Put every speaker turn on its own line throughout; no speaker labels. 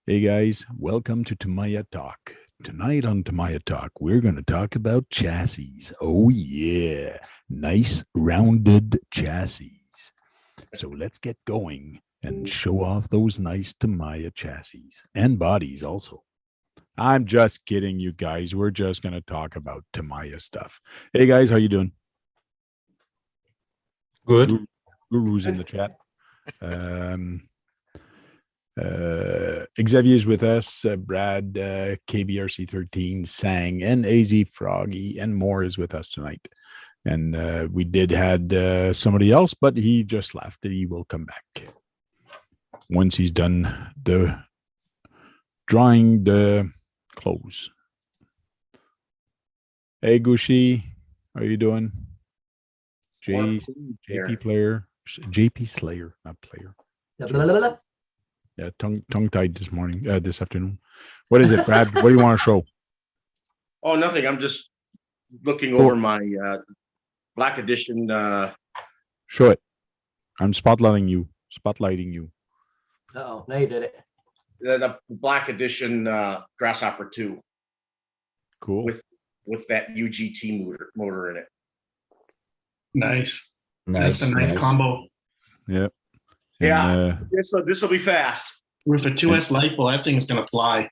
Hey guys, welcome to Tamiya Talk. Tonight on Tamiya Talk, we're going to talk about chassis. Oh yeah, nice rounded chassis. So let's get going and show off those nice Tamiya chassis and bodies also. I'm just kidding, you guys. We're just going to talk about Tamiya stuff. Hey guys, how you doing?
Good.
Guru's in the chat. Xavier's with us, Brad, KBRC13, Sang, and AZ Froggy, and more is with us tonight. And we did had somebody else, but he just left. He will come back once he's done the drawing the clothes. Hey Gushi, how you doing? JP player, JP Slayer, not player. Yeah, tongue-tied this morning, this afternoon. What is it, Brad? What do you want to show?
Oh, nothing. I'm just looking over my Black Edition.
Show it. I'm spotlighting you.
Oh, now you did it.
The Black Edition Grasshopper 2.
Cool.
With that UGT motor in it.
Nice. That's a nice combo.
Yeah.
Yeah. This will be fast.
With a 2S LiPo, that thing's gonna fly.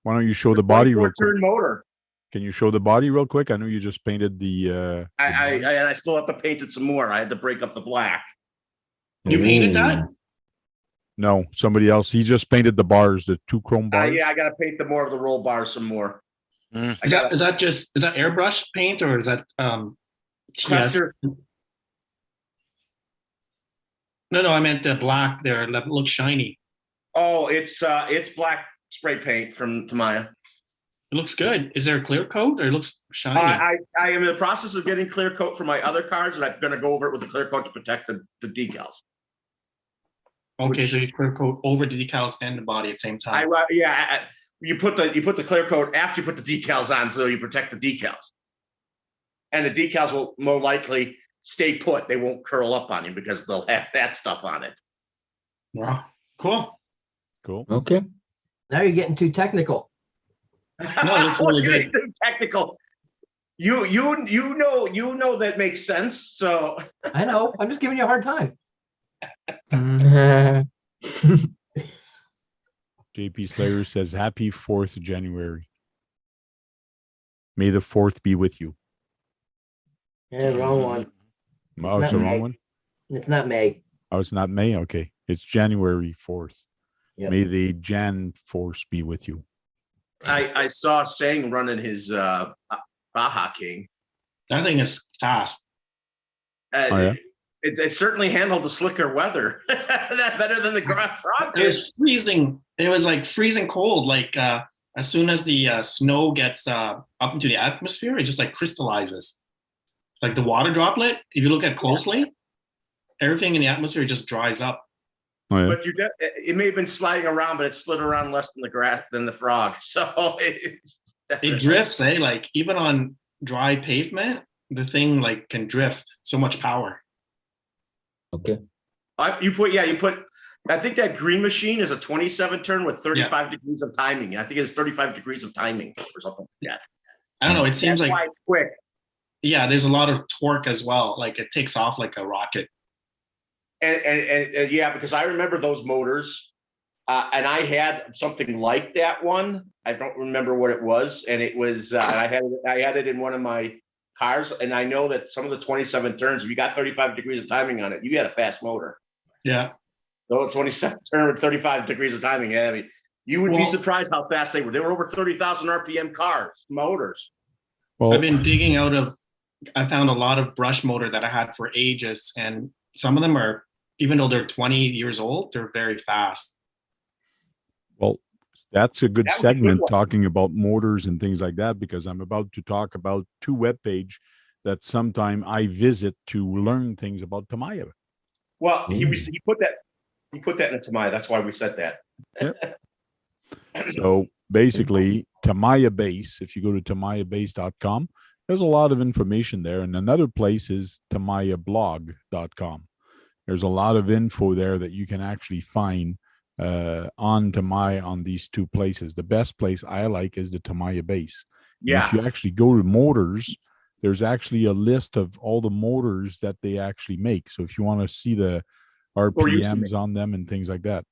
Why don't you show the body real quick?
Motor.
Can you show the body real quick? I know you just painted the.
I still have to paint it some more. I had to break up the black.
You painted that?
No, somebody else. He just painted the bars, the two chrome bars.
Yeah, I got to paint the more of the roll bars some more.
Is that airbrush paint or is that TS? No, I meant the black there. That looks shiny.
Oh, it's black spray paint from Tamiya.
It looks good. Is there a clear coat or it looks shiny?
I am in the process of getting clear coat for my other cars, and I'm going to go over it with a clear coat to protect the decals.
Okay, so you clear coat over the decals and the body at the same time.
You put the clear coat after you put the decals on, so you protect the decals. And the decals will more likely stay put. They won't curl up on you because they'll have that stuff on it.
Wow, cool.
Okay. Now you're getting too technical.
No, it looks really good.
Too technical. You know that makes sense. So
I know. I'm just giving you a hard time.
JP Slayer says, "Happy 4th of January. May the 4th be with you."
Yeah, wrong one.
Oh, it's the wrong one?
It's not May.
Oh, it's not May? Okay. It's January 4th.
Yep.
May the Jan Force be with you.
I saw Sang running his Baja King.
That thing is fast.
It certainly handled the slicker weather better than the frog.
It was freezing. It was like freezing cold. Like as soon as the snow gets up into the atmosphere, it just like crystallizes. Like the water droplet, if you look at closely, everything in the atmosphere just dries up.
Oh, yeah.
But it may have been sliding around, but it slid around less than the frog. So
it drifts, eh? Like even on dry pavement, the thing like can drift. So much power.
Okay.
You put. I think that green machine is a 27 turn with 35 degrees of timing. I think it's 35 degrees of timing or something like that.
I don't know. It seems
That's
like
why it's quick.
Yeah, there's a lot of torque as well. Like it takes off like a rocket.
And yeah, because I remember those motors, and I had something like that one. I don't remember what it was, and it was I had it in one of my cars, and I know that some of the 27 turns, if you got 35 degrees of timing on it, you had a fast motor.
Yeah.
So 27 turn with 35 degrees of timing. Yeah, I mean, you would be surprised how fast they were. They were over 30,000 RPM motors.
Well,
I've been digging out of. I found a lot of brush motor that I had for ages, and some of them are, even though they're 20 years old, they're very fast.
Well, that's a good segment talking about motors and things like that, because I'm about to talk about two webpages that sometime I visit to learn things about Tamiya.
Well, he put that in a Tamiya. That's why we said that.
Yep. So basically, Tamiya Base, if you go to tamiyabase.com, there's a lot of information there. And another place is tamiyablog.com. There's a lot of info there that you can actually find on Tamiya on these two places. The best place I like is the Tamiya base. And
Yeah.
if you actually go to motors, there's actually a list of all the motors that they actually make. So if you want to see the RPMs on them and things like that.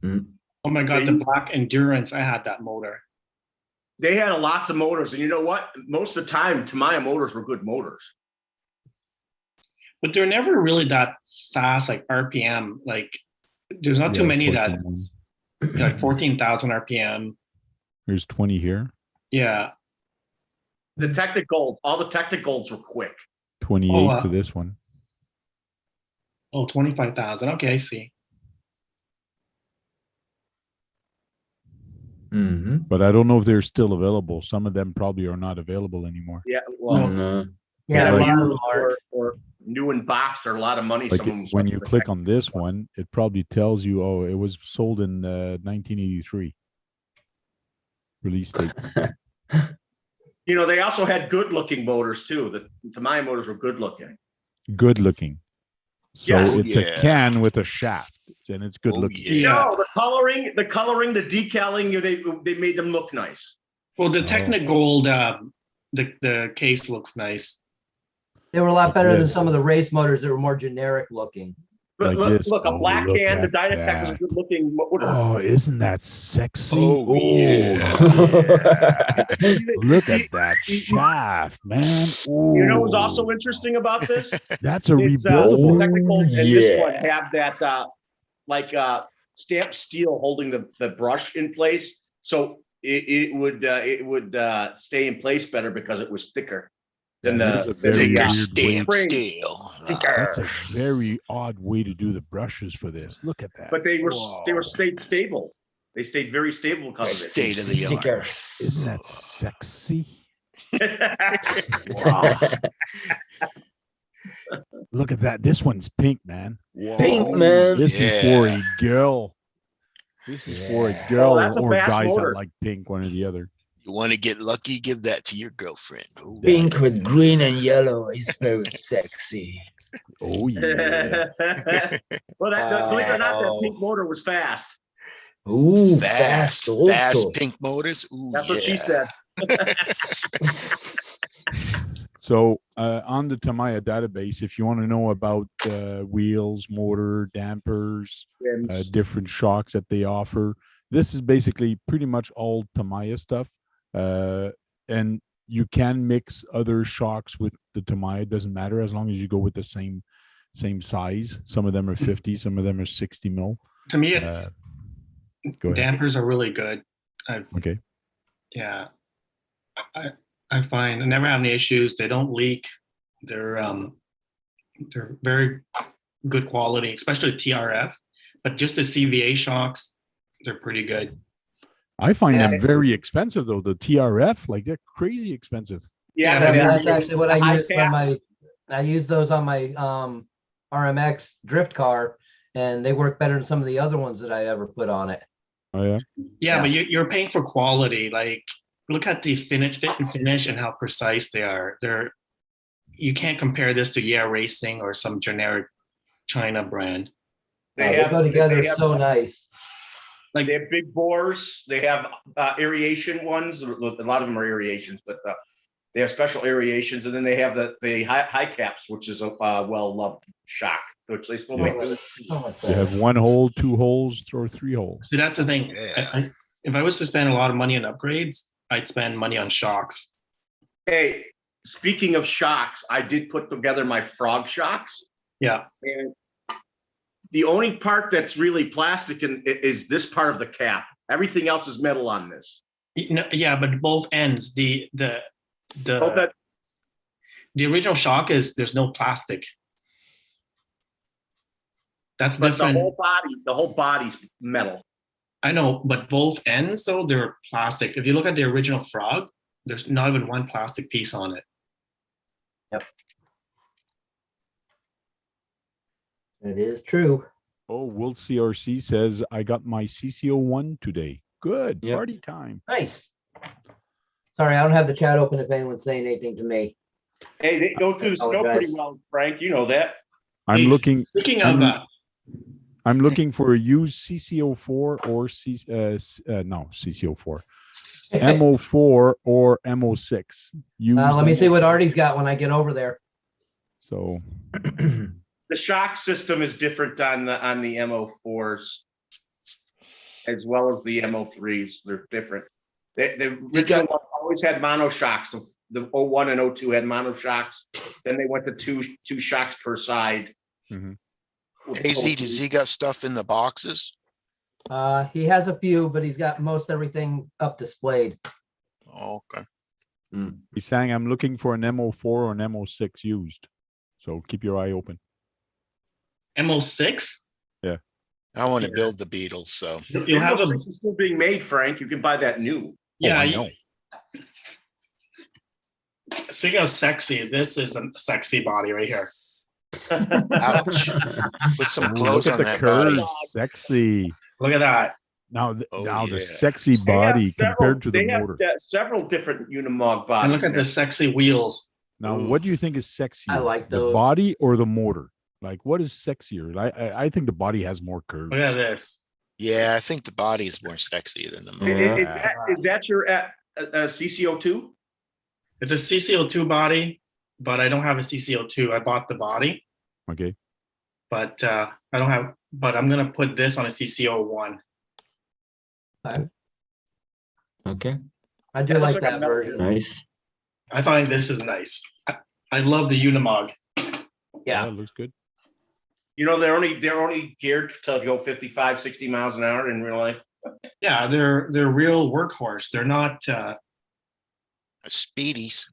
Oh my God, the Black Endurance. I had that motor.
They had lots of motors. And you know what? Most of the time, Tamiya motors were good motors.
But they're never really that fast, like RPM. Like, there's not too many that, like 14,000 RPM.
There's 20 here.
Yeah.
The technical, all the technicals were quick.
28 for this one.
Oh, 25,000. Okay, I see.
But I don't know if they're still available. Some of them probably are not available anymore.
Yeah, well,
yeah,
like-
or new and boxed are a lot of money.
Like
Some of them
when you click on this one, it probably tells you, oh, it was sold in 1983. Release date.
You know, they also had good looking motors too. The Tamiya motors were good looking.
Good looking. So
Yes.
it's a can with a shaft, and it's good looking.
Yeah.
No, the coloring, the decaling, they made them look nice.
Well, the Technigold, the case looks nice.
They were a lot better than
Yes.
some of the race motors that were more generic looking.
Like
Look,
this.
look, a
Oh,
black
look
can. The
at
Dynatech was a
that.
good looking motor.
Oh, isn't that sexy?
Oh, yeah.
Look at that shaft, man.
You know what's
Ooh.
also interesting about this?
That's a
It's,
rebuildable.
the technical and this one have that stamped steel holding the brush in place, so it would stay in place better because it was thicker than
That is a
the
very
Thicker
weird
stamp
way.
steel.
That's a very odd way to do the brushes for this. Look at that.
But they
Whoa.
stayed stable. They stayed very stable because of
State of the art.
Isn't that sexy?
it.
Wow. Look at that. This one's pink, man.
Pink, man.
This is for a girl. This is for a girl
that's a
or
fast
guys
motor.
that like pink, one or the other.
You want to get lucky? Give that to your girlfriend. Ooh.
Pink with green and yellow is very sexy.
Oh, yeah.
Well, believe it or not, that
Wow.
pink motor was fast.
Ooh,
Fast,
fast also.
pink motors. Ooh,
That's what she said.
So on the Tamiya database, if you want to know about wheels, motor, dampers, different shocks that they offer, this is basically pretty much all Tamiya stuff. And you can mix other shocks with the Tamiya. It doesn't matter as long as you go with the same size. Some of them are 50, some of them are 60 mil.
To me,
Go ahead.
dampers are really good.
Okay.
Yeah, I find I never have any issues. They don't leak. They're very good quality, especially TRF. But just the CVA shocks, they're pretty good.
I find them very expensive though. The TRF, like they're crazy expensive.
Yeah,
That's actually what I
high
use on my.
caps.
I use those on my RMX drift car, and they work better than some of the other ones that I ever put on it.
Oh yeah.
Yeah, but you're paying for quality. Like, look at the fit and finish and how precise they are. You can't compare this to Racing or some generic China brand.
They go together so nice.
Like,
They have big bores. They have aeration ones. A lot of them are aerations, but they have special aerations, and then they have the high caps, which is a well-loved shock, which they still make.
So much
You
better.
have 1 hole, 2 holes, or 3 holes.
see, that's the thing.
Yeah.
If I was to spend a lot of money on upgrades, I'd spend money on shocks.
Hey, speaking of shocks, I did put together my frog shocks,
Yeah.
and the only part that's really plastic is this part of the cap. Everything else is metal on this.
Yeah, but both ends. The
Both that-
original shock is there's no plastic. That's
But
different.
the whole body's metal.
I know, but both ends though, they're plastic. If you look at the original frog, there's not even one plastic piece on it.
It is true.
Oh, Will CRC says, I got my CC01 today. Good.
Yep.
Party time.
Nice. Sorry, I don't have the chat open if anyone's saying anything to me.
Hey, they go through the snow pretty well, Frank. You know that.
I'm
Hey,
looking.
Speaking of
I'm looking for a used CC04 or CC04, MO4 or MO6. Used
Let me see what
MO4.
Artie's got when I get over there.
So
The shock system is different on the MO4s as well as the MO3s. They're different. The original one always had monoshocks. The 01 and 02 had monoshocks. Then they went to two shocks per side.
Mhm.
AZ, does he got stuff in the boxes?
He has a few, but he's got most everything up displayed.
Oh, okay.
he's saying I'm looking for an MO4 or an MO6 used. So keep your eye open.
MO6.
I want to
Yeah.
build the Beetles, so
You have a
It's still being made, Frank. You can buy that new.
yeah.
I
you-
know.
Speaking of sexy, this is a sexy body right here.
ouch. Put some
Ooh,
clothes
look at
on
the
that body.
curves, sexy.
Look at that.
Now,
Oh,
now the
yeah.
sexy
They have
body compared to the
they have,
motor.
several different Unimog bodies.
And look at
now.
the sexy wheels.
Now,
Ooh.
what do you think is sexier?
I like
the
those.
body or the motor. Like, what is sexier? I think the body has more curves.
Look at this.
Yeah, I think the body is more sexy than the motor.
Yeah.
Is that your CCO2?
It's a CCO2 body, but I don't have a CCO2. I bought the body,
Okay.
but I don't have. But I'm gonna put this on a CCO1.
Okay,
I do
That
like
looks like a
that
metal
version.
nice.
I find this is nice. I love the Unimog.
Yeah, it looks good.
You know, they're only geared to go 55, 60 miles an hour in real life.
Yeah, they're real workhorse. They're not.
Speedies.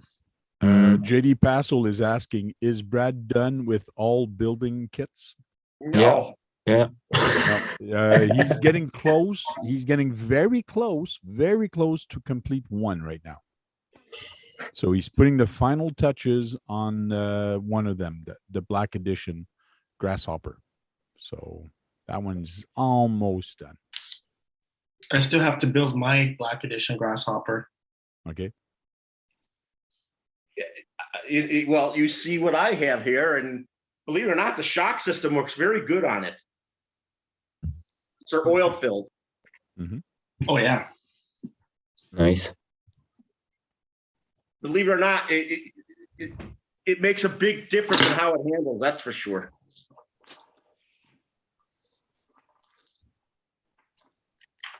JD Passel is asking, is Brad done with all building kits?
No.
Yeah.
He's getting close. He's getting very close to complete one right now. So he's putting the final touches on one of them, the Black Edition Grasshopper. So that one's almost done.
I still have to build my Black Edition Grasshopper.
Okay.
Well, you see what I have here, and believe it or not, the shock system works very good on it. It's oil filled.
Oh yeah.
Nice.
Believe it or not, it makes a big difference in how it handles. That's for sure.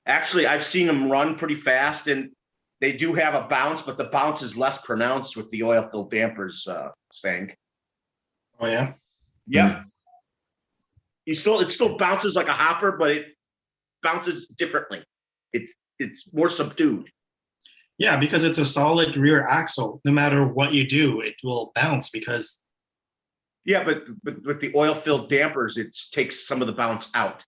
Actually, I've seen them run pretty fast, and they do have a bounce, but the bounce is less pronounced with the oil-filled dampers thing.
Oh yeah.
Yep. It still bounces like a hopper, but it bounces differently. It's more subdued.
Yeah, because it's a solid rear axle. No matter what you do, it will bounce because.
Yeah, but with the oil-filled dampers, it takes some of the bounce out.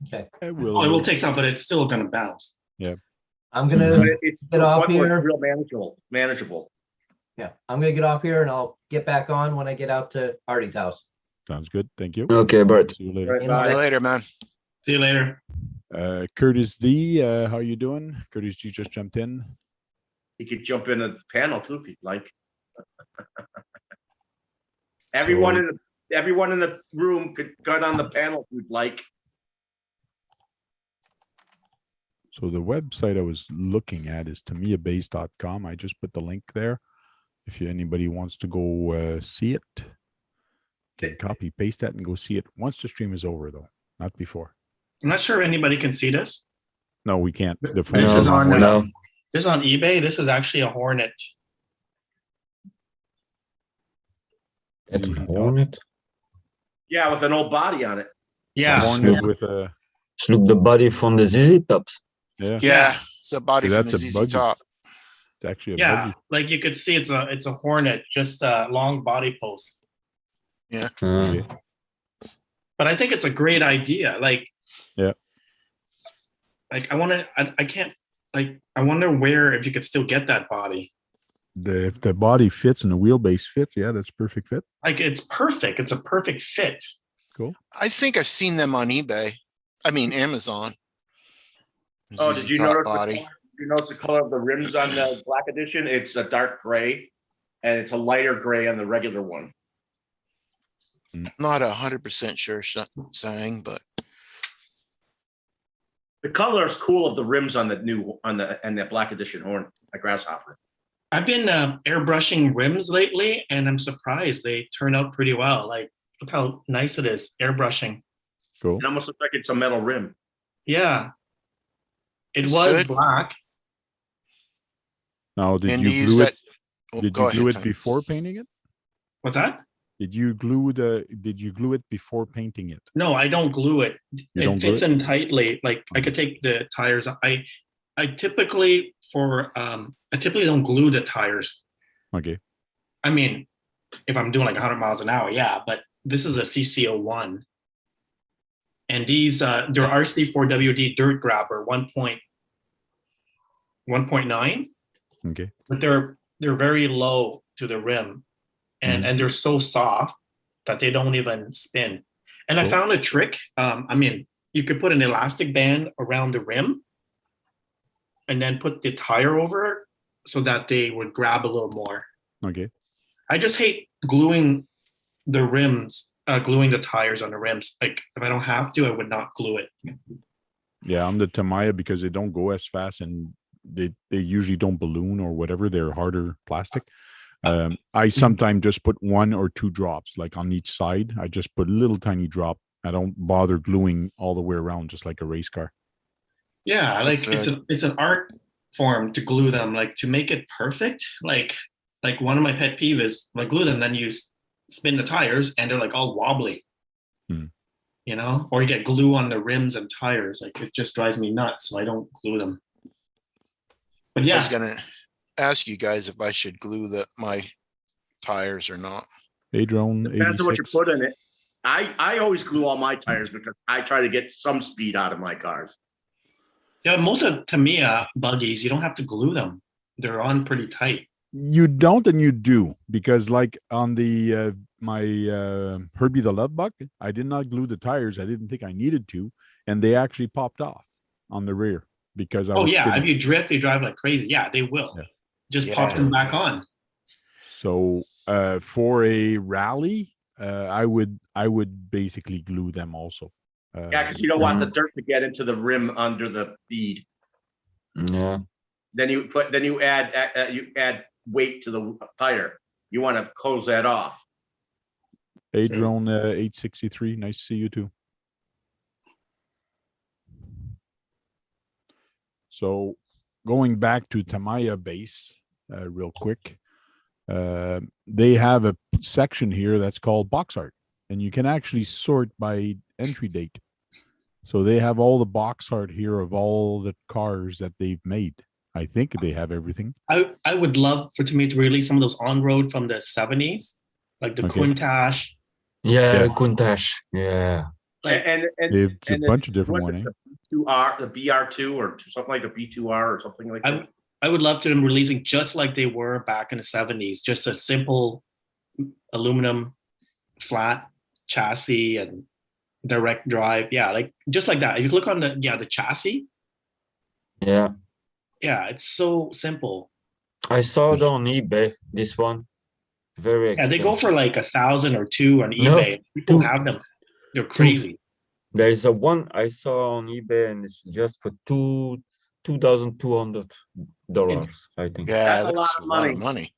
Okay.
It
It will take some, but it's still gonna bounce.
I'm gonna
It's
get off
one where it's
here.
real manageable.
Yeah, I'm gonna get off here and I'll get back on when I get out to Artie's house.
Sounds good. Thank you.
Okay, Bert.
See you later.
Right,
You know,
See you
bye.
later, man.
See you later.
Curtis D, how you doing? Curtis G just jumped in.
You could jump in the panel too if you'd like. Everyone in the room could get on the panel if you'd like.
So the website I was looking at is tamiyabase.com. I just put the link there. If anybody wants to go see it, can copy, paste that and go see it once the stream is over though, not before.
I'm not sure if anybody can see this.
No, we can't. The
This
phone's
is
No,
not
on,
working.
no.
This is on eBay. This is actually a Hornet.
That
ZZ Top.
Hornet.
Yeah, with an old body on it.
Yeah.
Hornet with a
Look the body from the ZZ Tops.
yeah.
Yeah, it's a body
So
from
that's
the
a
ZZ
buggy.
Top.
It's actually a
Yeah,
buggy.
like you could see, it's a Hornet, just a long body post.
Okay.
But I think it's a great idea. Like,
Yeah.
Like I can't. Like, I wonder where if you could still get that body.
If the body fits and the wheelbase fits, yeah, that's perfect fit.
Like, it's perfect. It's a perfect fit.
Cool.
I think I've seen them on eBay. I mean, Amazon.
Oh,
ZZ
did you
Top
notice
body?
you notice the color of the rims on the Black Edition? It's a dark gray, and it's a lighter gray on the regular one.
Not 100% sure, saying, but
The color is cool of the rims on the black edition horn, a grasshopper.
I've been airbrushing rims lately, and I'm surprised they turn out pretty well. Like, look how nice it is, airbrushing.
Cool.
It almost looks like it's a metal rim.
Yeah. It
It's
was
good.
black.
Now, did
and
you
use
glue
that.
it?
Oh,
Did
go
you glue
ahead,
it
Tom.
before painting it?
What's that?
Did you glue it before painting it?
No, I don't glue it.
You don't
It
glue
fits
it?
in tightly. Like I could take the tires. I typically don't glue the tires.
Okay.
I mean, if I'm doing like 100 miles an hour, yeah, but this is a CC01. And these, they're RC4WD dirt grabber 1.9,
Okay.
but they're very low to the rim, and they're so soft that they don't even spin. And I
Cool.
found a trick. I mean, you could put an elastic band around the rim and then put the tire over it so that they would grab a little more.
Okay.
I just hate gluing the rims, gluing the tires on the rims. Like if I don't have to, I would not glue it.
Yeah, I'm the Tamiya because they don't go as fast and they usually don't balloon or whatever. They're harder plastic. I sometimes just put 1 or 2 drops like on each side. I just put a little tiny drop. I don't bother gluing all the way around, just like a race car.
Yeah, like
That's
it's an art form to glue them, like to make it perfect. Like one of my pet peeves is like glue them, then you spin the tires and they're like all wobbly. You know, or you get glue on the rims and tires. Like it just drives me nuts, so I don't glue them. But
I
yeah,
was gonna ask you guys if I should glue my tires or not.
Hey, drone.
Depends on what you
86.
put in it. I always glue all my tires because I try to get some speed out of my cars.
yeah, most of Tamiya buggies, you don't have to glue them. They're on pretty tight.
You don't and you do, because like on the my Herbie the Love Bug, I did not glue the tires. I didn't think I needed to, and they actually popped off on the rear because I
Oh
was
yeah, if
spinning.
you drift, they drive like crazy. Yeah, they will.
Yeah.
Just pop
Yeah.
them back on.
So for a rally, I would basically glue them also.
Yeah, because you don't want the dirt to get into the rim under the bead.
Yeah.
Then you add weight to the tire. You want to close that off.
Hey, drone 863. Nice to see you too. So going back to Tamiya base real quick, they have a section here that's called box art, and you can actually sort by entry date. So they have all the box art here of all the cars that they've made. I think they have everything.
I would love for Tamiya to release some of those on road from the 70s, like the
Okay.
Countach.
Yeah,
Yeah.
Countach. Yeah.
Like
And
They have a
and
bunch of different
was it
ones.
the B2R, the BR2 or something like a B2R or something like that.
I would love to them releasing just like they were back in the 70s, just a simple aluminum flat chassis and direct drive. Yeah, like just like that. If you look on the chassis,
Yeah.
yeah, it's so simple.
I saw it on eBay, this one. Very
Yeah,
expensive.
they go for like 1,000 or 2 on
No,
eBay. People
2.
have them. They're crazy.
There is a one I saw on eBay and it's just for $2,200, I think.
Yeah,
That's
that's,
a lot
a
of
lot of
money.
money.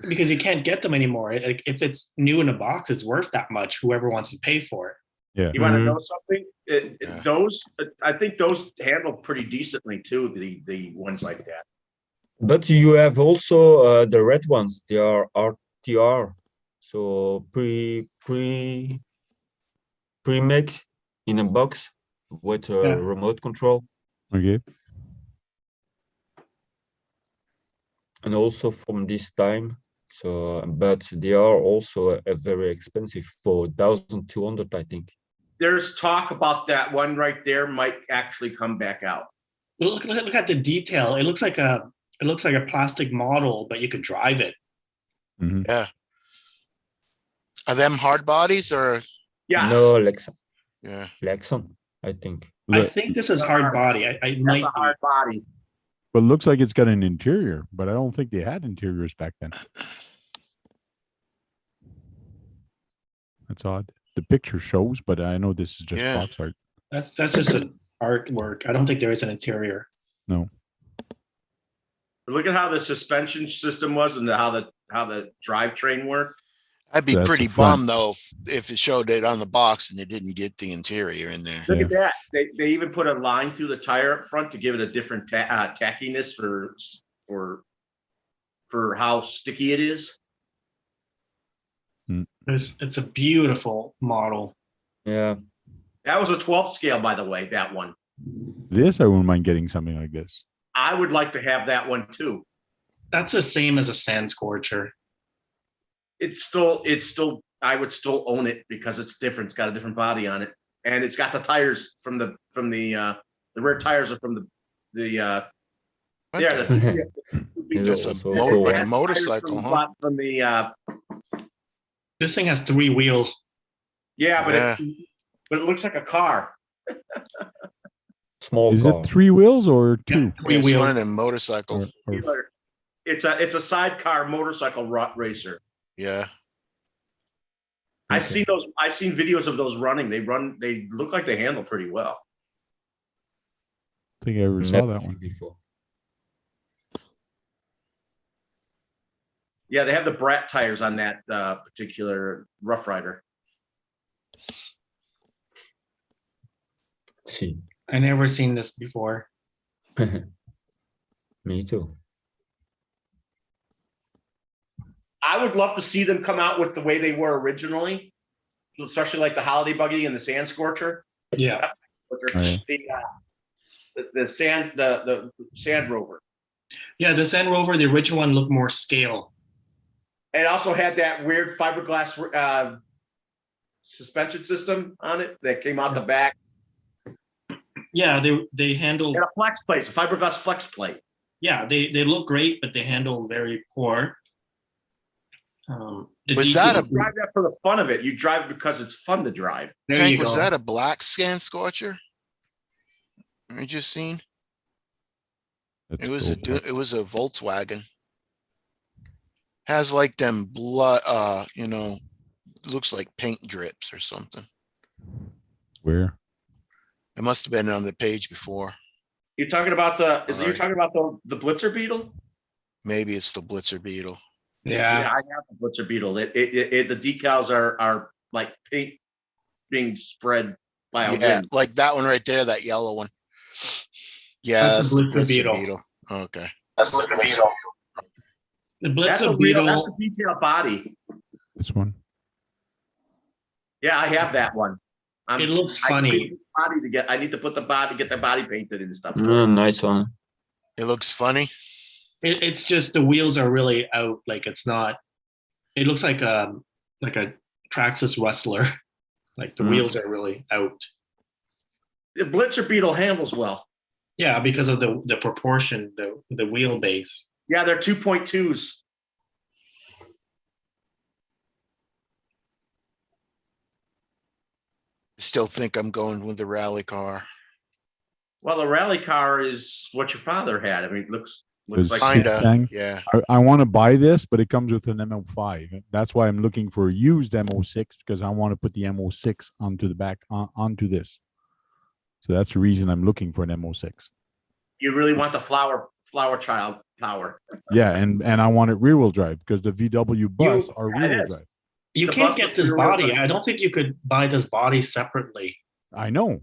Because you can't get them anymore. Like if it's new in a box, it's worth that much. Whoever wants to pay for it.
You want to
Mhm.
know something?
Yeah.
Those, I think those handle pretty decently too. The ones like that.
But you have also the red ones. They are RTR, so pre-make in a box with a
Yeah.
remote control,
Okay.
and also from this time. So, but they are also very expensive for 1,200, I think.
There's talk about that one right there might actually come back out.
Look at the detail. It looks like a plastic model, but you could drive it.
Mhm.
Yeah. Are them hard bodies or
Yes.
No, Lexan,
yeah?
I think.
I
Look,
think this is hard body. I might
That's a
be.
hard body.
but it looks like it's got an interior, but I don't think they had interiors back then. That's odd. The picture shows, but I know this is just
Yeah.
box art.
That's just an artwork. I don't think there is an interior.
No.
Look at how the suspension system was and how the drivetrain worked.
I'd be
So that's
pretty
the front.
bummed though if it showed it on the box and it didn't get the interior in there.
Look at that. They even put a line through the tire up front to give it a different tackiness for how sticky it is.
It's a beautiful model.
Yeah.
That was a 12th scale, by the way, that one.
This, I wouldn't mind getting something like this.
I would like to have that one too.
That's the same as a Sand Scorcher.
It's still, I would still own it because it's different. It's got a different body on it. And it's got the tires from the rear tires are from the
What
yeah,
the-
It's
It's a
also
motor,
cool.
like a
tires
motorcycle, huh?
from the
This thing has 3 wheels.
yeah, but
Yeah.
it looks like a car.
Small
Is
car.
it 3 wheels or 2?
Yeah, 3
It's
wheels.
one of them motorcycles.
Or-
It's a sidecar motorcycle racer.
Yeah.
I've
Okay.
seen those. I've seen videos of those running. They look like they handle pretty well.
I think I ever saw
Never
that
seen
one.
before.
Yeah, they have the Brat tires on that particular Rough Rider.
See.
I never seen this before.
Me too.
I would love to see them come out with the way they were originally, especially like the Holiday Buggy and the Sand Scorcher.
Yeah.
Right.
The Sand Rover.
Yeah, the Sand Rover, the original one, looked more scale.
It also had that weird fiberglass suspension system on it that came out the back.
Yeah, they handled.
It had a flex plate, a fiberglass flex plate.
Yeah, they look great, but they handle very poor.
Was that
You drive that for the fun of it. You drive because it's fun to drive.
There
Tank,
you
was
go.
that a black Sand Scorcher? I just seen.
That's
It was a
cool.
it was a Volkswagen. Has like them blood, looks like paint drips or something.
Where?
It must have been on the page before.
You're talking about you're
Right.
talking about the Blitzer Beetle?
Maybe it's the Blitzer Beetle.
Yeah,
Yeah,
I have the Blitzer Beetle. The decals are like paint being spread by a
Yeah,
wind.
like that one right there, that yellow one. Yeah,
That's
that's
the
the
Blitzer
Blitzer
Beetle.
Beetle. Okay.
That's the Beetle.
the
That's
Blitzer
a real,
Beetle.
that's a detailed body.
This one?
Yeah, I have that one.
It looks
I
funny.
need the body to get. I need to put get the body painted and stuff.
Nice one.
It looks funny.
It's just the wheels are really out. Like it's not. It looks like a Traxxas Rustler. Like the wheels are really out.
The Blitzer Beetle handles well.
Yeah, because of the proportion, the wheelbase.
Yeah, they're 2.2s.
Still think I'm going with the rally car.
Well, the rally car is what your father had. I mean, it looks
It's
like
fine.
Kinda,
Dang.
yeah.
I want to buy this, but it comes with an MO5. That's why I'm looking for a used MO6 because I want to put the MO6 onto the back onto this. So that's the reason I'm looking for an MO6.
you really want the flower child power.
Yeah, and I want it rear wheel drive because the VW bus are
yeah, it
rear wheel
is.
drive.
You
The
can't
bus
get
with
this
rear wheel
body.
drive.
I don't think you could buy this body separately.
I know.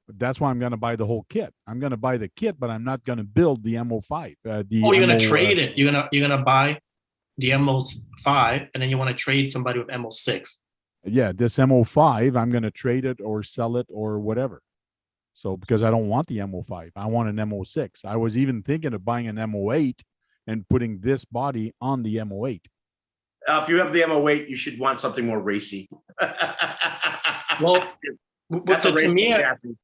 But that's why I'm going to buy the whole kit. I'm going to buy the kit, but I'm not going to build the MO5.
Oh, you're gonna
MO,
trade it. You're gonna buy the MO5, and then you want to trade somebody with MO6.
Yeah, this MO5, I'm going to trade it or sell it or whatever. So because I don't want the MO5, I want an MO6. I was even thinking of buying an MO8 and putting this body on the MO8.
If you have the MO8, you should want something more racy.
Well, with
that's
the
a racing
Tamiya,
chassis.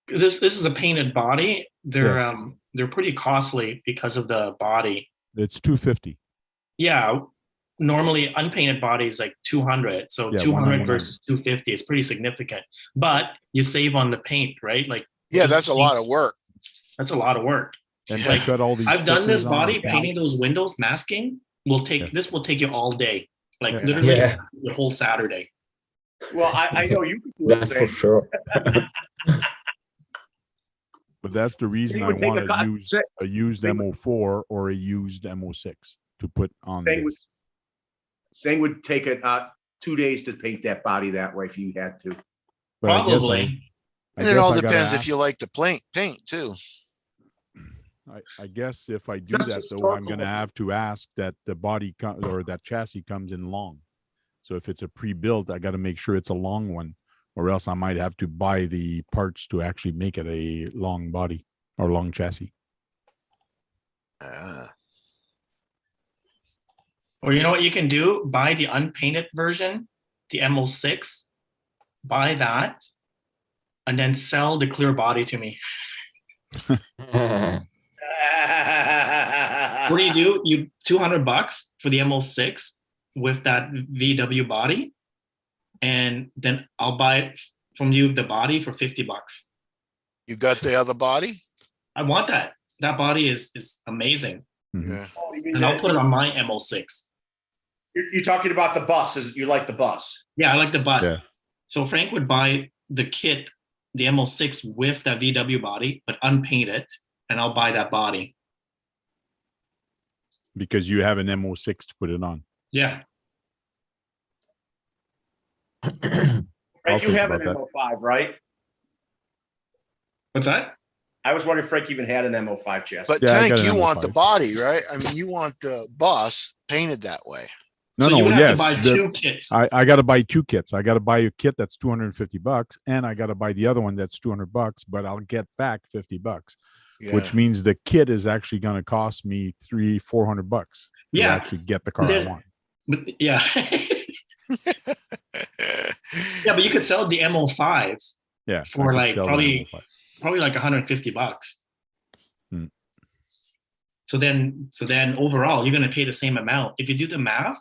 this is a painted body. They're
Yes.
they're pretty costly because of the body.
It's 250.
Yeah, normally unpainted body is like 200. So
Yeah,
200
199.
versus 250 is pretty significant. But you save on the paint, right? Like
Yeah, that's a lot of work.
that's a lot of work.
And
Yeah.
I got all these.
I've done this
stickers on
body
it.
painting those windows, masking.
Yeah.
This will take you all day. Like
Yeah.
literally
Yeah.
the whole Saturday.
Well, I know you could do it,
That's for
Zane.
sure.
But that's the reason
Zane
I
would take
want
a
to
cut.
use a used
Zane would-
MO4 or a used MO6 to put on
Zane would,
this.
Zane would take it 2 days to paint that body that way if you had to.
But I guess
Probably.
And it all
I gotta
depends if
ask-
you like to paint too.
I guess if I do
Just
that though, I'm
historical.
gonna have to ask that the body or that chassis comes in long. So if it's a pre-built, I got to make sure it's a long one, or else I might have to buy the parts to actually make it a long body or long chassis.
Ah,
Or you know what you can do? Buy the unpainted version, the MO6, buy that, and then sell the clear body to me. What do? You $200 for the MO6 with that VW body, and then I'll buy it from you the body for $50.
you got the other body?
I want that. That body is amazing,
Mhm.
Yeah.
Oh, you mean
and I'll
that-
put it on my MO6.
You're talking about the bus. You like the bus?
Yeah, I like the bus.
Yeah.
So Frank would buy the kit, the MO6 with that VW body, but unpainted, and I'll buy that body.
Because you have an MO6 to put it on.
Yeah.
I'll
Frank, you
think
have an
about that.
MO5, right?
What's that?
I was wondering if Frank even had an MO5 chassis.
But
Yeah, I
Tank,
got an
you want the
MO5.
body, right? I mean, you want the bus painted that way.
No,
So you
no,
would have
yes.
to buy
the-
two kits.
I got to buy two kits. I got to buy a kit that's $250, and I got to buy the other one that's $200. But I'll get back $50,
Yeah.
which means the kit is actually going to cost me $300-400 to
Yeah.
actually get the car I
Then-
want.
But yeah. Yeah, but you could sell the MO5
Yeah, I
for
could
like
sell the
probably
MO5.
like $150.
Hmm.
So then overall you're gonna pay the same amount. If you do the math,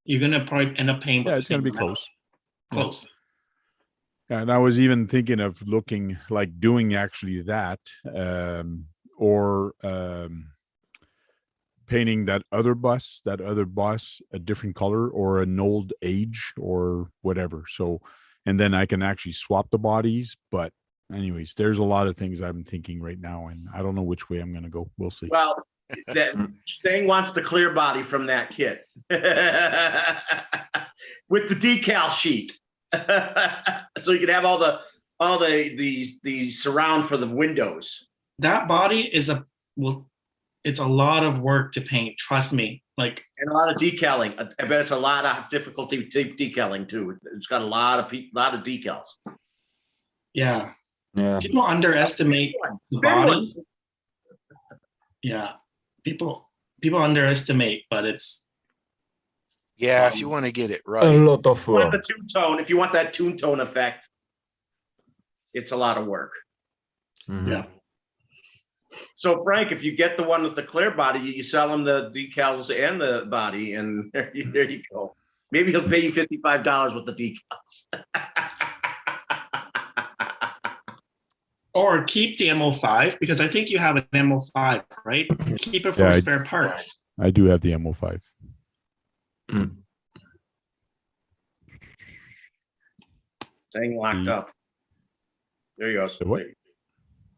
you're gonna probably end up paying about
Yeah,
the
it's going
same
to be
amount.
close.
Close.
And I was even thinking of looking like doing actually that, or painting that other bus a different color or an old age or whatever. So, and then I can actually swap the bodies. But anyways, there's a lot of things I'm thinking right now, and I don't know which way I'm going to go. We'll see.
Well, that Shane wants the clear body from that kit with the decal sheet, so you can have all the surround for the windows.
That body is it's a lot of work to paint, trust me. Like
And a lot of decaling. I bet it's a lot of difficulty decaling too. It's got a lot of decals.
yeah.
Yeah.
People underestimate the
Thin
body.
ones.
Yeah. People underestimate, but it's
Yeah, if you want to get it
A
right.
lot of
If you want
work.
the two tone, if you want that two tone effect, it's a lot of work.
Mhm.
yeah.
So Frank, if you get the one with the clear body, you sell him the decals and the body, and there you go. Maybe he'll pay you $55 with the decals.
Or keep the MO5 because I think you have an MO5, right? Keep it for
Yeah,
spare parts.
I do have the MO5.
Saying locked up. There you go.
The what?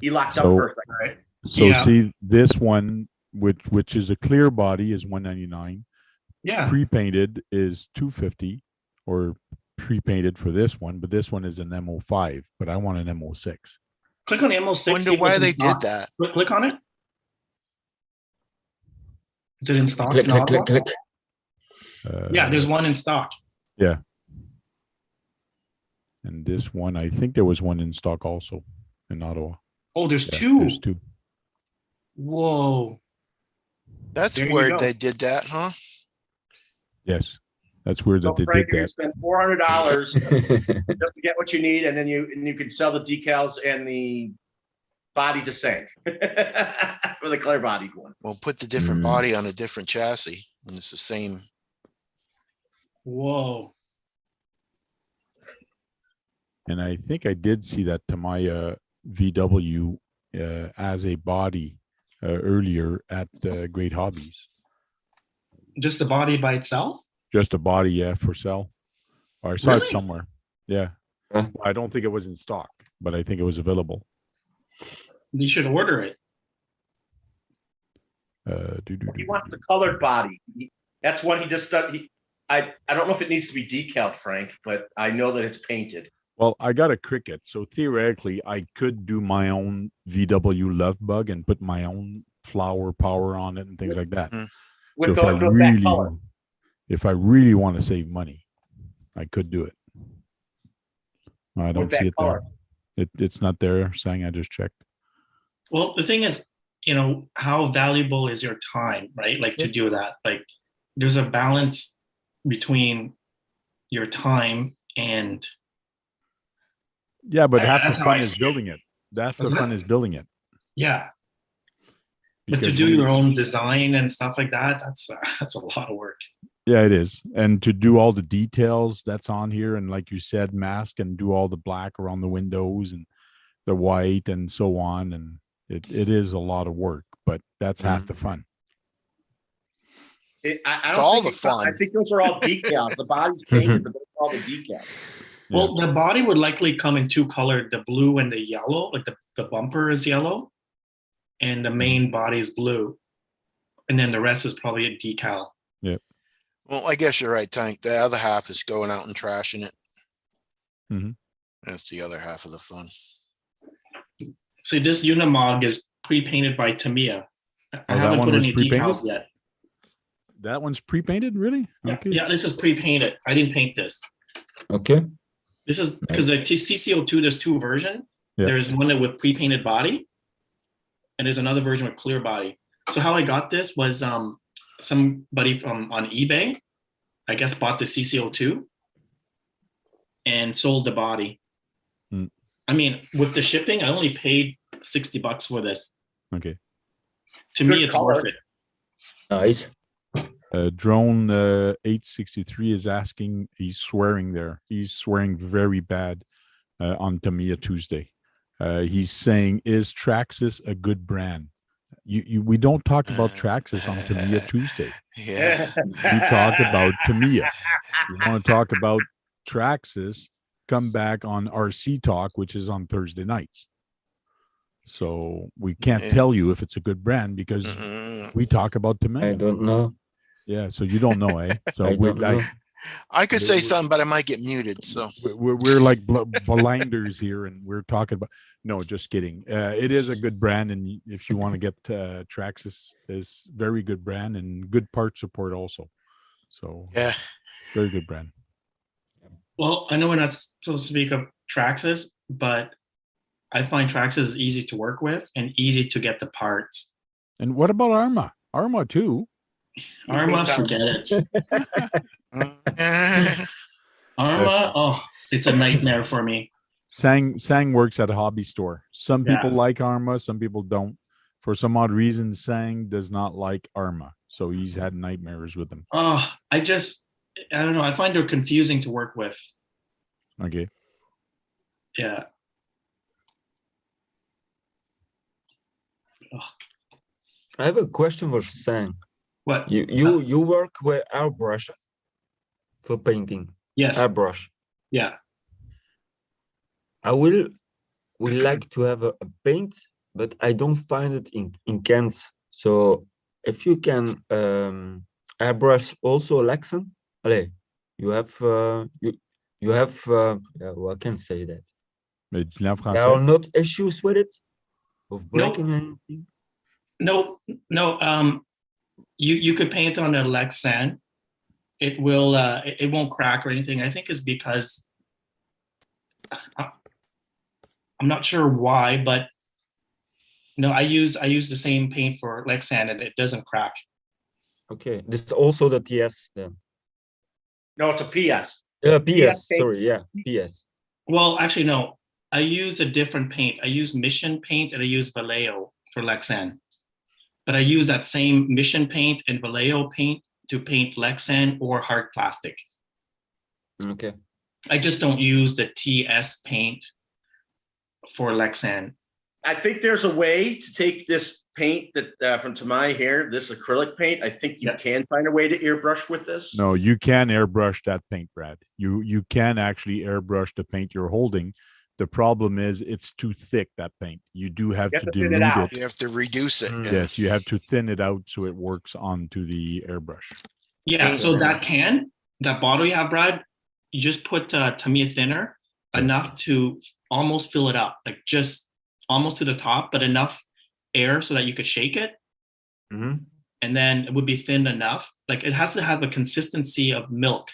He locked
So-
up first.
Right.
So
Yeah.
see this one, which is a clear body, is $199.
Yeah.
Pre-painted is $250, or pre-painted for this one, but this one is an MO5, but I want an MO6.
Click on the MO6.
Wonder
see if
why
it's in
they did
stock.
that.
Click on it. Is it in stock?
Click,
in
click,
Ottawa?
click, click.
Yeah, there's one in stock.
And this one, I think there was one in stock also in Ottawa.
Oh, there's
Yeah,
two.
There's two.
Whoa.
That's
There you
weird
go.
they did that, huh?
Yes, that's weird
So
that they
Frank,
did
you
that.
spend $400 just to get what you need, and then you can sell the decals and the body to sink for the clear bodied one.
Well, put the different
Mm.
body on a different chassis and it's the same.
Whoa.
And I think I did see that Tamiya VW as a body earlier at Great Hobbies.
Just the body by itself?
Just a body, yeah, for sale. Or I saw
Really?
it somewhere. Yeah.
Huh?
Well, I don't think it was in stock, but I think it was available.
You should order it.
He wants the colored body. That's one he just does. I don't know if it needs to be decaled, Frank, but I know that it's painted.
Well, I got a Cricket, so theoretically, I could do my own VW Love Bug and put my own flower power on it and things like that.
With,
So
with that color.
if I really want to save money, I could do it. I don't
that
see it
color.
there. It's not there, saying I just checked.
Well, the thing is, you know, how valuable is your time, right? Like to do that. Like there's a balance between your time and
Yeah, but half the
that's how
fun
I
is
see it.
building it. Half the
What's
fun
that?
is building it.
yeah. But to
Because
do
when-
your own design and stuff like that, that's a lot of work.
Yeah, it is. And to do all the details that's on here, and like you said, mask and do all the black around the windows and the white and so on. And it is a lot of work, but that's half the fun.
I
It's
don't
all
think
the
it's not- I
fun.
think those are all decals. The body's painted, but those are all the decals.
Well, the body would likely come in two colors, the blue and the yellow. Like the bumper is yellow and the main body is blue. And then the rest is probably a decal.
Well, I guess you're right, Tank. The other half is going out and trashing it.
Mhm.
That's the other half of the fun.
So this Unimog is pre-painted by Tamiya. I
that
haven't
one
put
was
any
pre-painted?
decals yet.
That one's pre-painted, really?
Yeah,
Okay.
yeah, this is pre-painted. I didn't paint this.
Okay.
This is because the CCO2, there's two versions.
Yeah.
There's one that with pre-painted body, and there's another version with clear body. So how I got this was somebody from on eBay, I guess, bought the CCO2 and sold the body.
Mm.
I mean, with the shipping, I only paid $60 for this.
Okay.
To
Good
me, it's
color.
worth it.
Nice.
Drone 863 is asking, he's swearing there. He's swearing very bad on Tamiya Tuesday. He's saying, is Traxxas a good brand? We don't talk about Traxxas on Tamiya Tuesday.
Yeah.
We talk about Tamiya. You want to talk about Traxxas, come back on RC Talk, which is on Thursday nights. So we can't
Yeah.
tell you if it's a good brand because we talk about
I
Tamiya.
don't know.
Yeah, so you don't know, eh? So
I
we
don't know.
I could say something, but I might get muted. So
we're like blinders here, and we're talking about. No, just kidding. It is a good brand, and if you want to get Traxxas, is very good brand and good part support also. So
yeah.
very good brand.
Well, I know we're not supposed to speak of Traxxas, but I find Traxxas easy to work with and easy to get the parts.
And what about Arma? Arma too.
Arma, forget it. Arma,
Yes.
oh, it's a nightmare for me.
Sang works at a hobby store. Some people like Arma, some people don't. For some odd reason, Sang does not like Arma, so he's had nightmares with them.
Oh, I don't know. I find they're confusing to work with.
Okay.
Yeah.
I have a question for Sang.
What?
You work with airbrush for painting.
Yes.
Airbrush.
Yeah.
I would like to have a paint, but I don't find it in cans. So if you can airbrush also Lexan, allez, you have well, I can say that.
Mais dis-le en
There
français.
are not issues with it of breaking anything.
No. You could paint on a Lexan. It will. It won't crack or anything. I think it's because I'm not sure why, but no, I use the same paint for Lexan and it doesn't crack.
Okay, this is also the TS then.
No, it's a PS.
PS,
paint.
sorry, yeah, PS.
Well, actually, no. I use a different paint. I use Mission paint and I use Vallejo for Lexan. But I use that same Mission paint and Vallejo paint to paint Lexan or hard plastic.
Okay.
I just don't use the TS paint for Lexan.
I think there's a way to take this paint that from Tamiya here, this acrylic paint, I think you
Yeah.
can find a way to airbrush with this.
No, you can airbrush that paint, Brad. You can actually airbrush the paint you're holding. The problem is it's too thick, that paint. You do have
You
to
have to thin it
dilute
out.
it.
You have to reduce it.
Mm.
yeah.
Yes, you have to thin it out so it works onto the airbrush.
Yeah,
Paint
so
thinner.
that bottle you have, Brad, you just put Tamiya thinner enough to almost fill it up, like just almost to the top, but enough air so that you could shake it.
Mhm.
And then it would be thin enough. Like it has to have a consistency of milk,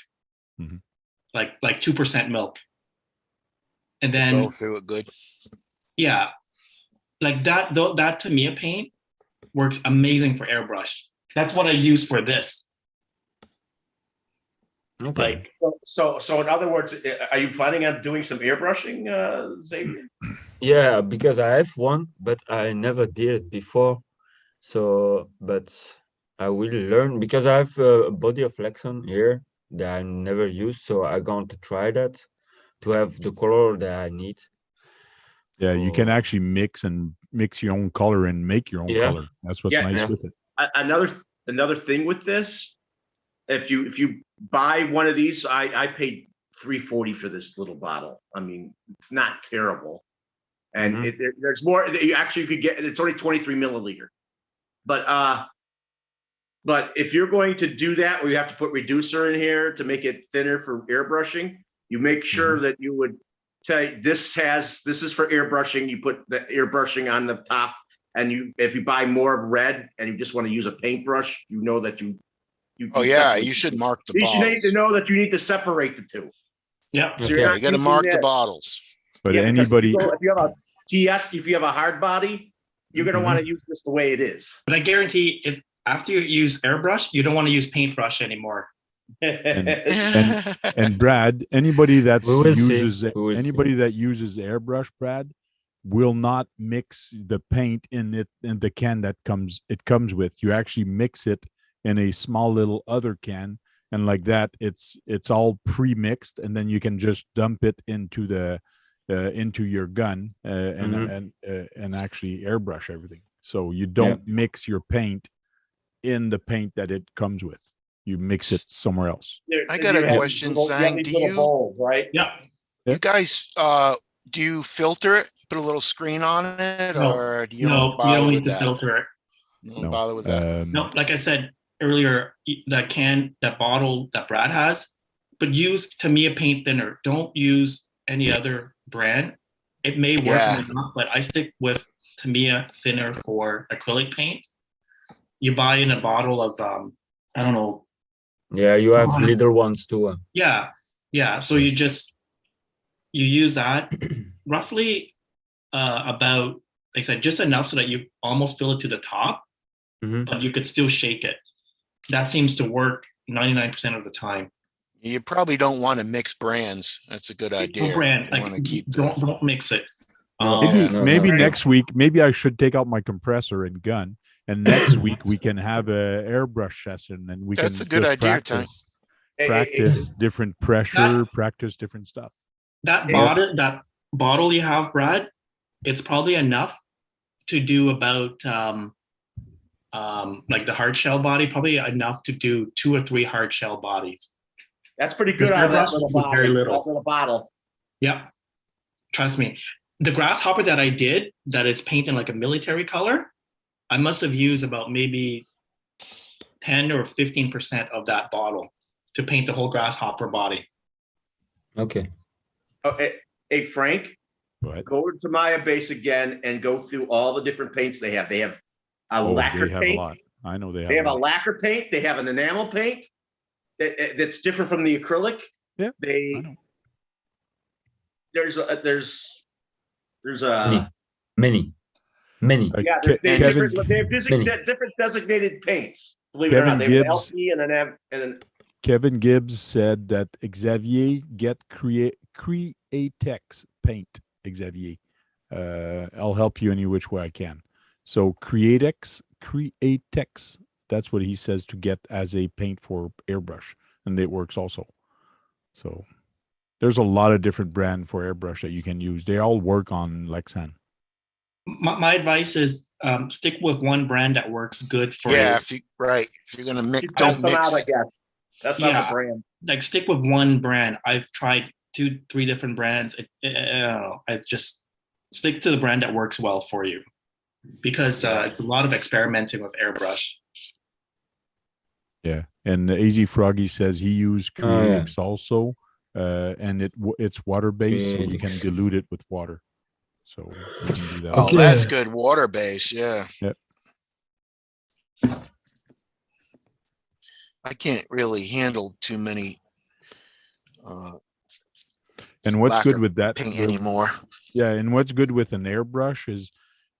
Mhm.
like 2% milk. And
Go
then
through it good.
yeah, like that Tamiya paint works amazing for airbrush. That's what I use for this.
Okay.
Like
So in other words, are you planning on doing some airbrushing, Xavier?
Yeah, because I have one, but I never did it before. So, but I will learn because I have a body of Lexon here that I never used. So I'm going to try that to have the color that I need.
Yeah, you can
for-
actually mix your own color and make your own
Yeah.
color. That's what's
Yeah.
nice
Yeah.
with it.
Another thing with this, if you buy one of these, I paid $3.40 for this little bottle. I mean, it's not terrible, and
Mhm.
there's more. You actually could get. It's only 23 milliliter, but if you're going to do that, where you have to put reducer in here to make it thinner for airbrushing, you make sure that you would say this is for airbrushing. You put the airbrushing on the top, and if you buy more red and you just want to use a paintbrush, you know that you.
Oh yeah,
separate
you
the
should
two.
mark the
You should need to
bottles.
know that you need to separate the two.
yeah,
So you're
Okay.
not
You got to
using
mark the
this.
bottles.
But
Yeah, because
anybody,
if you have a TS, if you have a hard body, you're going to want to use this the way it is.
but I guarantee if after you use airbrush, you don't want to use paintbrush anymore.
and Brad, anybody that
We will see.
uses
We will see.
anybody that uses airbrush, Brad, will not mix the paint in the can that it comes with. You actually mix it in a small little other can, and like that, it's all pre-mixed, and then you can just dump it into the into your gun and actually airbrush everything. So you don't mix your paint in the paint that it comes with. You mix it somewhere else.
I got a question, Sang. Do you
bowls, right?
Yeah.
you guys do you filter it? Put a little screen on it,
No.
or do you
No,
don't
you
bother
don't
with
need to
that?
filter it.
You don't bother with that.
No, like I said earlier, that bottle that Brad has, but use Tamiya paint thinner. Don't use any other brand. It may work,
Yeah.
may not, but I stick with Tamiya thinner for acrylic paint. You buy in a bottle of I don't know.
Yeah, you have little ones too.
Yeah, yeah. So you use that roughly about, like I said, just enough so that you almost fill it to the top, but you could still shake it. That seems to work 99% of the time.
You probably don't want to mix brands. That's a good idea.
No brand,
You
like
want to keep
don't mix it.
No,
Maybe
no.
next week, maybe I should take out my compressor and gun, and next week we can have a airbrush session, and we
That's
can
a good
just
idea, Ty.
practice different pressure, practice different stuff.
That bottle you have, Brad, it's probably enough to do about like the hard shell body, probably enough to do 2 or 3 hard shell bodies.
That's pretty good
This
on that
airbrush
little
is
bottle.
very little.
That little bottle.
Yep. Trust me. The grasshopper that I did, that is painted like a military color, I must have used about maybe 10 or 15% of that bottle to paint the whole grasshopper body.
Okay.
Oh, hey, Frank,
But
go to Tamiya base again and go through all the different paints they have. They have a lacquer
they have
paint.
a lot. I know
They have
a
a
lot.
lacquer paint. They have an enamel paint that's different from the acrylic.
Yeah, I
They
know.
there's a
Many.
yeah. They have different designated paints. Believe it or not,
Kevin
they have an
Gibbs-
LP and an
Kevin Gibbs said that Xavier Createx paint. Xavier, I'll help you any which way I can. So Createx. That's what he says to get as a paint for airbrush, and it works also. So there's a lot of different brand for airbrush that you can use. They all work on Lexan.
My advice is stick with one brand that works good for
Yeah,
you.
if you're gonna mix,
That's
don't mix
I
it.
guess. That's not
Yeah.
the brand.
Like stick with one brand. I've tried 2-3 different brands. I just stick to the brand that works well for you, because it's a lot of experimenting with airbrush.
Yeah, and Easy Froggy says he used
Oh, yeah.
Creatix also, and it's water based, so you can
Creatix.
dilute it with water. So you can do that.
Oh,
Okay.
that's good. Water base. Yeah.
Yep.
I can't really handle too many.
And what's
lack
good
of
with that?
paint anymore.
Yeah, and what's good with an airbrush is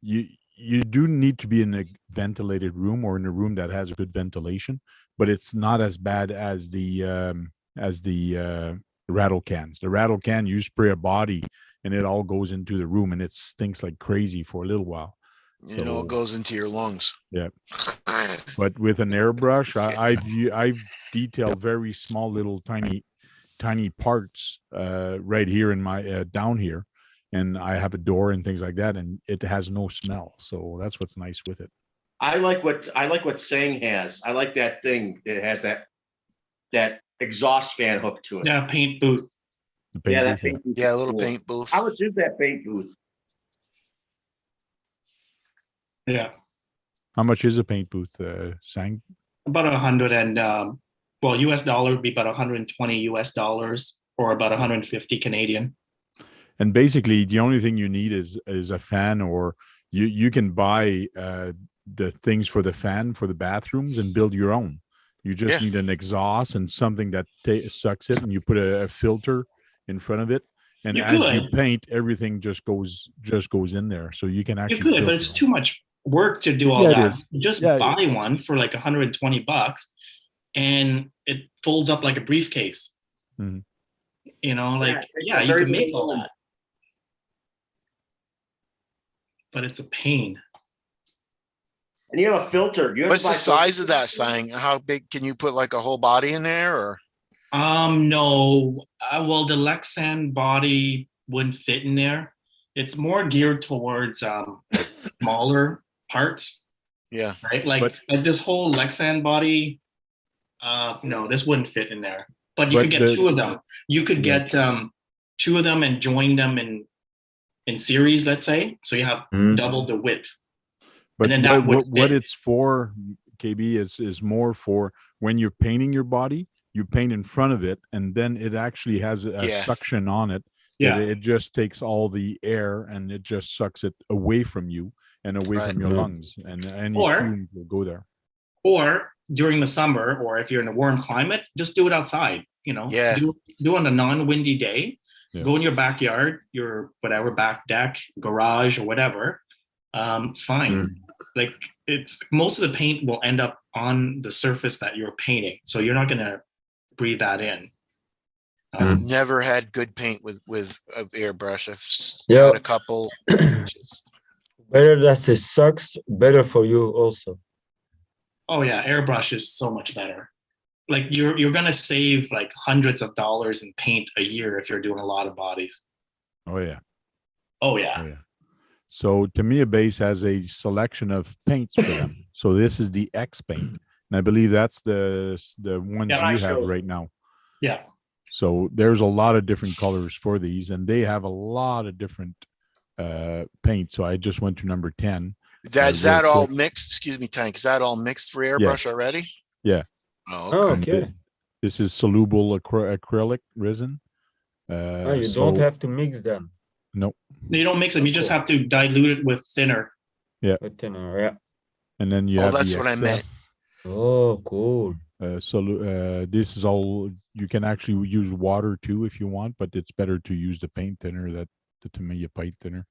you do need to be in a ventilated room or in a room that has good ventilation, but it's not as bad as the rattle cans. The rattle can, you spray a body and it all goes into the room and it stinks like crazy for a little while.
You know, it goes into your lungs.
Yeah. But with an airbrush, I've detailed very small little tiny parts right here in my down here, and I have a door and things like that, and it has no smell. So that's what's nice with it.
I like what Sang has. I like that thing that has that exhaust fan hook to it.
Yeah, paint booth.
The paint
Yeah, that
booth, yeah.
paint booth.
Yeah,
is
a little
cool.
paint booth.
How much is that paint booth?
Yeah,
How much is a paint booth, Sang?
about 100 and well, US dollar would be about 120 US dollars or about 150 Canadian.
And basically, the only thing you need is a fan, or you can buy the things for the fan for the bathrooms and build your own. You just
Yeah.
need an exhaust and something that sucks it, and you put a filter in front of it. And
You
as you
could.
paint, everything just goes in there. So you can
You
actually.
could,
build
but it's
your
too much work to do all
Yeah, it
that.
is.
Just
Yeah,
buy one for like 120 bucks and it folds up like a briefcase.
Mhm.
You know, like,
it's
yeah,
a
you
very
can make
little
all
room.
that. But it's a pain.
And you have a filter. You have
What's
to
the
buy
size of
filters.
that sign? How big can you put like a whole body in there, or?
No. Well, the Lexan body wouldn't fit in there. It's more geared towards smaller parts,
Yeah.
right? Like this whole Lexan body. No, this wouldn't fit in there. But you
But
could get
the-
two of them. You could
Yeah.
get two of them and join them in series, let's say. So you have
Mm.
double the width.
But
then that would
what
fit.
it's for, KB, is more for when you're painting your body, you paint in front of it, and then it actually has a
Yeah.
suction on it.
Yeah.
It just takes all the air and it just sucks it away from you and away
Right.
from your
Yeah.
lungs, and any
Or-
fumes will go there.
Or during the summer, or if you're in a warm climate, just do it outside. You know,
Yeah.
do on a non-windy day.
Yeah.
Go in your backyard, your whatever back deck, garage, or whatever. It's fine.
Mm.
Like it's most of the paint will end up on the surface that you're painting, so you're not gonna breathe that in.
I've never had good paint with a airbrush. I've
Yeah.
had a couple.
Better that it sucks, better for you also.
Oh yeah, airbrush is so much better. Like you're gonna save like hundreds of dollars in paint a year if you're doing a lot of bodies.
Oh yeah,
Oh yeah.
oh yeah. So Tamiya Base has a selection of paints for them. So this is the X paint, and I believe that's the ones
Yeah, I
you have
showed.
right now.
Yeah.
So there's a lot of different colors for these, and they have a lot of different paint. So I just went to number 10.
Is
real
that all
quick.
mixed? Excuse me, Tank. Is that all mixed for airbrush
Yes.
already?
Yeah.
Oh,
Oh,
okay.
And
okay.
This is soluble acrylic resin.
You
so-
don't have to mix them.
No.
You don't mix them, you just have to dilute it with thinner.
But then, yeah.
And then you
Oh,
have
that's
the
what I meant.
XF.
Oh, cool.
This is all, you can actually use water too if you want, but it's better to use the paint thinner, that the Tamiya paint thinner.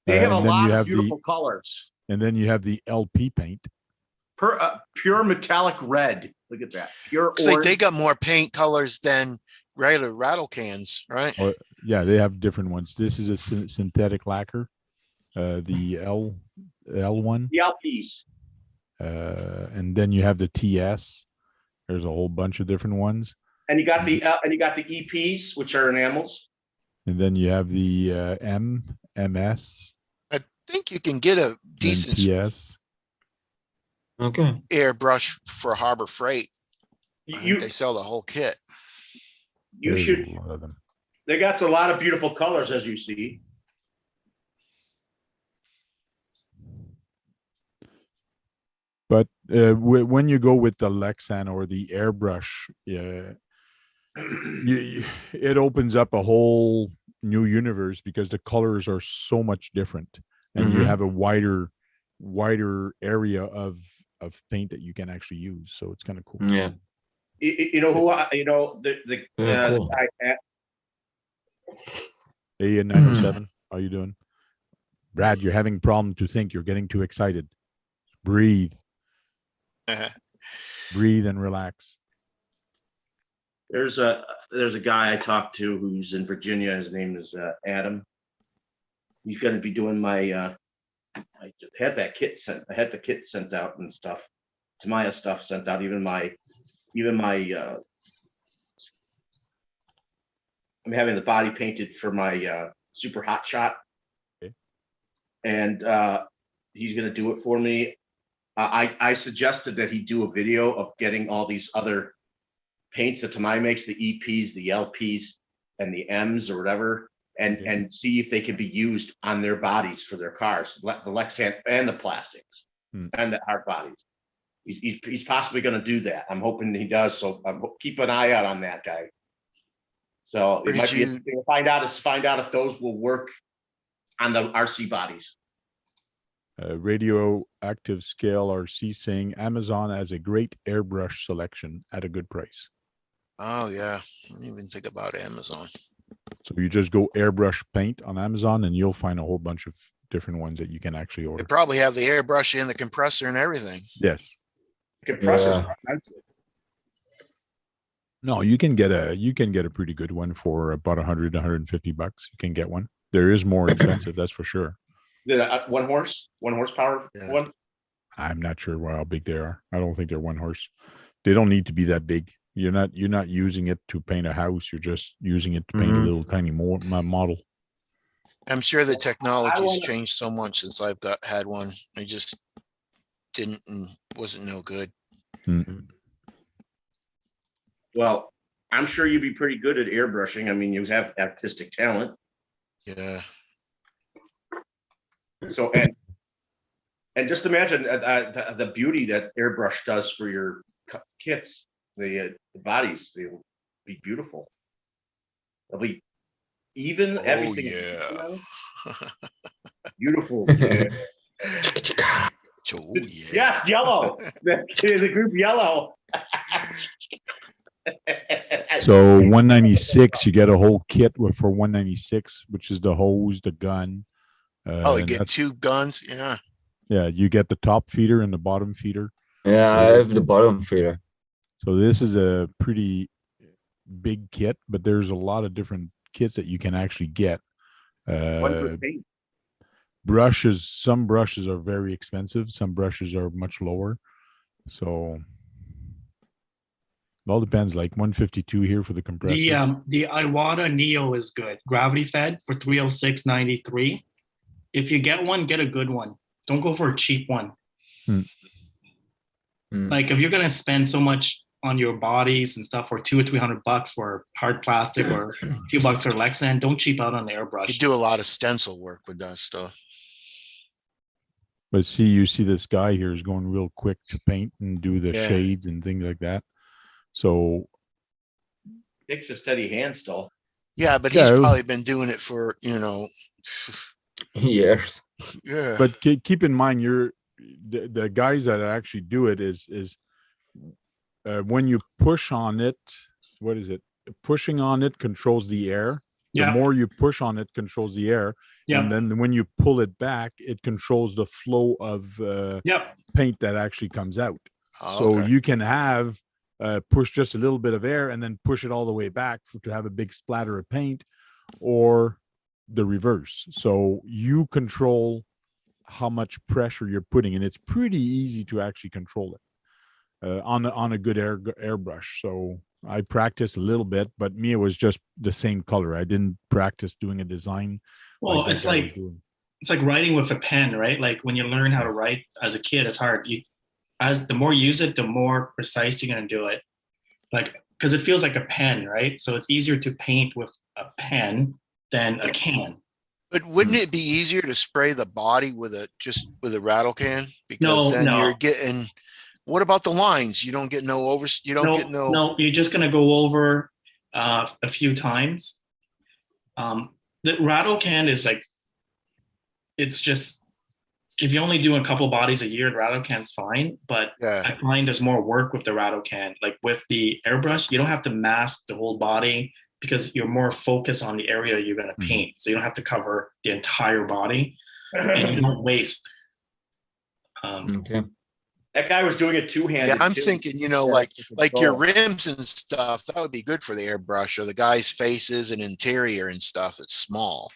They have a
and then
lot
you
of
have
beautiful colors.
and then you have the LP paint.
Pure metallic red. Look at that. Pure
Looks like they
orange.
got more paint colors than regular rattle cans, right?
Oh, yeah, they have different ones. This is a synthetic lacquer, the L1,
The LPs.
and then you have the TS. There's a whole bunch of different ones,
And you got the EPs, which are enamels.
and then you have the MS.
think you can get a decent
NPS.
Okay.
airbrush for Harbor Freight. I think
You
they sell the whole kit.
you
There's
should.
a lot of them.
They got a lot of beautiful colors, as you see.
But when you go with the Lexan or the airbrush, it opens up a whole new universe because the colors are so much different, and you
Mhm.
have a wider area of paint that you can actually use. So it's kind of cool.
Yeah.
You know who you know the
Yeah, cool.
guy
Hey, 907, how you doing? Brad, you're having problem to think. You're getting too excited. Breathe. Breathe and relax.
There's a guy I talked to who's in Virginia. His name is Adam. He's going to be doing my. I had that kit sent. I had the kit sent out and stuff. Tamiya stuff sent out. Even my. I'm having the body painted for my super hot shot,
Okay.
and he's going to do it for me. I suggested that he do a video of getting all these other paints that Tamiya makes, the EPs, the LPs, and the M's or whatever, and see if they can be used on their bodies for their cars, the Lexan and the plastics and the hard bodies. He's possibly going to do that. I'm hoping he does. So keep an eye out on that guy. So it might be interesting to find out if those will work on the RC bodies.
Radioactive Scale RC saying Amazon has a great airbrush selection at a good price.
Oh yeah, I didn't even think about Amazon.
So you just go airbrush paint on Amazon and you'll find a whole bunch of different ones that you can actually
They
order.
probably have the airbrush and the compressor and everything.
Yes.
Compressors
Yeah.
are expensive.
No, you can get a pretty good one for about 100 to 150 bucks. You can get one. There is more expensive, that's for sure.
The one horsepower
Yeah.
one.
I'm not sure how big they are. I don't think they're one horse. They don't need to be that big. You're not using it to paint a house. You're just using it to paint a little tiny model.
I'm sure the technology's
wanna-
changed so much since I've had one. I just wasn't no good.
Well, I'm sure you'd be pretty good at airbrushing. I mean, you have artistic talent.
Yeah.
So and just imagine the beauty that airbrush does for your kits, the bodies. They'll be beautiful. They'll be even.
Oh
Everything.
yeah.
Beautiful. Yeah.
Oh, yeah.
Yes, yellow. The group yellow.
So 196, you get a whole kit for 196, which is the hose, the gun.
Oh, you
and
get
that's-
2 guns. Yeah.
Yeah, you get the top feeder and the bottom feeder.
Yeah, I have the bottom feeder.
So this is a pretty big kit, but there's a lot of different kits that you can actually get.
One for paint.
Brushes, some brushes are very expensive, some brushes are much lower. So it all depends, like 152 here for the compressor.
The Iwata Neo is good. Gravity fed for 306.93. If you get one, get a good one. Don't go for a cheap one. Like if you're gonna spend so much on your bodies and stuff for $200 or $300 for hard plastic or a few bucks or Lexan, don't cheap out on the airbrush.
You do a lot of stencil work with that stuff.
But you see this guy here is going real quick to paint and do the
Yeah.
shades and things like that. So
Takes a steady hand still.
Yeah, but
Yeah,
he's
it was-
probably been doing it for,
Yes.
yeah.
but keep in mind, the guys that actually do it is when you push on it, what is it? Pushing on it controls the air.
Yeah.
The more you push on it controls the air.
Yeah.
And then when you pull it back, it controls the flow of
Yep.
paint that actually comes out.
Oh,
So
okay.
you can have push just a little bit of air and then push it all the way back to have a big splatter of paint, or the reverse. So you control how much pressure you're putting, and it's pretty easy to actually control it on a good airbrush. So I practiced a little bit, but me, it was just the same color. I didn't practice doing a design.
Well,
this
it's
guy was
like
doing.
it's like writing with a pen, right? Like when you learn how to write as a kid, it's hard. The more you use it, the more precise you're gonna do it. Like, because it feels like a pen, right? So it's easier to paint with a pen than a can.
But wouldn't it be easier to spray the body with a rattle can? Because then
No.
you're getting. What about the lines? You don't get no.
No, you're just gonna go over a few times. The rattle can is like, it's just, if you only do a couple bodies a year, the rattle can's fine. But
Yeah.
I find there's more work with the rattle can. Like with the airbrush, you don't have to mask the whole body because you're more focused on the area you're gonna paint. So you don't have to cover the entire body, and you don't waste.
Okay.
That guy was doing it two-handed.
Yeah, I'm
too.
thinking,
Yeah,
like
with
your
control.
rims and stuff, that would be good for the airbrush, or the guy's faces and interior and stuff. It's small.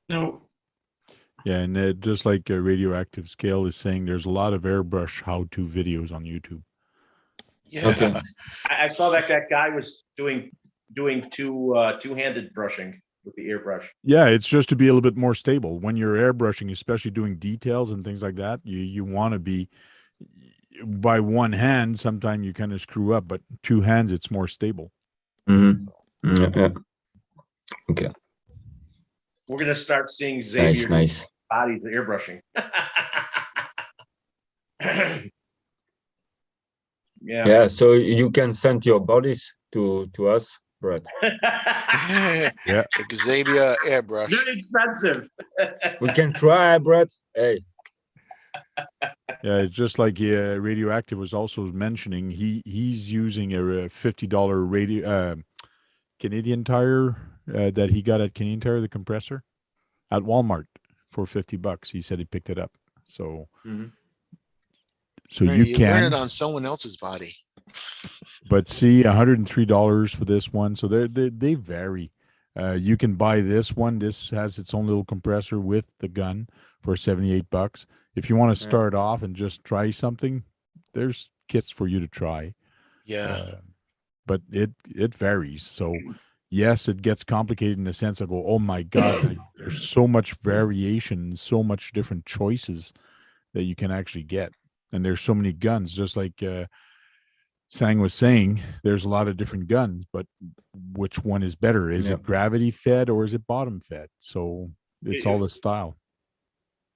No,
Yeah, and just like Radioactive Scale is saying, there's a lot of airbrush how-to videos on YouTube.
Yeah.
Okay.
I saw that guy was doing two-handed brushing with the airbrush.
Yeah, it's just to be a little bit more stable. When you're airbrushing, especially doing details and things like that, you want to be by one hand. Sometimes you kind of screw up, but two hands, it's more stable.
Yeah. Okay.
We're gonna start seeing Xavier
Nice.
bodies airbrushing.
Yeah. So you can send your bodies to us, Brett.
Yeah. Xavier airbrush.
Very expensive.
We can try, Brett. Hey.
Yeah, it's just like Radioactive was also mentioning. He's using a $50 Canadian Tire that he got at Canadian Tire, the compressor, at Walmart for $50. He said he picked it up. So, so
Learn
you
learn
can
it on someone else's body.
But see, $103 for this one. So they vary. You can buy this one. This has its own little compressor with the gun for $78. If you want to start off and just try something, there's kits for you to try.
Yeah.
But it varies. So yes, it gets complicated in the sense of oh my God, there's so much variation, so much different choices that you can actually get. And there's so many guns, just like Sang was saying, there's a lot of different guns, but which one is better? Is it gravity fed or is it bottom fed? So it's all the style.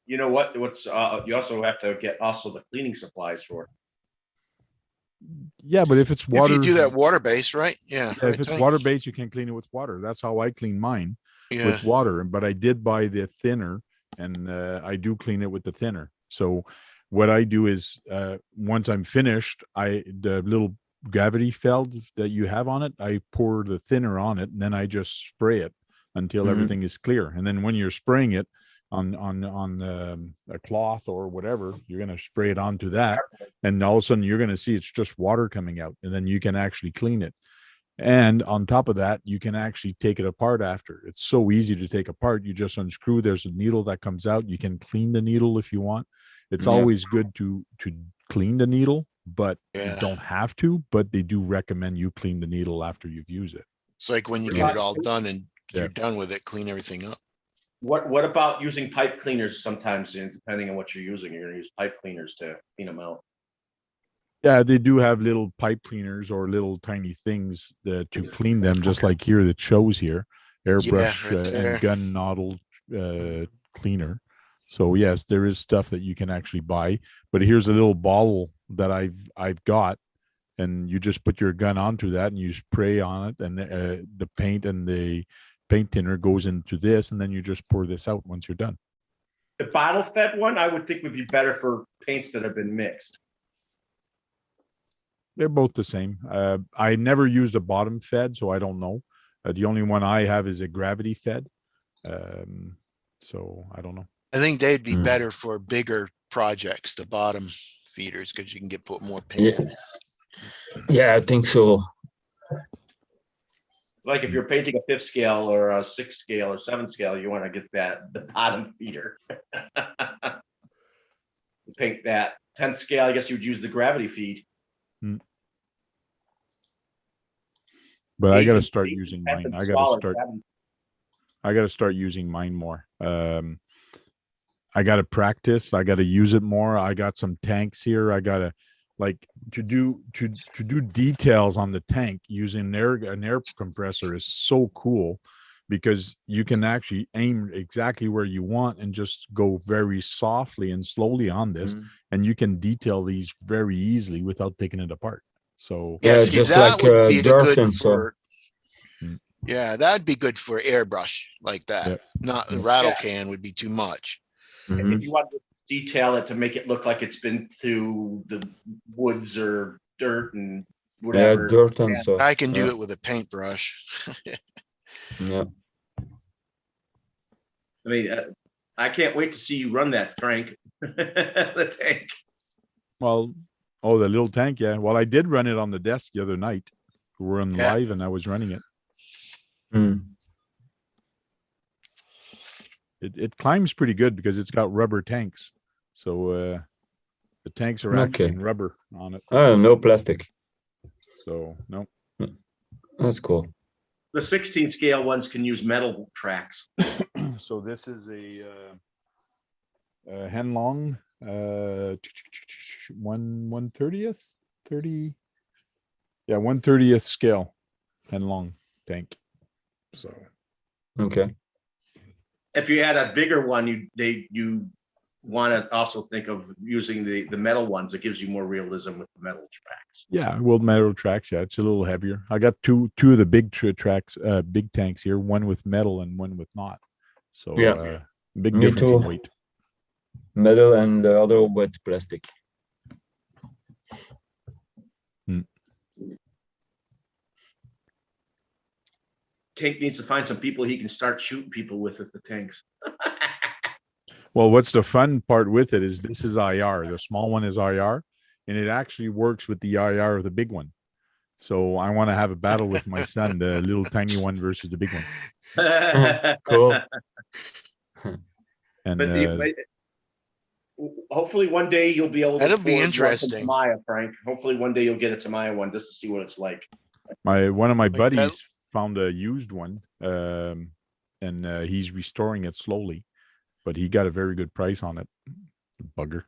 You know what? You also have to get the cleaning supplies for it.
Yeah, but if it's water,
If you do that water base, right? Yeah.
yeah, if it's water based, you can clean it with water. That's how I clean mine with water. But I did buy the thinner, and I do clean it with the thinner. So what I do is once I'm finished, the little gravity felt that you have on it, I pour the thinner on it, and then I just spray it until everything is clear. And then when you're spraying it on a cloth or whatever, you're going to spray it onto that, and all of a sudden you're going to see it's just water coming out, and then you can actually clean it. And on top of that, you can actually take it apart after. It's so easy to take apart. You just unscrew. There's a needle that comes out. You can clean the needle if you want. It's always good to clean the needle, but you don't have to. But they do recommend you clean the needle after you've used it.
It's like when you get it all done and you're done with it, clean everything up.
What about using pipe cleaners sometimes, depending on what you're using? You're going to use pipe cleaners to clean them out.
Yeah, they do have little pipe cleaners or little tiny things to clean them, just like here that shows here, airbrush and gun nozzle cleaner. So yes, there is stuff that you can actually buy, but here's a little bottle that I've got, and you just put your gun onto that and you spray on it, and the paint and the paint thinner goes into this, and then you just pour this out once you're done.
The bottle fed one, I would think would be better for paints that have been mixed.
They're both the same. I never used a bottom fed, so I don't know. The only one I have is a gravity fed. So I don't know.
I think they'd be better for bigger projects, the bottom feeders, because you can put more paint in it.
Yeah, I think so.
Like if you're painting a 5th scale or a 6th scale or 7th scale, you want to get the bottom feeder. Paint that 10th scale, I guess you would use the gravity feed.
But I got to start using mine. I got to start. I got to start using mine more. I got to practice. I got to use it more. I got some tanks here. I got to like to do details on the tank using an air compressor is so cool because you can actually aim exactly where you want and just go very softly and slowly on this, and you can detail these very easily without taking it apart. So
Yeah,
Yeah,
see,
just
that
like
would be
dirt
good
and so.
for. Yeah, that'd be good for airbrush like that.
Yep.
Not a
Yep.
rattle
Yeah.
can would be too much.
Mhm.
If you want to detail it to make it look like it's been through the woods or dirt and
Yeah,
whatever.
dirt and so.
I can do
Yeah.
it with a paintbrush.
Yeah.
I mean, I can't wait to see you run that, Frank. The tank.
well, oh, the little tank, yeah. Well, I did run it on the desk the other night. We were on
Yeah.
live and I was running it.
Mm.
It climbs pretty good because it's got rubber tanks. So the tanks are actually
Okay.
in rubber on it.
No plastic.
So no.
That's cool.
The 16 scale ones can use metal tracks.
So this is a Henlong 1/30th 30. Yeah, 1/30th scale Henlong tank. So
Okay.
If you had a bigger one, you want to also think of using the metal ones. It gives you more realism with the metal tracks.
yeah, well, metal tracks. Yeah, it's a little heavier. I got two of the big tracks, big tanks here. One with metal and one with not. So
Yeah.
big
Me
difference in
too.
weight.
Metal and the other wet plastic.
Tank needs to find some people he can start shooting people with the tanks.
Well, what's the fun part with it is this is IR. The small one is IR, and it actually works with the IR of the big one. So I want to have a battle with my son, the little tiny one versus the big one.
Cool.
And
But hopefully one day you'll be able to.
That'll be
afford one from
interesting.
Tamiya, Frank. Hopefully one day you'll get a Tamiya one just to see what it's like.
one of my
Like that-
buddies found a used one, and he's restoring it slowly, but he got a very good price on it. Bugger.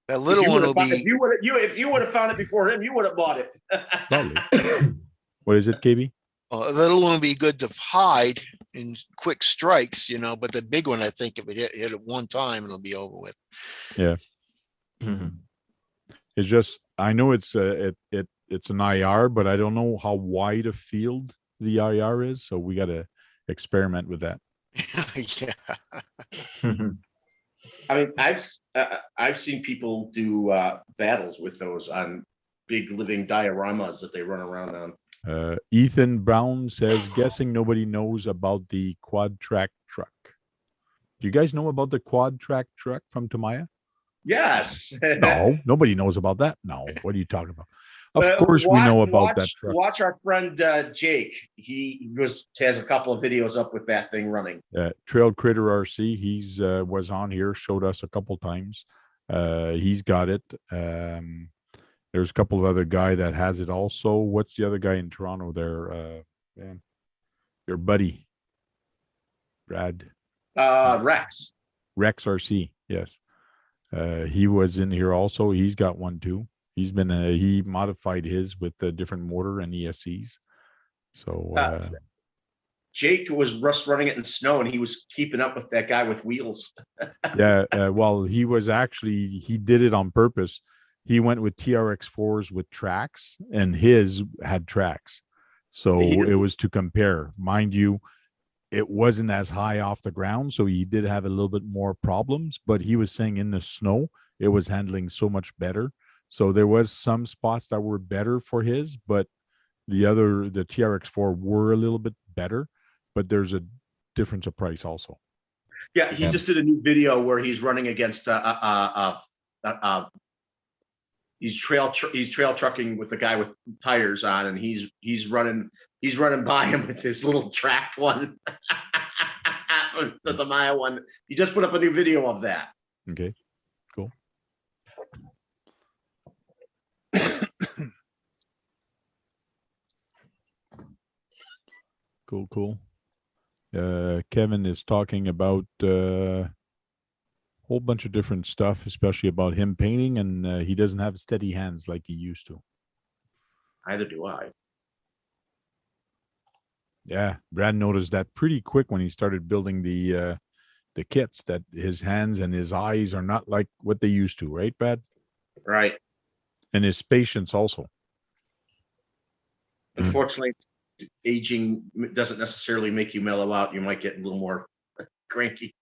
That little one will be.
If you would have found it before him, you would have bought it.
Probably. What is it, KB?
A little one will be good to hide in quick strikes, but the big one, I think if it hit it one time, it'll be over with.
Yeah.
Mhm.
It's just I know it's it's an IR, but I don't know how wide a field the IR is, so we got to experiment with that.
Yeah.
I mean, I've seen people do battles with those on big living dioramas that they run around on.
Ethan Brown says, guessing nobody knows about the quad track truck. Do you guys know about the quad track truck from Tamiya?
Yes.
No, nobody knows about that. No, what are you talking about? Of course, we know about that truck.
Watch our friend Jake. He has a couple of videos up with that thing running.
Trail Critter RC. He's was on here, showed us a couple times. He's got it. There's a couple of other guy that has it also. What's the other guy in Toronto there? Your buddy, Brad.
Rex.
Rex RC. Yes. He was in here also. He's got one too. He's been he modified his with a different motor and ESCs. So
Jake was running it in snow, and he was keeping up with that guy with wheels.
yeah, well, he did it on purpose. He went with TRX4s with tracks, and his had tracks. So it was to compare. Mind you, it wasn't as high off the ground, so he did have a little bit more problems, but he was saying in the snow, it was handling so much better. So there was some spots that were better for his, but the TRX4 were a little bit better, but there's a difference of price also.
Yeah, he just did a new video where he's running against he's trail trucking with the guy with tires on, and he's running by him with this little tracked one. The Tamiya one. He just put up a new video of that.
Okay, cool. Cool. Kevin is talking about a whole bunch of different stuff, especially about him painting, and he doesn't have steady hands like he used to.
Either do I.
Yeah, Brad noticed that pretty quick when he started building the kits, that his hands and his eyes are not like what they used to, right, Brad?
Right.
And his patience also.
Unfortunately, aging doesn't necessarily make you mellow out. You might get a little more cranky.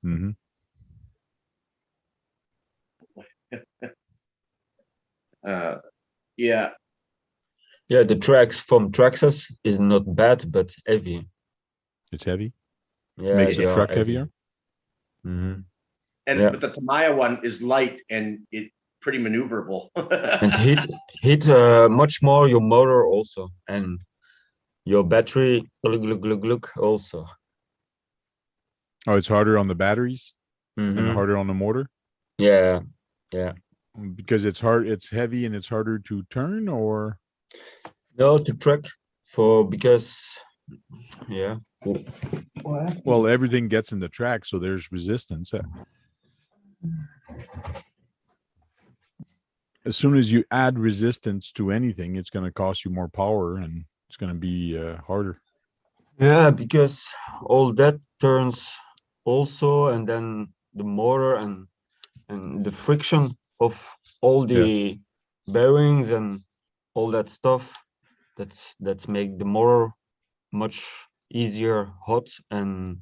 Mm-hmm.
Yeah.
Yeah, the tracks from Traxxas is not bad, but heavy.
It's heavy.
Yeah,
Makes
they
the
are
truck
heavy.
heavier.
Mhm.
And
Yeah.
but the Tamiya one is light and it pretty maneuverable.
And hit much more your motor also, and your battery look also.
Oh, it's harder on the batteries and
Mhm.
harder on the motor
Yeah, yeah.
because it's hard. It's heavy and it's harder to turn, or
No, to track because yeah.
well, everything gets in the track, so there's resistance. As soon as you add resistance to anything, it's going to cost you more power and it's going to be harder.
Yeah, because all that turns also, and then the motor and the friction of all the bearings and all that stuff, that's make the motor much easier hot and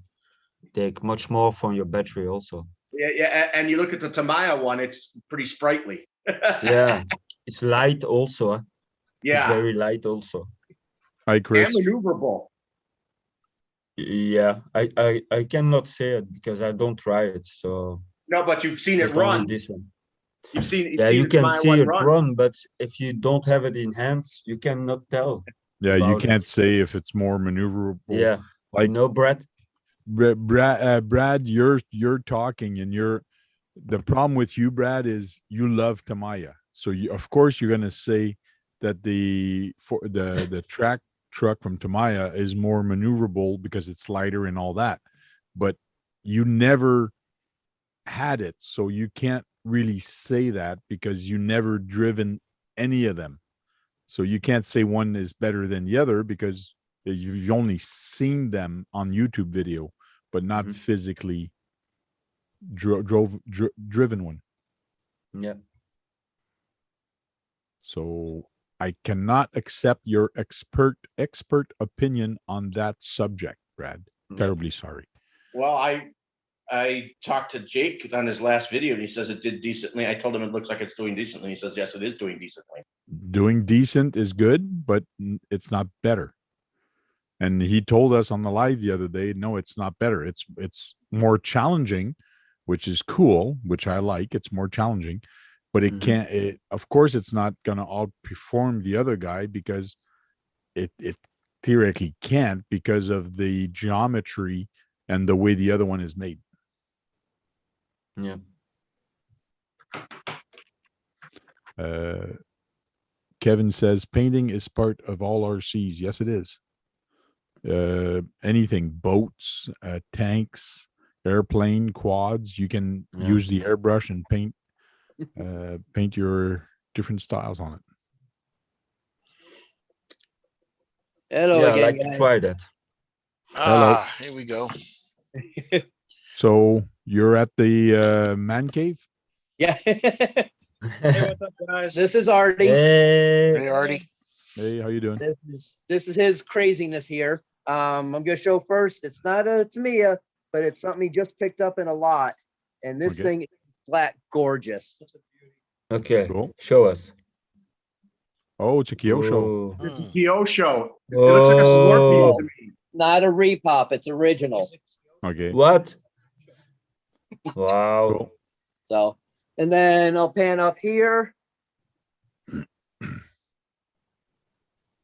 take much more from your battery also.
Yeah, and you look at the Tamiya one, it's pretty sprightly.
Yeah, it's light also. It's
Yeah,
very light also.
Hi,
and
Chris.
maneuverable.
Yeah, I cannot say it because I don't try it. So
No, but you've seen it
just only
run.
this one.
You've seen
Yeah, you
the
can
Tamiya
see
one
it
run.
run, but if you don't have it in hands, you cannot tell.
Yeah, you
about
can't
it.
say if it's more maneuverable.
Yeah,
like
Brad.
Brad, you're talking, and the problem with you, Brad, is you love Tamiya. So you, of course, you're gonna say that the truck from Tamiya is more maneuverable because it's lighter and all that. But you never had it, so you can't really say that because you never driven any of them. So you can't say one is better than the other because you've only seen them on YouTube video, but not physically driven one.
Yeah.
So I cannot accept your expert opinion on that subject, Brad. Terribly sorry.
Well, I talked to Jake on his last video and he says it did decently. I told him it looks like it's doing decently. He says, yes, it is doing decently.
Doing decent is good, but it's not better. And he told us on the live the other day, no, it's not better. It's more challenging, which is cool, which I like. It's more challenging, but it can't, of course, it's not going to outperform the other guy because it theoretically can't because of the geometry and the way the other one is made.
Yeah.
Kevin says painting is part of all RCs. Yes, it is. Anything, boats, tanks, airplane, quads, you can use the airbrush and paint your different styles on it.
Hello
Yeah,
again,
I like to try that.
Hello.
Here we go.
So you're at the man cave?
Yeah.
Hey, what's up, guys?
This is Artie.
Hey, Artie.
Hey, how you doing?
This is his craziness here. I'm gonna show first. It's not a Tamiya, but it's something he just picked up in a lot. And this thing is flat gorgeous.
Okay,
Cool.
show us.
Oh, it's a Kyosho.
It's a Kyosho. It
Oh.
looks like a Scorpion to me.
Not a repop, it's original.
Okay.
What? Wow.
Cool.
So, and then I'll pan up here.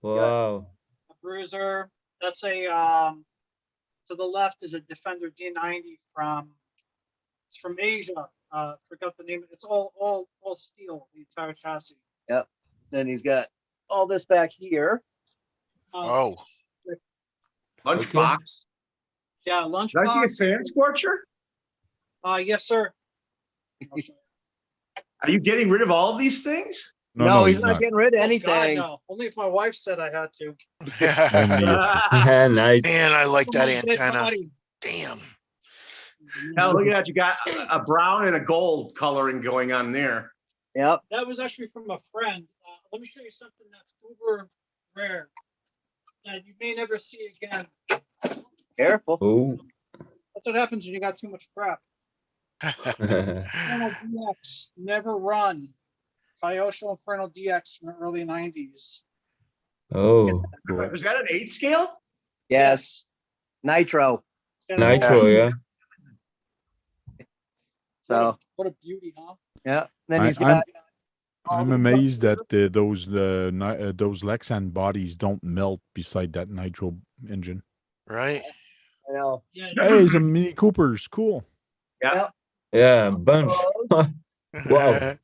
Wow.
A Bruiser. That's a to the left is a Defender D90 it's from Asia. Forgot the name. It's all steel, the entire chassis.
Yep. Then he's got all this back here.
Oh,
Lunchbox.
Yeah,
Did I see a
lunchbox.
Sand Scorcher?
Yes, sir.
Are you getting rid of all of these things?
No, he's not getting rid of
Oh, God,
anything.
no. Only if my wife said I had to.
Only if
Yeah, nice.
Man, I like that
Someone did
antenna.
body.
Damn.
Hell, look at that. You got a brown and a gold coloring going on there.
Yep.
That was actually from a friend. Let me show you something that's uber rare that you may never see again.
Careful.
Oh.
That's what happens when you got too much crap. Infernal DX, never run. Kyosho Infernal DX from the early 90s.
Oh.
Was that an 8 scale?
Yes. Nitro.
Nitro, yeah.
So
What a beauty, huh?
yeah. Then
I-
he's got. all
I'm
the-
amazed that those Lexan bodies don't melt beside that nitro engine.
Right?
I know.
Yeah,
Hey, some Mini Coopers, cool.
Yeah.
Yeah, bunch. Wow.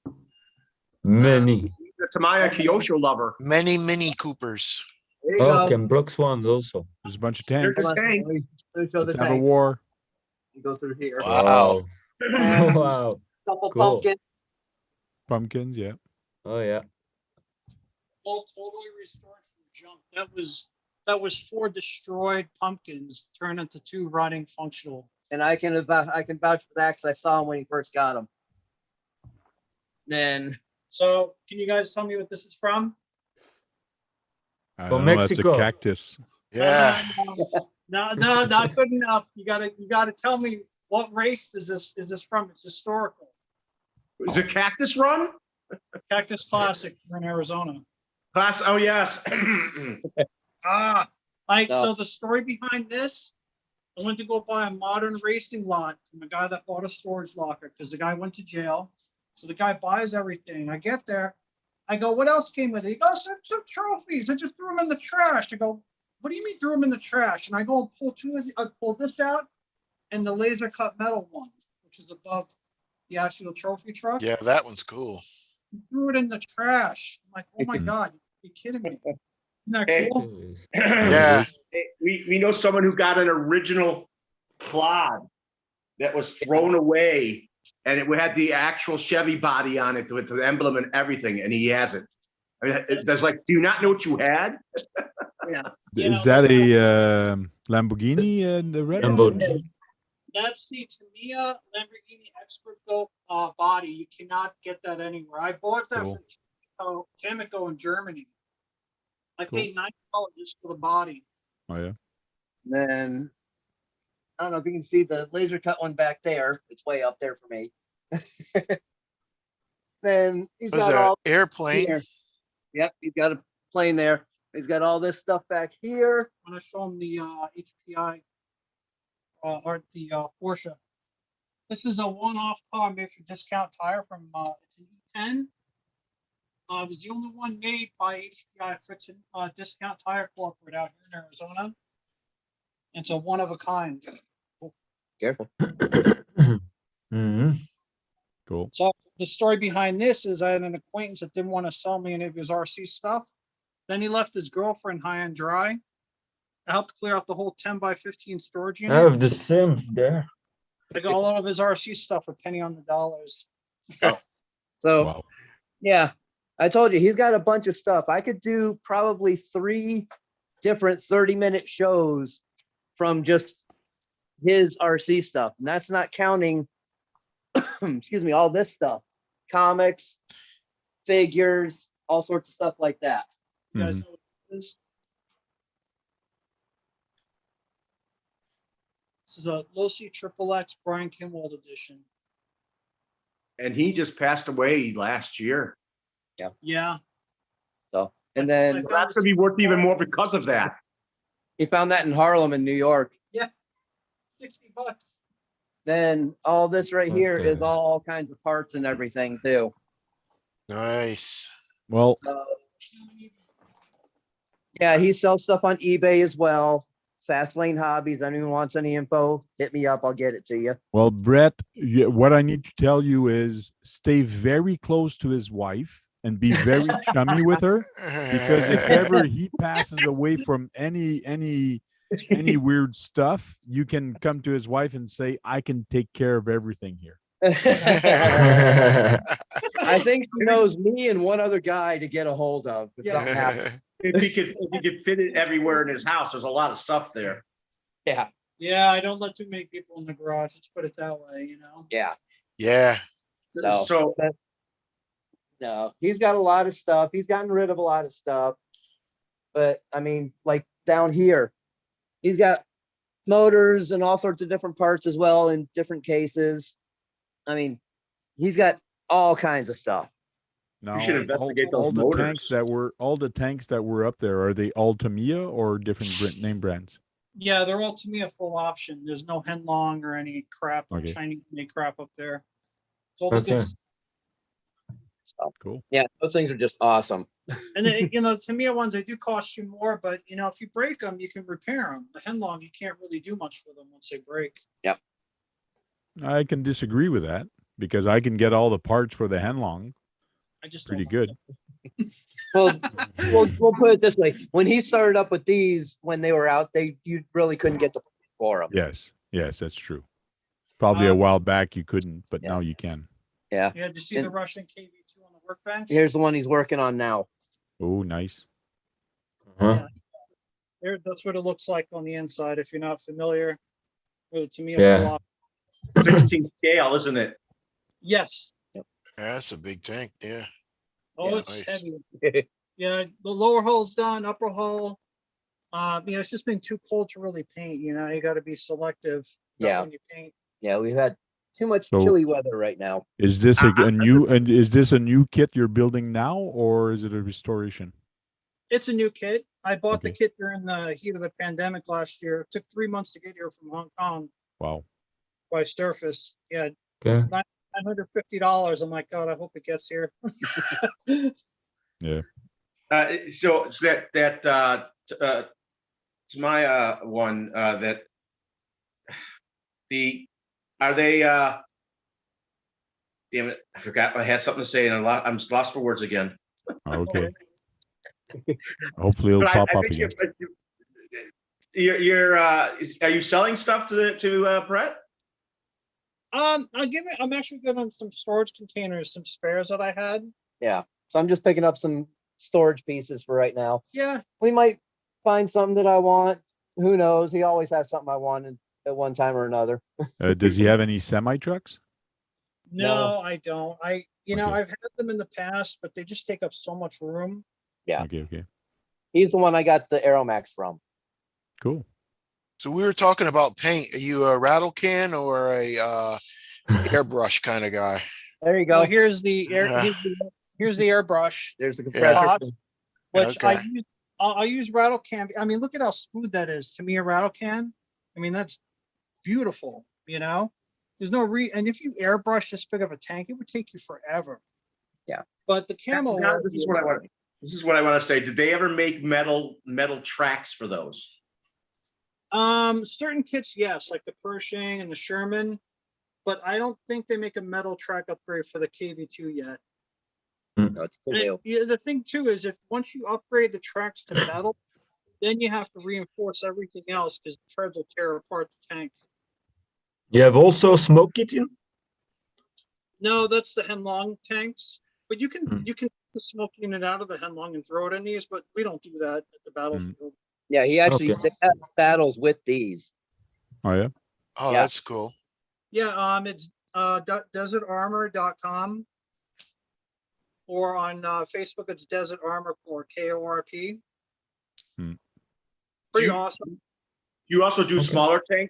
Many.
The Tamiya Kyosho lover.
Many Mini Coopers.
There you
Oh,
go.
can blocks ones also.
There's a bunch of
There's
tanks.
a tank.
Let me show the
Let's have a
tank.
war.
You go through here.
Wow.
And
Wow.
couple
Cool.
pumpkins.
Pumpkins, yeah.
Oh yeah.
all totally restored from junk. That was 4 destroyed pumpkins turned into 2 running functional.
And I can vouch for that because I saw him when he first got him. Then
So can you guys tell me what this is from?
I
From
don't know, that's a
Mexico.
cactus.
Yeah.
No, not good enough. You gotta tell me what race is this from? It's historical.
Is it Cactus Run?
Cactus Classic in Arizona.
Class. Oh, yes.
So the story behind this, I went to go buy a modern racing lot from a guy that bought a storage locker because the guy went to jail. So the guy buys everything. I get there. I go, what else came with it? He goes, I took trophies. I just threw them in the trash. I go, what do you mean threw them in the trash? And I go and pull 2 of the, I pull this out and the laser cut metal one, which is above the actual trophy truck.
Yeah, that one's cool.
He threw it in the trash. I'm like, oh my God, you're kidding me. Isn't that
Hey.
cool?
Yeah.
We know someone who got an original Claude that was thrown away, and it had the actual Chevy body on it with the emblem and everything, and he has it. I mean, there's like, do you not know what you had?
Yeah.
Is that a Lamborghini and the red one?
Lamborghini.
That's the Tamiya Lamborghini expert built body. You cannot get that anywhere. I bought that
Cool.
from Tamico in Germany. I
Cool.
paid $9 just for the body.
Oh yeah.
then I don't know if you can see the laser cut one back there. It's way up there for me. Then he's
Was
got
that
all
airplane?
here. Yep, he's got a plane there. He's got all this stuff back here.
I'm gonna show him the HPI or the Porsche. This is a one-off car made for Discount Tire from it's an E10. It was the only one made by HPI Fritzen Discount Tire Corporate out here in Arizona. It's a one of a kind.
Careful.
Mhm.
Cool.
So the story behind this is I had an acquaintance that didn't want to sell me any of his RC stuff. Then he left his girlfriend high and dry. I helped clear out the whole 10x15 storage
I
unit.
have the same there.
I got a lot of his RC stuff for penny on the dollars.
So
Wow.
yeah, I told you he's got a bunch of stuff. I could do probably 3 different 30-minute shows from just his RC stuff. And that's not counting, excuse me, all this stuff, comics, figures, all sorts of stuff like that.
You guys
Mhm.
know what it is? This is a Losi Triple X Brian Kimwald edition.
And he just passed away last year.
Yeah.
So, and then
Well, that's gonna be worth even more because of that.
he found that in Harlem in New York.
$60.
Then all this right here is
Okay.
all kinds of parts and everything too.
Nice.
Well,
So, yeah, he sells stuff on eBay as well. Fast Lane Hobbies. Anyone wants any info, hit me up. I'll get it to you.
well, Brett, what I need to tell you is stay very close to his wife and be very chummy with her, because if ever he passes away from any any weird stuff, you can come to his wife and say, I can take care of everything here.
I think she knows me and one other guy to get a hold of. If something happens.
If he could fit it everywhere in his house, there's a lot of stuff there.
Yeah,
Yeah, I don't let too many people in the garage. Let's put it that way, you know?
yeah.
Yeah.
No,
So
no, he's got a lot of stuff. He's gotten rid of a lot of stuff. But I mean, like down here, he's got motors and all sorts of different parts as well in different cases. I mean, he's got all kinds of stuff.
Now,
should investigate those
all the
motors.
tanks that were up there, are they all Tamiya or different name brands?
Yeah, they're all Tamiya full option. There's no Henlong or any crap, or
Okay.
Chinese made crap up there. It's all the good
Okay.
stuff.
Cool.
Yeah, those things are just awesome.
And then, you know, Tamiya ones, they do cost you more, but you know, if you break them, you can repair them. The Henlong, you can't really do much with them once they break.
I can disagree with that because I can get all the parts for the Henlong
I just
pretty
don't
good.
Well, we'll put it this way: when he started up with these, when they were out, you really couldn't get the for them.
Yes, that's true. Probably a while back you couldn't, but
Yeah.
now you can.
Yeah.
Yeah, did you see the Russian KV2 on the workbench?
Here's the one he's working on now.
Oh, nice.
Huh?
There, that's what it looks like on the inside. If you're not familiar with the Tamiya
Yeah.
full op-
16 scale, isn't it?
Yes.
Yeah, that's a big tank. Yeah.
Oh,
Yeah.
it's
Nice.
heavy. Yeah, the lower hull's done, upper hull. You know, it's just been too cold to really paint. You know, you got to be selective about
Yeah.
when you paint.
Yeah, we've had too much
So-
chilly weather right now.
Is this a new kit you're building now, or is it a restoration?
It's a new kit. I bought the
Okay.
kit during the heat of the pandemic last year. It took 3 months to get here from Hong Kong
Wow.
by surface. Yeah,
Okay.
$950. I'm like, God, I hope it gets here.
Yeah.
So that Tamiya one that are they damn it, I forgot I had something to say and I'm lost for words again.
Okay. Hopefully it'll
But
pop
I
up
think
again.
are you selling stuff to Brett?
I'm actually giving some storage containers, some spares that I had.
Yeah. So I'm just picking up some storage pieces for right now.
Yeah,
We might find something that I want. Who knows? He always has something I wanted at one time or another.
Does he have any semi trucks?
no, I don't. You know,
Okay.
I've had them in the past, but they just take up so much room.
Yeah.
Okay.
He's the one I got the Aeromax from.
Cool.
So we were talking about paint. Are you a rattle can or a airbrush kind of guy?
There you
Go.
go.
Here's the air.
Yeah.
Here's the airbrush,
There's the compressor.
Hot. which
Okay.
I use rattle can. I mean, look at how smooth that is. To me, a rattle can. I mean, that's beautiful. You know, there's no and if you airbrush this big of a tank, it would take you forever.
Yeah.
But the camo.
Now, this is what I want. This is what I want to say. Did they ever make metal tracks for those?
Certain kits, yes, like the Pershing and the Sherman, but I don't think they make a metal track upgrade for the KV2 yet.
No, it's too new.
Yeah, the thing too is if once you upgrade the tracks to metal, then you have to reinforce everything else because the treads will tear apart the tank.
You have also smoke kitchen?
No, that's the Henlong tanks, but you can
Hmm.
you can take the smoke unit out of the Henlong and throw it in these, but we don't do that at the battlefield.
Yeah, he actually
Okay.
they have battles with these.
Oh yeah.
Oh,
Yeah.
that's cool.
Yeah, it's desertarmor.com or on Facebook it's Desert Armor Corps, KORP.
Hmm.
Pretty
Do you-
awesome.
You also do
Okay.
smaller tank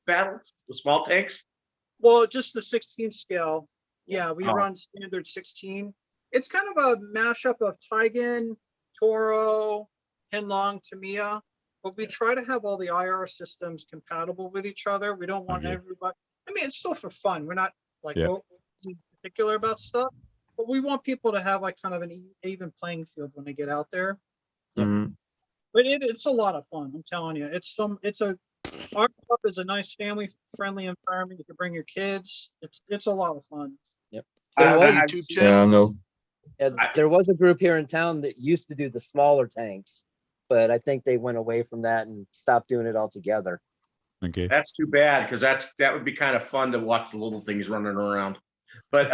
battles with small tanks?
Well, just the 16 scale. Yeah, we
Oh.
run standard 16. It's kind of a mashup of Tigan, Toro, Henlong, Tamiya, but we try to have all the IR systems compatible with each other. We don't want
Okay.
everybody. I mean, it's still for fun. We're not like
Yeah.
particular about stuff, but we want people to have like kind of an even playing field when they get out there.
Mm.
But it's a lot of fun. I'm telling you, our club is a nice family friendly environment. You can bring your kids. It's a lot of fun.
There
I-
was,
I-
YouTube
Yeah,
channel.
I know.
there was a group here in town that used to do the smaller tanks, but I think they went away from that and stopped doing it altogether.
Okay.
That's too bad, because that would be kind of fun to watch the little things running around. But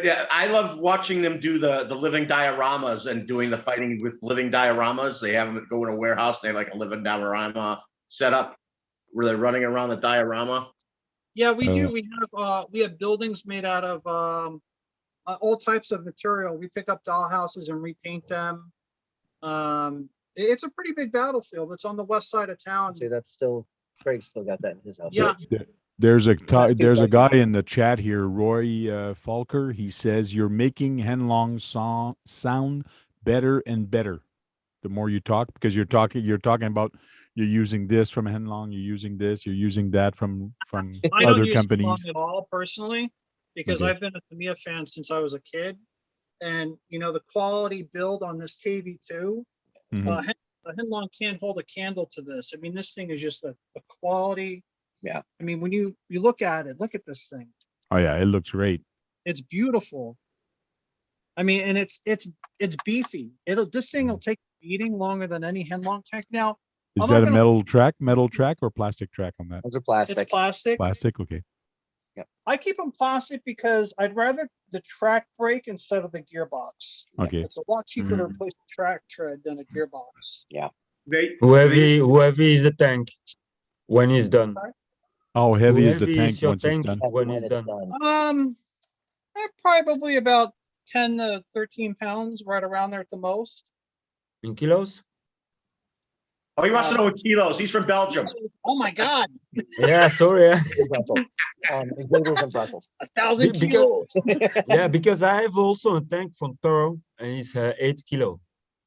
yeah, I love watching them do the living dioramas and doing the fighting with living dioramas. They have them go in a warehouse. They have like a living diorama setup where they're running around the diorama.
Yeah, we do. We have buildings made out of all types of material. We pick up dollhouses and repaint them. It's a pretty big battlefield. It's on the west side of town.
See, that's still, Craig still got that in his house.
Yeah.
There's a guy in the chat here, Roy Falker. He says you're making Henlong sound better and better the more you talk, because you're talking about you're using this from Henlong, you're using this, you're using that from
I don't
other
use
companies.
Henlong at all personally, because
Okay.
I've been a Tamiya fan since I was a kid. And you know, the quality build on this KV2,
Mhm.
Henlong can't hold a candle to this. I mean, this thing is just a quality.
Yeah.
I mean, when you look at it, look at this thing.
Oh yeah, it looks great.
It's beautiful. I mean, and it's beefy. This thing will take a beating longer than any Henlong tank. Now,
Is
I'm
that
not
a
gonna-
metal track or plastic track on that?
Those are
it's
plastic.
plastic.
Plastic, okay.
I keep them plastic because I'd rather the track break instead of the gearbox.
Okay.
It's a lot cheaper to
Mhm.
replace the track tread than a gearbox.
Who heavy is the tank when it's done?
How heavy is the
heavy
tank
is your
once it's
tank?
done?
When it's done.
They're probably about 10 to 13 pounds, right around there at the most.
In kilos?
Oh, he wants to know what kilos. He's from Belgium.
Oh my God,
Yeah, sorry. Yeah.
Brussels. Girdles and Brussels.
1,000
Because-
kilos.
Yeah, because I have also a tank from Toro and it's 8 kilo.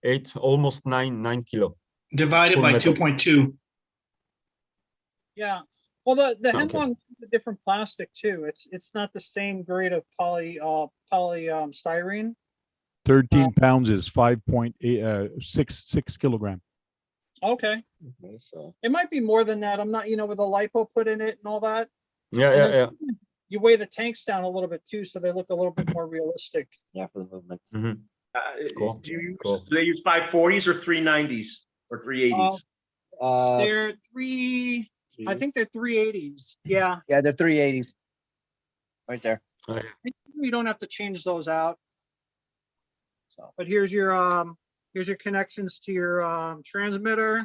8, almost 9 kilo.
Divided
Full
by
metal.
2.2.
Yeah. Well, the
Okay.
Henlong is a different plastic too. It's not the same grade of polystyrene.
13 pounds is 5.6 kilogram.
Okay.
Okay, so
It might be more than that. I'm not, with the lipo put in it and all that.
Yeah,
And
yeah,
then
yeah.
You weigh the tanks down a little bit too, so they look a little bit more realistic.
yeah, for the movement.
Mhm. Cool.
Do you
Cool.
do they use 540s or 390s or 380s?
They're I think they're 380s. Yeah.
Yeah, they're 380s. Right there.
You don't have to change those out.
So
But here's your connections to your transmitter.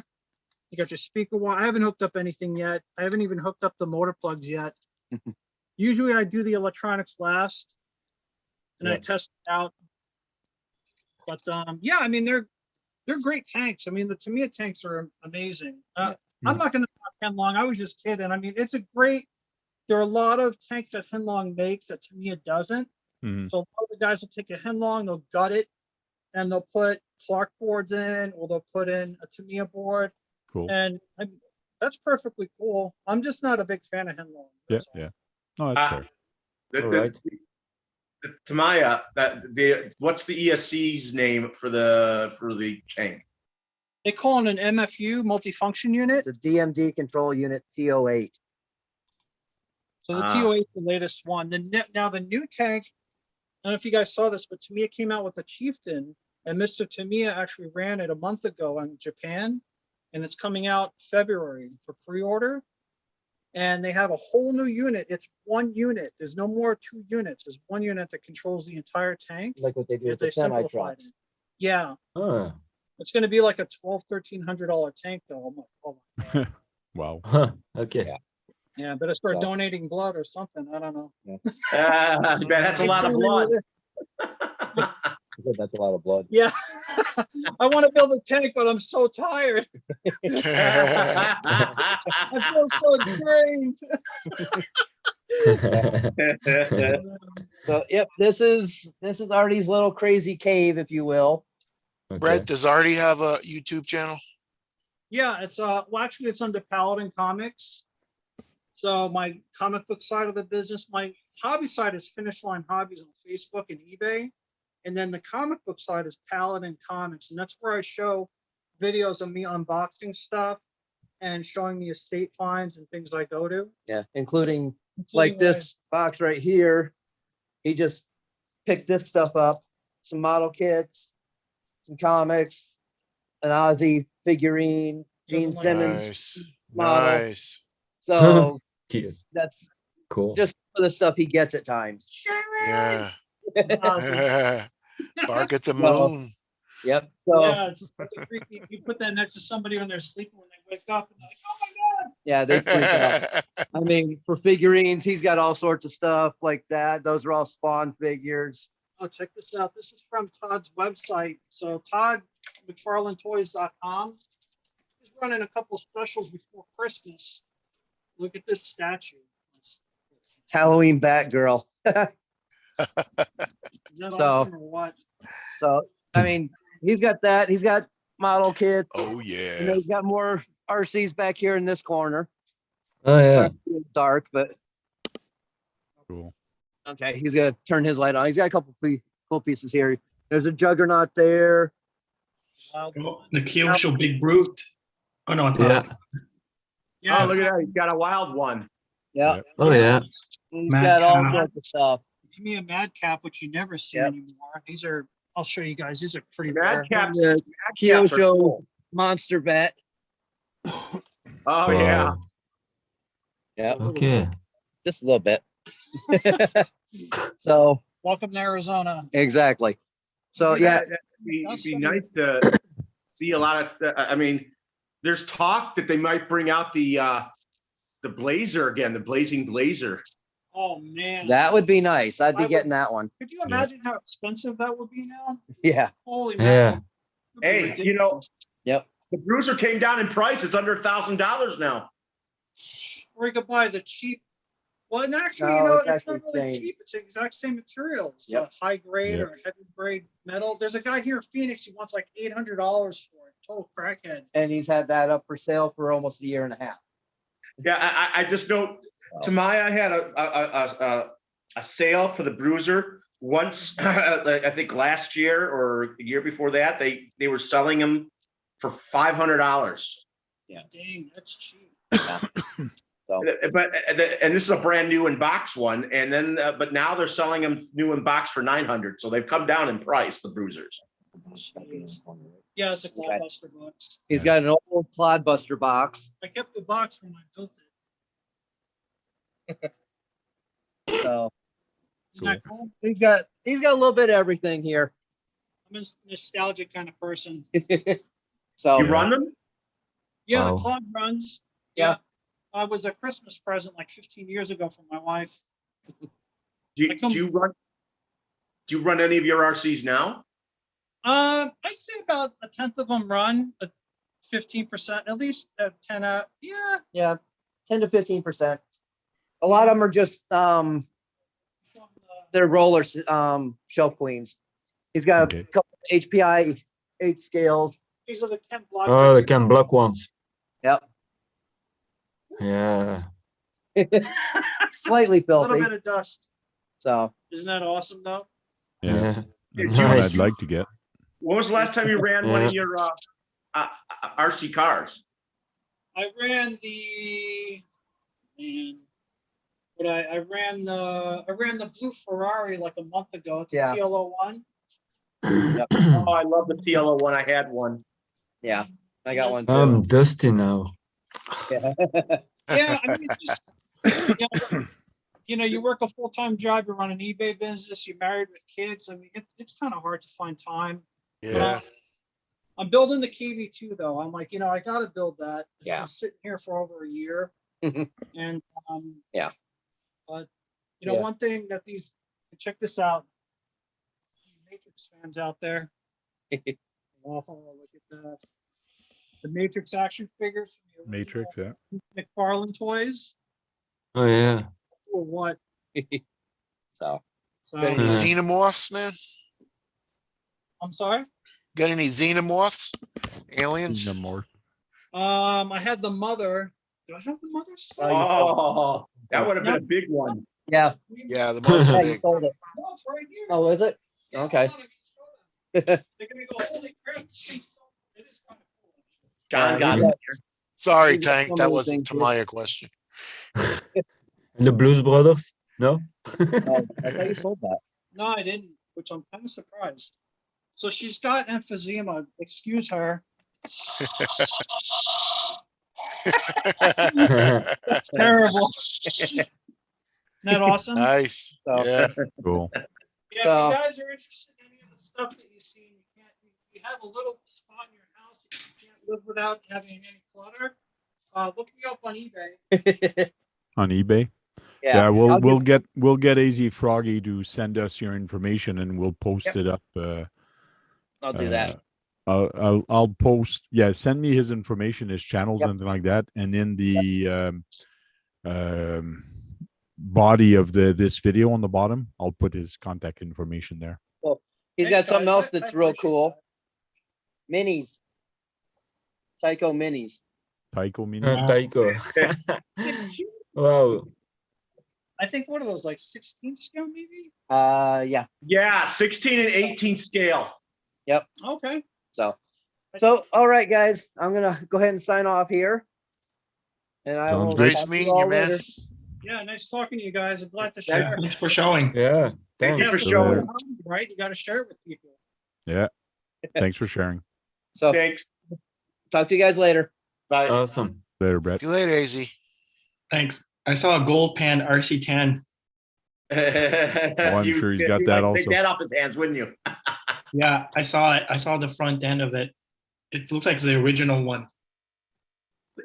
You got your speaker wire. I haven't hooked up anything yet. I haven't even hooked up the motor plugs yet. Usually I do the electronics last and I
Yeah.
test it out. But yeah, I mean they're great tanks. I mean the Tamiya tanks are amazing. I'm not gonna talk Henlong. I was just kidding. I mean there are a lot of tanks that Henlong makes that Tamiya doesn't.
Mhm.
So a lot of the guys will take a Henlong, they'll gut it, and they'll put Clark boards in, or they'll put in a Tamiya board,
Cool.
and that's perfectly cool. I'm just not a big fan of Henlong.
Yeah,
that's all.
yeah. No, that's
Uh,
fair.
The,
All
the-
right.
the Tamiya, what's the ESC's name for the tank?
They call it an MFU, multifunction unit.
it's a DMD control unit TO8.
So the
Ah.
TO8 is the latest one. Now the new tank, I don't know if you guys saw this, but Tamiya came out with a Chieftain, and Mr. Tamiya actually ran it a month ago in Japan, and it's coming out February for pre-order. And they have a whole new unit. It's one unit. There's no more 2 units. There's one unit that controls the entire tank.
Like what they do with
They
the semi
simplified
trucks.
it. Yeah,
Ah.
it's going to be like a $1,200-$1,300 tank though. I'm like, oh my.
Wow.
Okay.
Yeah.
Yeah, better start
So-
donating blood or something. I don't know.
That's a lot of blood.
I said that's a lot of blood.
Yeah, I want to build a tank, but I'm so tired. I feel so drained.
So yep, this is Artie's little crazy cave, if you will.
Okay.
Brett, does Artie have a YouTube channel?
Yeah, it's well actually it's under Paladin Comics. So my comic book side of the business, my hobby side is Finish Line Hobbies on Facebook and eBay. And then the comic book side is Paladin Comics. And that's where I show videos of me unboxing stuff and showing the estate finds and things I go to.
Yeah, including
including
like this box right here. He just picked this stuff up, some model kits, some comics, an Ozzy figurine, Gene
Doesn't like
Simmons
Nice.
model.
Nice.
So
Yes,
that's
cool.
just for the stuff he gets at times.
Yeah.
Awesome.
Bark at the
Well,
moon.
Yep. So
Yeah, that's a creepy. You put that next to somebody when they're sleeping, when they wake up, and they're like, "Oh my god!"
yeah, they freak out. I mean, for figurines, he's got all sorts of stuff like that. Those are all Spawn figures.
Oh, check this out. This is from Todd's website. So Todd, McFarlandToys.com. He's running a couple specials before Christmas. Look at this statue.
Halloween Batgirl.
Is that
So-
awesome or what?
So I mean, he's got that. He's got model kits.
Oh
You know,
yeah.
he's got more RCs back here in this corner.
Oh yeah.
Dark, but
Cool.
okay. He's gonna turn his light on. He's got a couple cool pieces here. There's a Juggernaut there.
Wild.
Oh, the Kyosho Big Brute. Oh no, it's
Yeah.
not.
Yeah,
Oh, look at that. He's got a wild one.
Yeah.
Yep.
Oh yeah.
He's
Mad
got all
Cow.
sorts of stuff.
Tamiya Madcap, which you never see
Yep.
anymore. These are. I'll show you guys. These are pretty
Mad
rare.
Cap.
The
Mad Cap are
Kyosho
cool.
Monster Vet.
Oh
Wow.
yeah.
Yeah,
Okay.
just a little bit. So
Welcome to Arizona.
exactly. So yeah,
It'd be nice to see a lot of. I mean, there's talk that they might bring out the Blazer again, the Blazing Blazer.
Oh man,
that would be nice. I'd
I
be
would-
getting that one.
Could you imagine how expensive that would be now?
Yeah.
Holy
Yeah.
man.
Hey, you know,
Yep.
the Bruiser came down in price. It's under $1,000 now.
Or you could buy the cheap. Well, and actually,
No,
you know,
it's
it's not
actually
really
same.
cheap. It's the exact same materials.
Yep.
High grade
Yep.
or heavy grade metal. There's a guy here in Phoenix who wants like $800 for it. Total crackhead.
And he's had that up for sale for almost a year and a half.
Yeah, I just know Tamiya had a sale for the Bruiser once. I think last year or the year before that, they were selling them for $500.
Dang, that's cheap.
So
But and this is a brand new in box one, and then but now they're selling them new in box for $900. So they've come down in price, the Bruisers.
Jeez. Yeah, it's a Clodbuster box.
he's got an old Clodbuster box.
I kept the box when I built it.
So
Isn't that cool?
he's got a little bit of everything here.
I'm a nostalgic kind of person.
So
You
Yeah.
run them?
Yeah,
Wow.
the Clod runs.
Yeah.
I was a Christmas present like 15 years ago from my wife.
Do
I come-
you run any of your RCs now?
I'd say about a tenth of them run, 15%, at least 10 out. Yeah.
yeah, 10 to 15%. A lot of them are just
From the,
they're roller shelf queens. He's got
Okay.
a couple HPI 8 scales.
these are the Ken Block.
Oh, the can block ones.
Yep.
Yeah.
Slightly
A little
filthy.
bit of dust.
So
Isn't that awesome though?
Yeah.
If
That's
you-
what
Nice.
I'd like to get.
When was the last time you ran one of your RC cars?
I ran the man. But I ran the blue Ferrari like a month ago. It's
Yeah.
a TLO1.
Oh, I love the TLO one. I had one.
yeah, I got one too.
I'm dusty now.
Yeah.
Yeah, I mean, it's just, you know, you work a full-time job, you run an eBay business, you're married with kids. I mean, it's kind of hard to find time.
Yeah.
I'm building the KV2 though. I'm like, you know, I got to build that. It's
Yeah.
been sitting here for over a year. And
Yeah.
But you know,
Yeah.
one thing that check this out. Matrix fans out there. Oh, look at that. The Matrix action figures. From the original
Matrix, yeah.
McFarlane toys.
Oh yeah.
Or what?
So
So,
Got any
Yeah.
xenomorphs, man?
I'm sorry.
Got any xenomorphs? Aliens?
Xenomorph.
I had the mother. Do I have the mother?
Oh, you sold
Oh, that would have been a big one.
yeah,
Yeah, the mother's
yeah, you
big.
sold it.
No, it's right here.
Oh, is it?
Yeah,
Okay.
hold on, I can show them. They're gonna go, holy crap! It is kind of cool.
John got
Yeah.
it.
Sorry,
We've got
Tank.
so
That
many
wasn't
things
to
here.
my question.
And the Blues Brothers? No?
Oh, I thought you sold that.
No, I didn't, which I'm kind of surprised. So she's got emphysema. Excuse her. That's terrible. Isn't that awesome?
Nice.
So-
Yeah.
Cool.
Yeah,
So-
if you guys are interested in any of the stuff that you see, you have a little spot in your house that you can't live without having any clutter. Look me up on eBay.
On eBay.
Yeah,
Yeah, we'll
I'll give-
we'll get AZ Froggy to send us your information and we'll post
Yep.
it up.
I'll do that.
I'll post. Yeah, send me his information, his channels,
Yep.
and like that, and in the body of this video on the bottom, I'll put his contact information there.
He's
Thanks,
got something
guys.
else
I
that's real
appreciate
cool. Minis. Psycho minis.
Tycho Mini.
Taiko.
that.
Wow.
I think what are those, like 16 scale maybe?
Yeah.
Yeah, 16 and 18 scale.
Okay.
So all right, guys, I'm gonna go ahead and sign off here. And I
Sounds
will
good.
Nice
talk to
meeting
all
you, man.
later.
Yeah, nice talking to you guys. I'm glad to
Yeah,
share.
Thanks for showing.
Yeah.
Thank you
Thanks.
for
So
showing.
there-
Right? You got to share it with people.
Yeah. Thanks for sharing.
So
Thanks.
talk to you guys later.
Bye.
Awesome.
Later, Brett.
See you later, AZ.
Thanks. I saw a gold pan RC10.
I'm sure he's got
you'd
that
like to
also.
Take that off his hands, wouldn't you?
Yeah, I saw it. I saw the front end of it. It looks like the original one.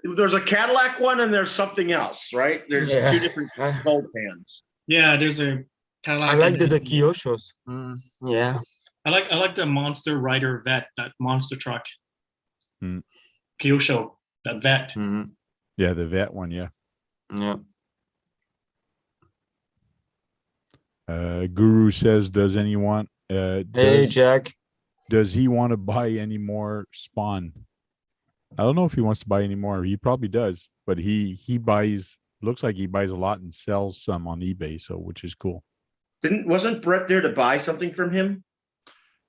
There's a Cadillac one and there's something else, right? There's
Yeah.
two different gold pans.
Yeah, there's a Cadillac.
I like
and
the
then-
Kyoshos. Yeah.
I like the Monster Rider Vet, that monster truck.
Hmm.
Kyosho, that vet.
Mhm.
Yeah, the vet one. Yeah.
Yeah.
Guru says, does anyone?
Hey,
Does,
Jack.
does he want to buy any more spawn? I don't know if he wants to buy any more. He probably does, but he buys. Looks like he buys a lot and sells some on eBay, so which is cool.
Wasn't Brett there to buy something from him?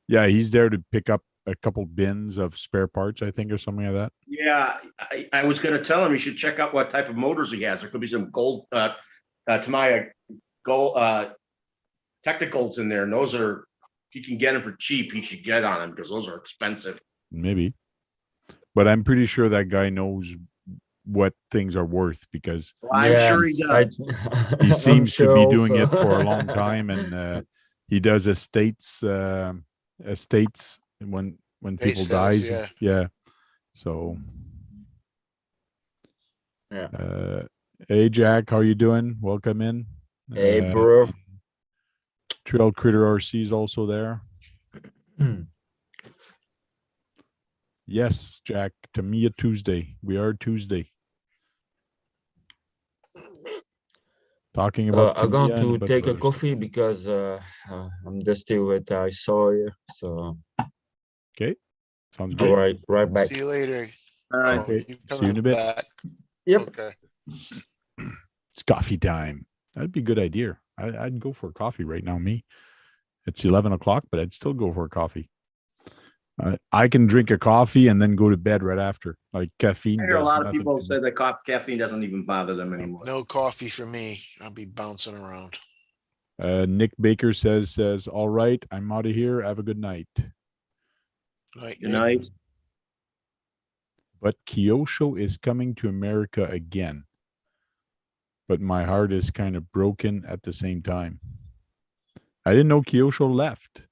Yeah, he's there to pick up a couple bins of spare parts, I think, or something like that.
Yeah, I was gonna tell him you should check out what type of motors he has. There could be some gold Tamiya gold technicals in there. And those are, if you can get them for cheap, he should get on them because those are expensive.
Maybe, but I'm pretty sure that guy knows what things are worth because
I'm
Yeah,
sure he does.
he
I'm
seems to
sure
be doing it
also.
for a long time, and he does estates when people
sales,
dies.
yeah.
Yeah. So.
Yeah.
Hey Jack, how you doing? Welcome in.
Hey, bro.
Trail Critter RC is also there. Yes, Jack. Tamiya Tuesday. We are Tuesday. Talking about.
I'm going
Tamiya and
to
bunch
take
of
a
other stuff.
coffee because I'm dusty with I saw you. So
Okay, sounds
all
good.
right back.
See you later.
All right.
Okay,
You
see you in a bit.
back.
Yep.
Okay.
It's coffee time. That'd be a good idea. I'd go for a coffee right now. Me, it's 11 o'clock, but I'd still go for a coffee. I can drink a coffee and then go to bed right after. Like caffeine.
I hear a
does
lot of
nothing
people
to
say
me.
that caffeine doesn't even bother them anymore.
No coffee for me. I'll be bouncing around.
Nick Baker says, all right, I'm out of here. Have a good night.
Right.
Good night.
But Kyosho is coming to America again. But my heart is kind of broken at the same time. I didn't know Kyosho left.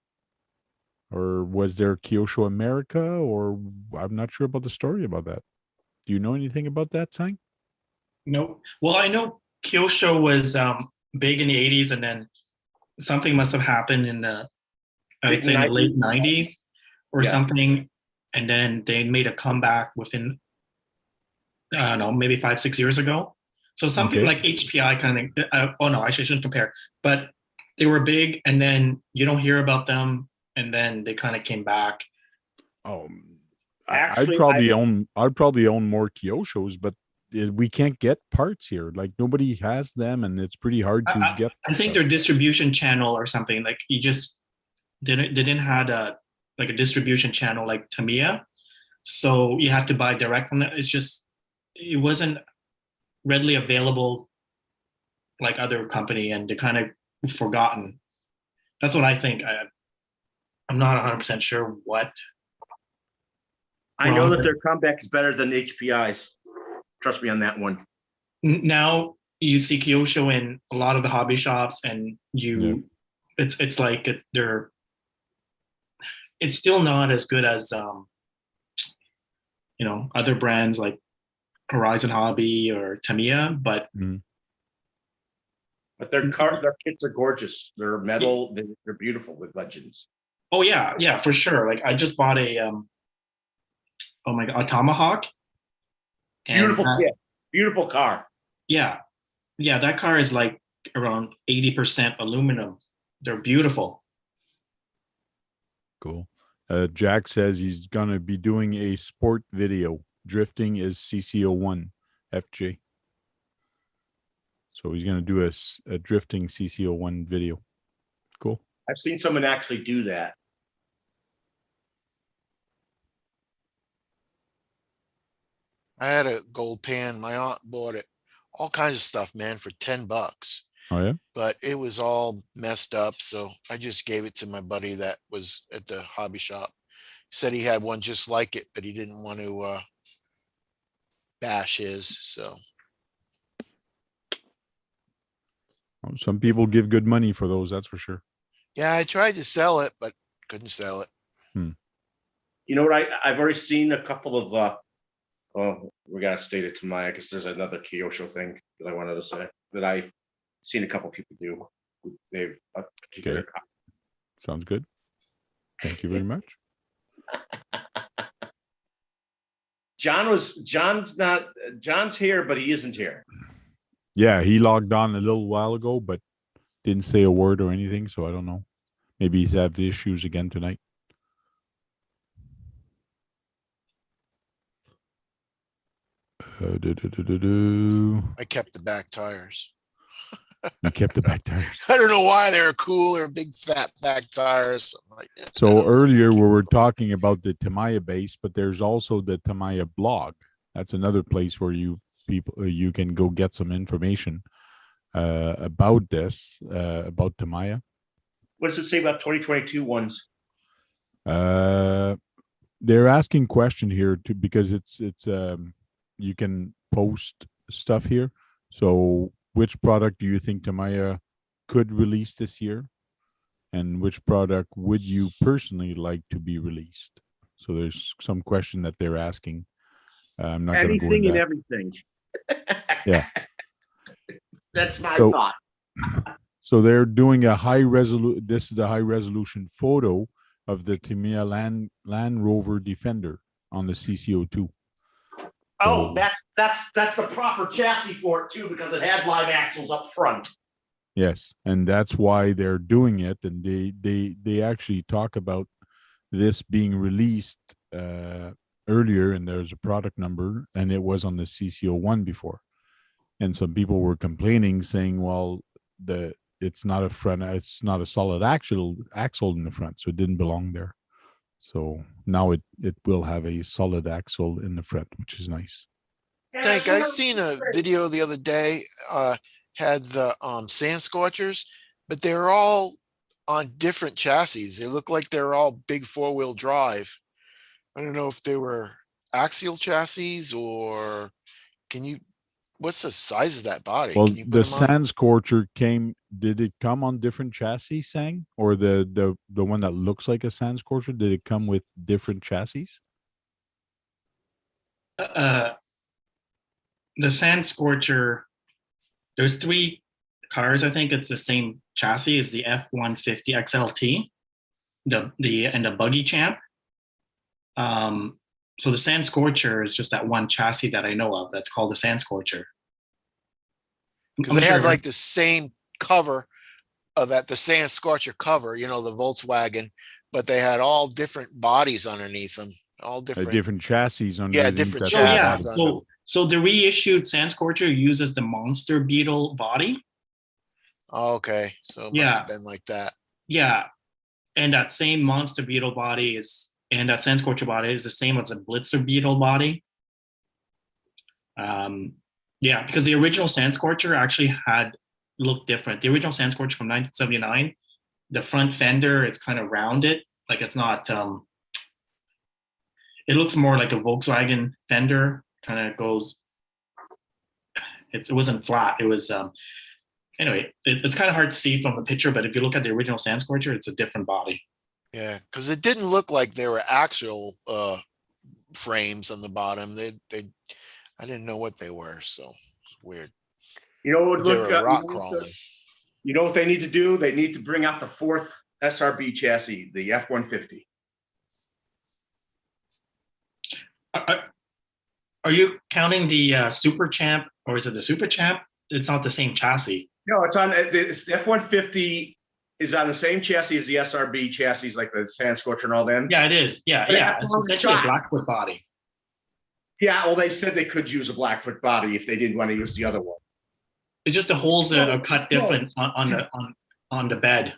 Or was there Kyosho America? Or I'm not sure about the story about that. Do you know anything about that, Sang?
No. Well, I know Kyosho was big in the 80s, and then something must have happened in the, I'd say in the late 90s or
Yeah.
something. And then they made a comeback within, I don't know, maybe 5-6 years ago. So something
Okay.
like HPI kind of, oh no, I shouldn't compare. But they were big, and then you don't hear about them, and then they kind of came back.
Oh,
Actually,
I'd probably own more Kyoshos, but we can't get parts here. Like nobody has them, and it's pretty hard to get.
I think their distribution channel or something, like you just didn't have a distribution channel like Tamiya, so you had to buy direct from them. It wasn't readily available like other company, and they're kind of forgotten. That's what I think. I'm not 100% sure what.
I know that their comeback is better than HPI's. Trust me on that one.
Now you see Kyosho in a lot of the hobby shops, and it's like it's still not as good as other brands like Horizon Hobby or Tamiya, but
their kits are gorgeous. They're metal. They're beautiful with legends.
oh yeah, for sure. Like I just bought a Tomahawk.
Beautiful kit. Beautiful car.
Yeah, that car is like around 80% aluminum. They're beautiful.
Cool. Jack says he's gonna be doing a sport video. Drifting is CC01 FJ. So he's gonna do a drifting CC01 video. Cool.
I've seen someone actually do that.
I had a gold pan. My aunt bought it. All kinds of stuff, man, for $10.
Oh yeah.
But it was all messed up, so I just gave it to my buddy that was at the hobby shop. He said he had one just like it, but he didn't want to bash his. So
Some people give good money for those, that's for sure.
yeah, I tried to sell it, but couldn't sell it.
You know what? I've already seen a couple of. We gotta stay to Tamiya because there's another Kyosho thing that I wanted to say that I've seen a couple people do. They've a particular
Okay. Sounds good. Thank you very much.
John's here, but he isn't here.
Yeah, he logged on a little while ago, but didn't say a word or anything, so I don't know. Maybe he's had issues again tonight.
I kept the back tires.
You kept the back tires.
I don't know why they're cool. They're big fat back tires, something like that.
So earlier we were talking about the Tamiya base, but there's also the Tamiya blog. That's another place where you can go get some information about this, about Tamiya.
What does it say about 2022 ones?
They're asking question here too because it's you can post stuff here. So which product do you think Tamiya could release this year? And which product would you personally like to be released? So there's some question that they're asking. I'm not going to go
Anything
into
and
that.
everything.
Yeah.
That's my
So-
thought.
So they're doing a high resolution. This is a high resolution photo of the Tamiya Land Rover Defender on the CC02.
Oh, that's the proper chassis for it too, because it had live axles up front.
Yes, and that's why they're doing it. And they actually talk about this being released earlier, and there's a product number, and it was on the CC01 before. And some people were complaining, saying, "Well, it's not a solid axle in the front, so it didn't belong there." So now it will have a solid axle in the front, which is nice.
Tank, I seen a video the other day, had the Sand Scorchers, but they're all on different chassis. They look like they're all big 4-wheel drive. I don't know if they were axial chassis or what's the size of that body?
Well,
Can you put
the
them on?
Sand Scorcher did it come on different chassis, Sang? Or the one that looks like a Sand Scorcher, did it come with different chassis?
The Sand Scorcher, there's 3 cars. I think it's the same chassis as the F-150 XLT, and the Buggy Champ. So the Sand Scorcher is just that one chassis that I know of that's called the Sand Scorcher.
Because they had like the same cover the Sand Scorcher cover, the Volkswagen, but they had all different bodies underneath them, all different.
Different chassis underneath.
Yeah, different
that
chassis.
body.
So the reissued Sand Scorcher uses the Monster Beetle body.
Oh, okay, so it must have been like that.
Yeah, and that same Monster Beetle body and that Sand Scorcher body is the same as a Blitzer Beetle body. Yeah, because the original Sand Scorcher actually looked different. The original Sand Scorcher from 1979, the front fender, it's kind of rounded, like it's not it looks more like a Volkswagen fender, kind of goes, it wasn't flat. It was, anyway, it's kind of hard to see from the picture, but if you look at the original Sand Scorcher, it's a different body.
Yeah, because it didn't look like they were actual frames on the bottom. I didn't know what they were, so it's weird.
You know what would
They
look,
were rock crawling.
you know what they need to do? They need to bring out the 4th SRB chassis, the F-150.
Are you counting the Super Champ, or is it the Super Champ? It's not the same chassis.
No, it's on the F-150 is on the same chassis as the SRB chassis, like the Sand Scorcher and all them.
Yeah, it is. Yeah,
But it
yeah.
has
It's
a long
essentially a
shot.
Blackfoot body.
Yeah, well, they said they could use a Blackfoot body if they didn't want to use the other one.
It's just the holes are cut different on the bed.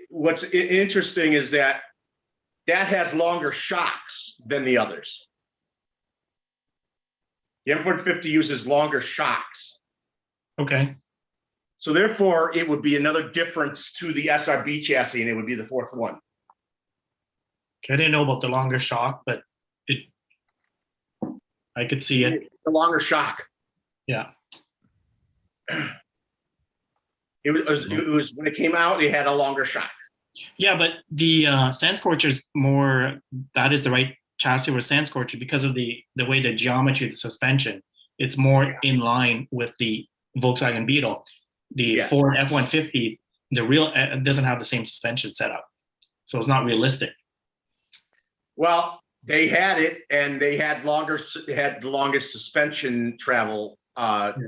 What's interesting is that has longer shocks than the others. The F-150 uses longer shocks.
Okay.
So therefore, it would be another difference to the SRB chassis, and it would be the 4th one.
I didn't know about the longer shock, but I could see it.
The longer shock.
Yeah.
It was when it came out, it had a longer shock.
Yeah, but the Sand Scorcher is more, that is the right chassis for Sand Scorcher because of the way the geometry of the suspension. It's more in line with the Volkswagen Beetle. The Ford F-150, the real doesn't have the same suspension setup, so it's not realistic.
Well, they had it, and they had the longest suspension travel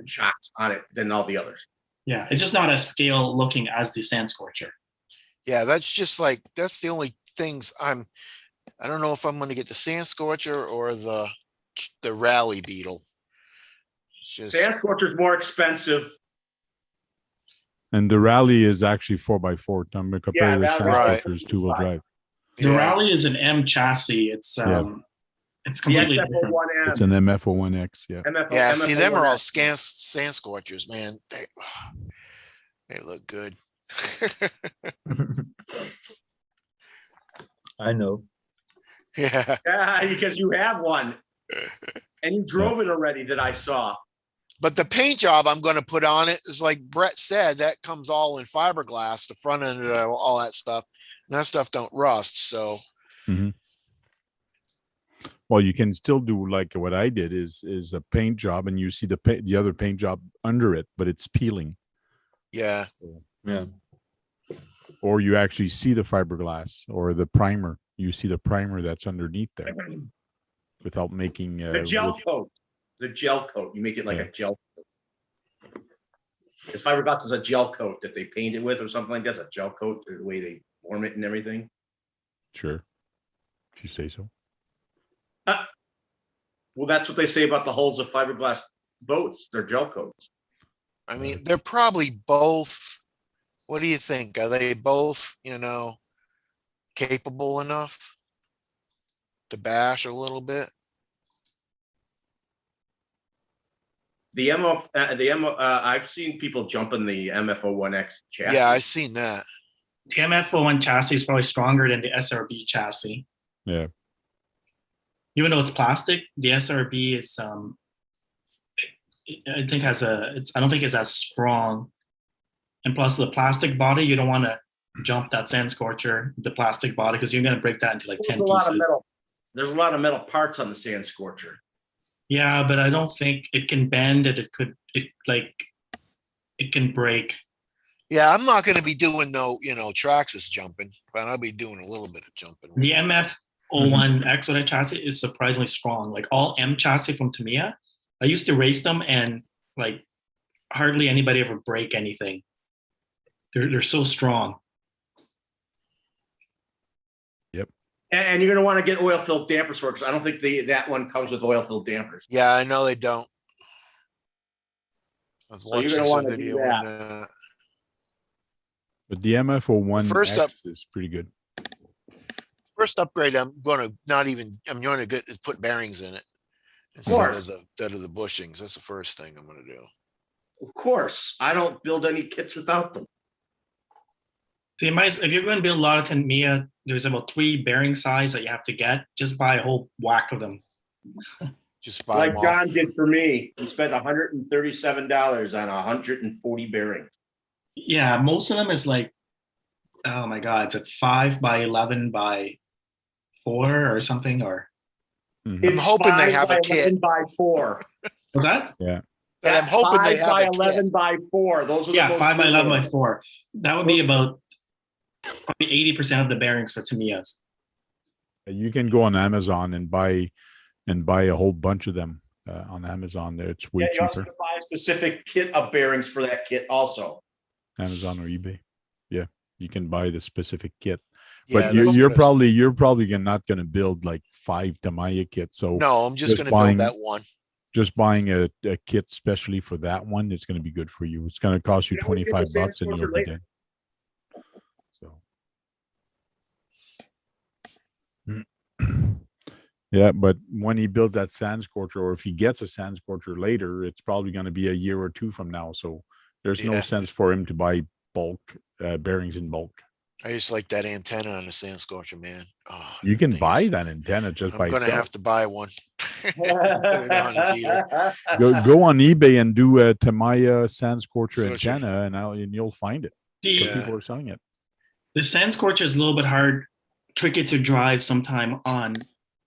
shocks on it than all the others.
Yeah, it's just not as scale looking as the Sand Scorcher.
Yeah, that's just like, that's the only things I don't know if I'm going to get the Sand Scorcher or the Rally Beetle.
Sand Scorcher is more expensive.
And the Rally is actually 4x4. I'm compared to the Sand
right.
Scorcher's 2-wheel drive.
The Rally is an M chassis. It's completely different.
XF01M.
It's an MF01X. Yeah.
Yeah, see, them are all Sand Scorchers, man. They look good.
I know.
Yeah.
Yeah, because you have one, and you drove it already that I saw.
But the paint job I'm going to put on it is like Brett said, that comes all in fiberglass, the front end, all that stuff. And that stuff don't rust. So,
well, you can still do like what I did is a paint job, and you see the other paint job under it, but it's peeling.
yeah.
Yeah.
Or you actually see the fiberglass or the primer. You see the primer that's underneath there without making
The gel coat. The gel coat. You make it like a gel coat. Because fiberglass is a gel coat that they paint it with or something like that. It's a gel coat, the way they form it and everything.
Sure. If you say so.
Well, that's what they say about the hulls of fiberglass boats. They're gel coats.
I mean, they're probably both. What do you think? Are they both, capable enough to bash a little bit?
I've seen people jumping the MF01X chassis.
Yeah, I've seen that.
The MF01 chassis is probably stronger than the SRB chassis.
Yeah.
Even though it's plastic, the SRB is I think I don't think it's as strong. And plus the plastic body, you don't want to jump that Sand Scorcher, the plastic body, because you're going to break that into like 10 pieces.
There's a lot of metal parts on the Sand Scorcher.
Yeah, but I don't think it can bend it. It can break.
Yeah, I'm not going to be doing no, Traxxas jumping, but I'll be doing a little bit of jumping.
The MF01X with that chassis is surprisingly strong. Like all M chassis from Tamiya, I used to race them, and like hardly anybody ever break anything. They're so strong.
Yep.
And you're going to want to get oil-filled dampers for it, because I don't think that one comes with oil-filled dampers.
Yeah, I know they don't. I was
So you're
watching
gonna
some
wanna do
video
that.
on that.
But the MF01X
First up-
is pretty good.
First upgrade, I'm going to put bearings in it instead of the bushings. That's the first thing I'm going to do.
Of course. I don't build any kits without them.
So you might, if you're going to build a lot of Tamiya, there's about 3 bearing size that you have to get. Just buy a whole whack of them.
Just buy
Like
them all.
John did for me. He spent $137 on 140 bearings.
Yeah, most of them is like, oh my God, it's a 5 by 11 by 4 or something, or
It's
hoping they
5
have a
by
kit.
11 by 4.
what's that?
And I'm hoping they
5
have
by
a
11
kit.
by 4. Those are the
Yeah,
most
5 by 11 by
ones.
4. That would be about probably 80% of the bearings for Tamiyas.
You can go on Amazon and buy a whole bunch of them on Amazon. It's way
Yeah, you also
cheaper.
can buy a specific kit of bearings for that kit also.
Amazon or eBay. Yeah, you can buy the specific kit.
Yeah,
But
that's
you're
what it's-
probably not going to build like 5 Tamiya kits. So
No, I'm just
just
going to build
buying-
that one.
just buying a kit specially for that one is going to be good for you. It's going to cost you
You know, we get the
$25 and
Sand
you'll
Scorcher
be
later.
done. So. Yeah, but when he builds that Sand Scorcher, or if he gets a Sand Scorcher later, it's probably going to be a year or 2 from now. So there's no
Yeah.
sense for him to buy bulk bearings in bulk.
I just like that antenna on the Sand Scorcher, man. Oh,
You
that
can
thing
buy
is-
that antenna just
I'm
by
going to
itself.
have to buy one. Put it on a dealer.
Go on eBay and do a Tamiya Sand Scorcher
Scorcher.
antenna, and you'll find it.
The,
Some people are selling it.
the Sand Scorcher is a little bit hard, tricky to drive sometime on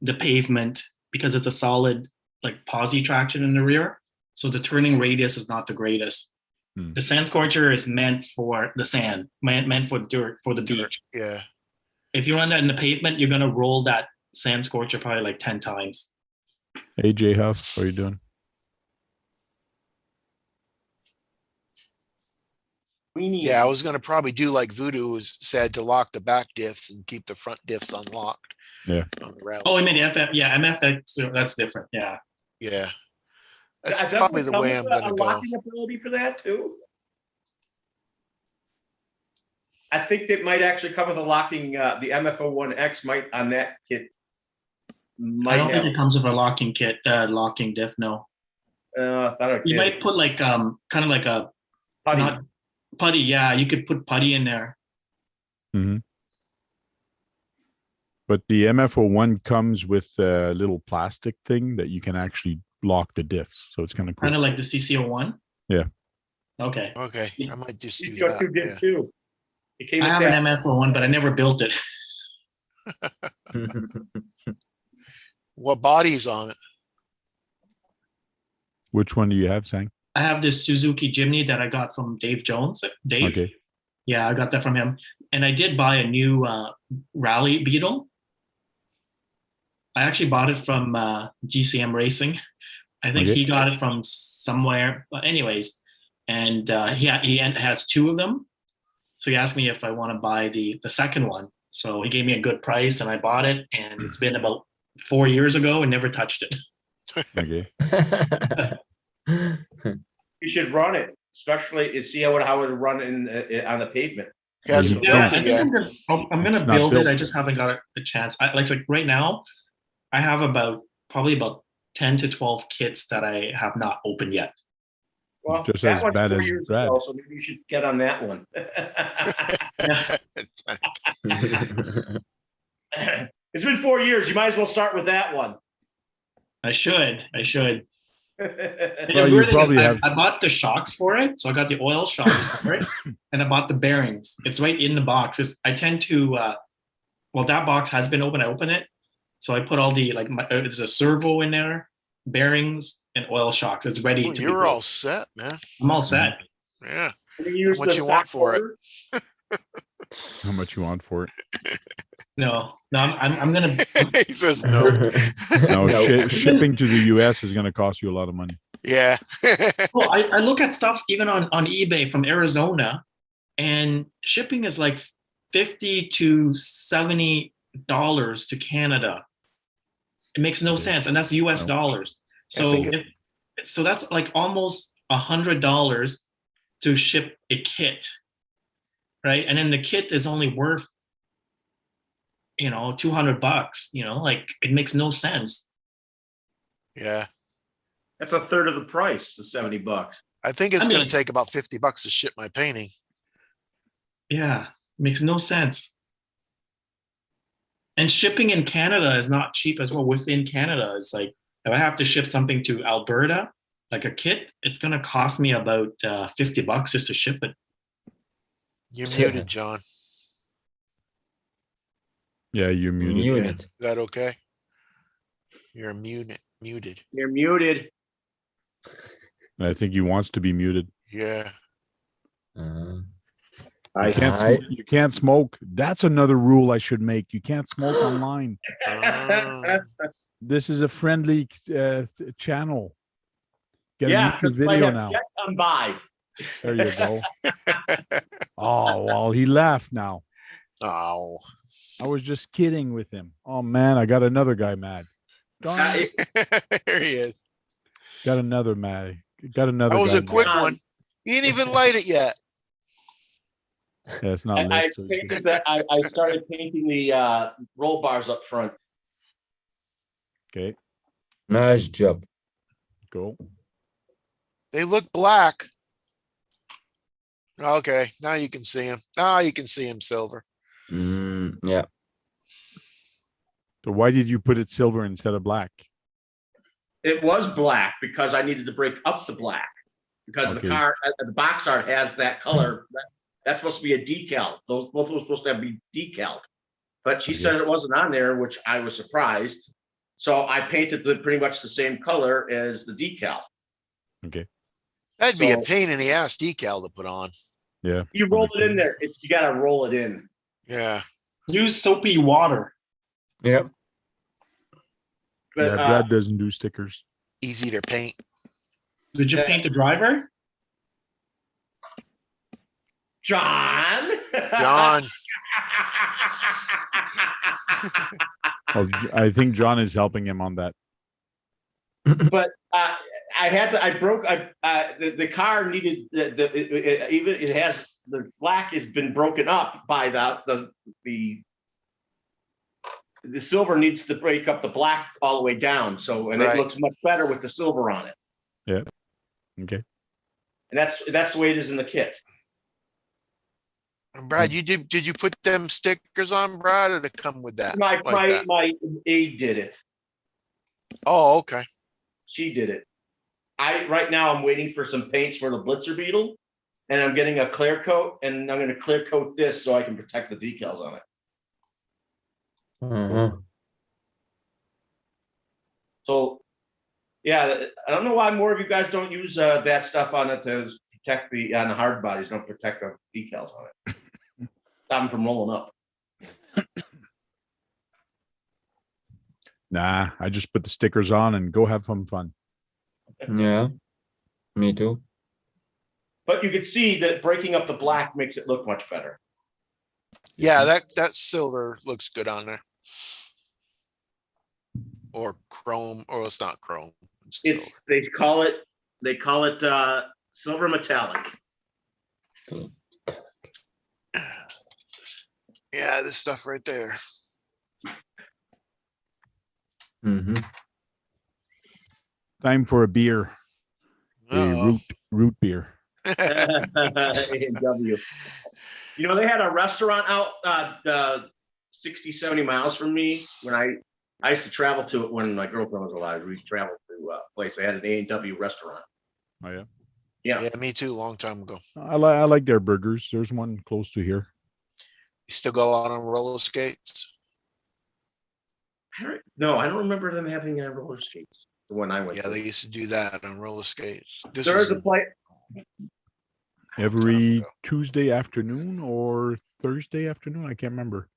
the pavement because it's a solid like posi traction in the rear. So the turning radius is not the greatest.
Hmm.
The Sand Scorcher is meant for the sand, meant for dirt, for the beach.
Yeah.
If you run that in the pavement, you're gonna roll that Sand Scorcher probably like 10 times.
Hey, J Huff, how are you doing?
We need.
Mm.
Yeah, I was going to probably do like Voodoo was said to lock the back diffs and keep the front diffs unlocked.
Yeah.
On the rally.
Oh, I mean FF, yeah, MFX, so that's different. Yeah.
Yeah. That's
Doesn't
probably
it
the
come
way
with
I'm
a
going to go.
locking ability for that too. I think that might actually come with a locking. The MFO1X might on that kit. Might
I don't
have,
think it comes with a locking kit, locking diff, no.
I thought it
You
did.
might put like kind of like a
Putty.
not putty, yeah. You could put putty in there.
But the MFO1 comes with a little plastic thing that you can actually lock the diffs. So it's kind of cool.
Kind of like the CCO1.
Yeah.
Okay.
Okay. I might just do
TCO2
that.
did
Yeah.
too. It came
I
with
have
that.
an MFO1, but I never built it.
What body's on it?
Which one do you have, Sang?
I have this Suzuki Jimny that I got from Dave Jones. Dave?
Okay.
Yeah, I got that from him. And I did buy a new Rally Beetle. I actually bought it from GCM Racing. I think
Okay.
he got it from somewhere. But anyways, and he has 2 of them. So he asked me if I want to buy the second one. So he gave me a good price and I bought it. And it's been about 4 years ago and never touched it.
Okay.
You should run it, especially and see how it would run on the pavement.
He hasn't
Yeah,
built
I
it
think
yet.
I'm gonna
It's not
build it. I
built.
just haven't got a chance. Like right now, I have probably about 10 to 12 kits that I have not opened yet.
Well,
Just
that
as
one's
bad
4
as
years
Brad.
ago, so maybe you should get on that one. It's been 4 years. You might as well start with that one.
I should. And
Well,
the
you
weird thing is
probably have-
I bought the shocks for it. So I got the oil shocks for it and I bought the bearings. It's right in the box. I tend to, well, that box has been open. I open it. So I put all the, there's a servo in there, bearings and oil shocks. It's ready
Well,
to be
you're
built.
all set, man.
I'm all set.
Yeah.
Can you use
How much
the
you want
stock
for it?
motor?
How much you want for it?
No, I'm gonna.
He says no.
No,
No.
shipping to the US is going to cost you a lot of money.
Yeah.
Well, I look at stuff even on eBay from Arizona, and shipping is like $50 to $70 to Canada. It makes no
Yeah.
sense, and that's US
No.
dollars.
I
So
think
so that's like almost $100 to ship a kit, right? And then the kit is only worth, $200. Like it makes no sense.
Yeah.
That's a third of the price, the $70.
I think it's
I
going
mean-
to take about $50 to ship my painting.
Yeah. Makes no sense. And shipping in Canada is not cheap as well. Within Canada, it's like if I have to ship something to Alberta, like a kit, it's gonna cost me about $50 just to ship it.
You're muted, John.
Yeah, you're muted.
Yeah,
Muted.
is that okay? You're muted.
You're muted.
I think he wants to be muted.
Yeah.
Uh,
I
You can't smoke. That's another rule I should make. You can't smoke online.
Ah.
This is a friendly channel. Get
Yeah,
a YouTube
because I
video
have
now.
yet come by.
There you go. Oh, well, he laughed now.
Oh.
I was just kidding with him. Oh, man, I got another guy mad. Darn it.
There he is.
Got another mad. Got another
That was
guy
a quick
mad.
one. You didn't even light it yet.
Yeah, it's not
I
lit. So it's good.
painted that. I started painting the roll bars up front.
Okay,
nice job.
go.
They look black. Okay, now you can see him. Now you can see him silver.
Yeah.
So why did you put it silver instead of black?
It was black because I needed to break up the black because
Okay.
the box art has that color. That's supposed to be a decal. Those both were supposed to be decaled, but she
Okay.
said it wasn't on there, which I was surprised. So I painted pretty much the same color as the decal.
Okay.
That'd be a
So-
pain in the ass decal to put on.
Yeah.
You roll it in there. You got to roll it in.
Yeah.
Use soapy water.
Yeah.
But
Yeah, Brad doesn't do stickers.
Easy to paint.
Did you paint the driver?
John.
John.
Oh, I think John is helping him on that.
But the car needed it has the black has been broken up by the silver needs to break up the black all the way down. So, and
Right.
it looks much better with the silver on it.
Okay.
And that's the way it is in the kit.
And Brad, did you put them stickers on, Brad, or to come with that?
My
like that?
my aide did it.
Oh, okay.
She did it. Right now I'm waiting for some paints for the Blitzer Beetle, and I'm getting a clear coat, and I'm going to clear coat this so I can protect the decals on it. So, yeah, I don't know why more of you guys don't use that stuff on it to protect on the hard bodies, don't protect the decals on it. Stop them from rolling up.
Nah, I just put the stickers on and go have some fun.
Yeah. Me too.
But you can see that breaking up the black makes it look much better.
Yeah, that silver looks good on there. Or chrome, or it's not chrome.
It's they call it silver metallic.
Yeah, this stuff right there.
Time for a beer.
Uh-oh.
Root beer.
A&W. You know, they had a restaurant out 60, 70 miles from me when I used to travel to it when my girlfriend was alive. We traveled to a place. They had an A&W restaurant.
Oh yeah.
Yeah.
Yeah, me too. Long time ago.
I like their burgers. There's one close to here.
You still go out on roller skates?
No, I don't remember them having roller skates. The one I went
Yeah,
to.
they used to do that on roller skates. This
There is
was
a place.
Every
ago.
Tuesday afternoon or Thursday afternoon. I can't remember.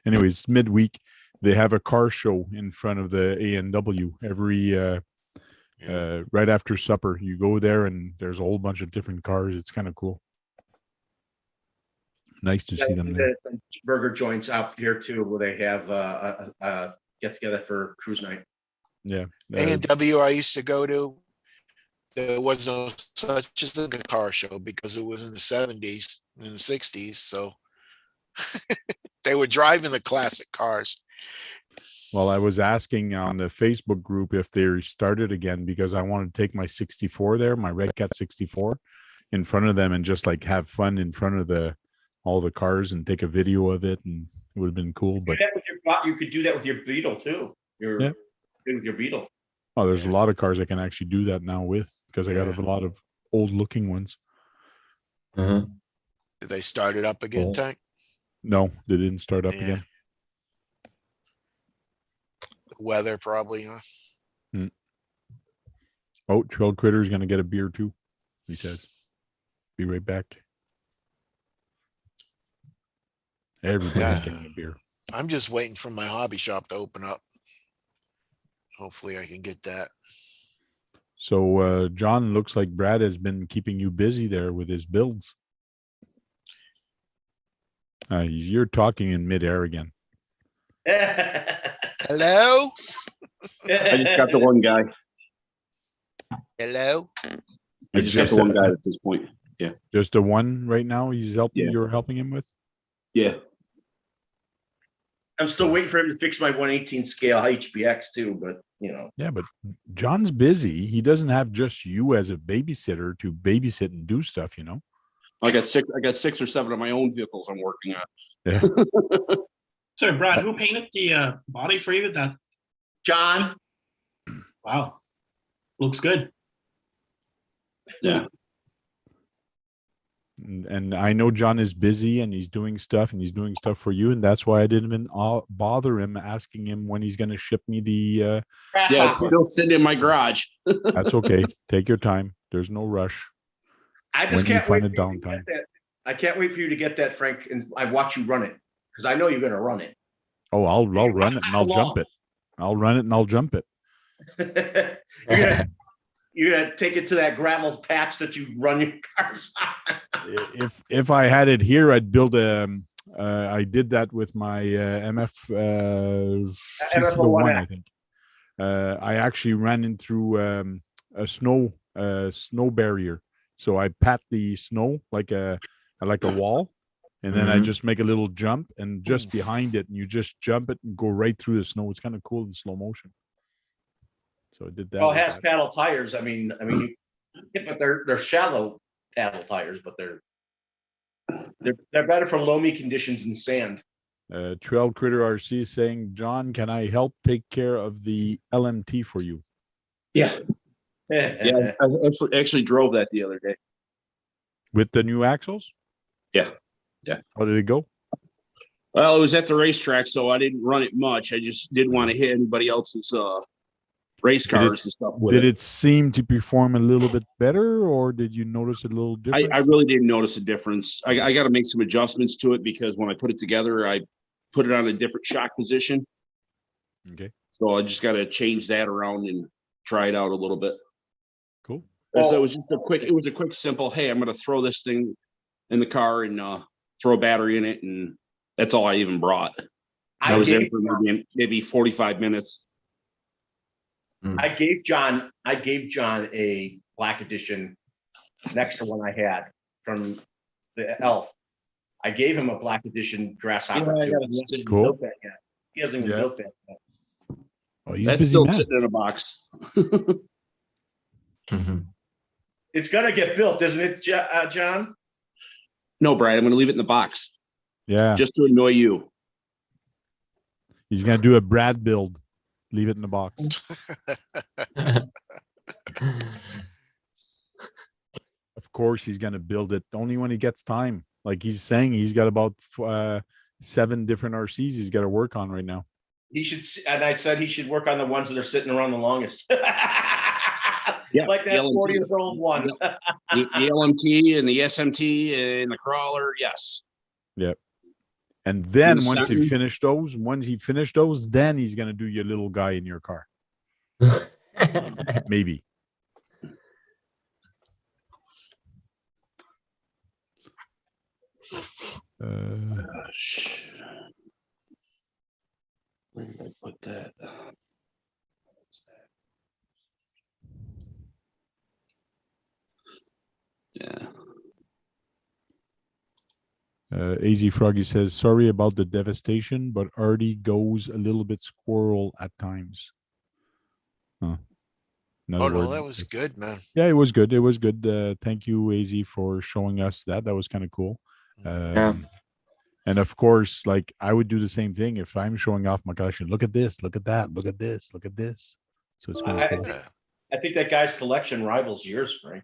Anyways, midweek, they have a car show in front of the A&W every right after supper. You go there and there's a whole bunch of different cars. It's kind of cool. Nice to see them there.
The burger joints out here too, where they have a get together for cruise night.
Yeah.
A&W I used to go to, there was no such as a car show because it was in the 70s and the 60s. So they were driving the classic cars.
Well, I was asking on the Facebook group if they started again because I wanted to take my 64 there, my Red Cat 64 in front of them and just like have fun in front of the all the cars and take a video of it, and it would have been cool. But
You could do that with your Beetle too.
Yeah.
With your Beetle.
oh, there's a lot of cars I can actually do that now with, because I got
Yeah.
a lot of old looking ones.
Uh-huh.
Did they start it up again,
Cool.
Tank?
No, they didn't start up
Yeah.
again.
Weather probably, huh?
Oh, Trail Critter's gonna get a beer too, he says. Be right back. Everybody's
Yeah.
getting a beer.
I'm just waiting for my hobby shop to open up. Hopefully I can get that.
So John, looks like Brad has been keeping you busy there with his builds. You're talking in midair again.
Hello?
I just got the one guy.
Hello?
I just got the one guy at this point.
Just a one right now. He's helping.
Yeah.
You're helping him with.
Yeah.
I'm still waiting for him to fix my 1/18 scale HPX too, but
Yeah, but John's busy. He doesn't have just you as a babysitter to babysit and do stuff.
I got 6 or 7 of my own vehicles I'm working on.
Yeah.
Sorry, Brad, who painted the body for you? That
John,
wow, looks good.
Yeah.
And I know John is busy and he's doing stuff for you, and that's why I didn't even bother him asking him when he's going to ship me the.
Yeah, it's
grasshopper.
still sitting in my garage.
That's okay. Take your time. There's no rush.
I just
when you
can't
find
wait
a
for you to
downtime.
get that. I can't wait for you to get that, Frank, and I watch you run it because I know you're going to run it.
Oh, I'll run it and I'll jump it. I'll run it and I'll jump it.
You're gonna take it to that gravel patch that you run your cars on.
If I had it here, I'd build I did that with my MF CC1, I think. I actually ran in through a snow barrier, so I pat the snow like a wall, and then I just make a little jump, and just behind it, and you just jump it and go right through the snow. It's kind of cool in slow motion. So I did that.
Well, it
with
has
that.
paddle tires. But they're shallow paddle tires, but they're better for loamy conditions and sand.
Trail Critter RC is saying, John, can I help take care of the LMT for you?
Yeah. Yeah. I actually drove that the other day.
With the new axles?
Yeah. Yeah.
How did it go?
Well, it was at the racetrack, so I didn't run it much. I just didn't want to hit anybody else's race cars and stuff with
Did it seem to perform a little bit better, or did you notice a little difference?
I really didn't notice a difference. I got to make some adjustments to it because when I put it together, I put it on a different shock position.
Okay.
So I just got to change that around and try it out a little bit.
Cool.
So it was just a quick, simple, hey, I'm going to throw this thing in the car and throw a battery in it. And that's all I even brought. I was there for maybe 45 minutes.
I gave John a black edition next to one I had from the Elf. I gave him a black edition grasshopper too. He hasn't even
Cool.
built that yet. He hasn't even built that yet.
Oh, he's
That's
busy
still
man.
sitting in a box.
It's gonna get built, isn't it, John?
No, Brad, I'm going to leave it in the box
Yeah.
just to annoy you.
He's going to do a Brad build. Leave it in the box. Of course, he's going to build it only when he gets time. Like he's saying, he's got about 7 different RCs he's got to work on right now.
He should, and I said he should work on the ones that are sitting around the longest.
Yeah,
like that 40-year-old one.
The LMT and the SMT and the crawler, yes.
Yep. And then
the
once he
Saturn.
finished those, then he's going to do your little guy in your car. Maybe.
Gosh. Where did I put that? Yeah.
AZ Froggy says, sorry about the devastation, but Artie goes a little bit squirrel at times. Huh.
Oh no, that was good, man.
Yeah, it was good. It was good. Thank you, AZ, for showing us that. That was kind of cool. And of course, like I would do the same thing if I'm showing off my collection. Look at this, look at that, look at this, look at this. So it's kind of cool.
I think that guy's collection rivals yours, Frank.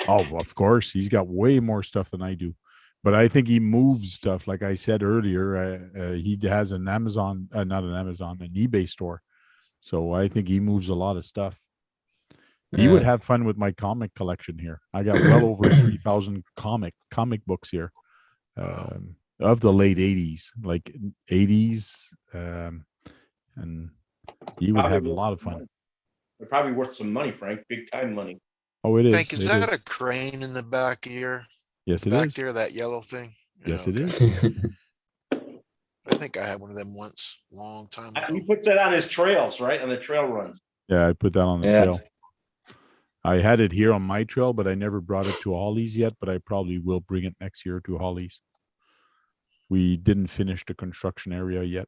Oh, of course, he's got way more stuff than I do, but I think he moves stuff. Like I said earlier, he has an Amazon, not an Amazon, an eBay store. So I think he moves a lot of stuff. He would have fun with my comic collection here. I got well over 3,000 comic books here. Of the late 80s, like 80s, and he would have a lot of fun.
They're probably worth some money, Frank, big time money.
Oh, it is.
Frank, is that a crane in the back here?
Yes, it
Back
is.
there, that yellow thing?
Yes,
Yeah,
it
okay.
is.
I think I had one of them once, long time ago.
He puts that on his trails, right? On the trail runs.
Yeah, I put that on the trail. I had it here on my trail, but I never brought it to Holly's yet, but I probably will bring it next year to Holly's. We didn't finish the construction area yet.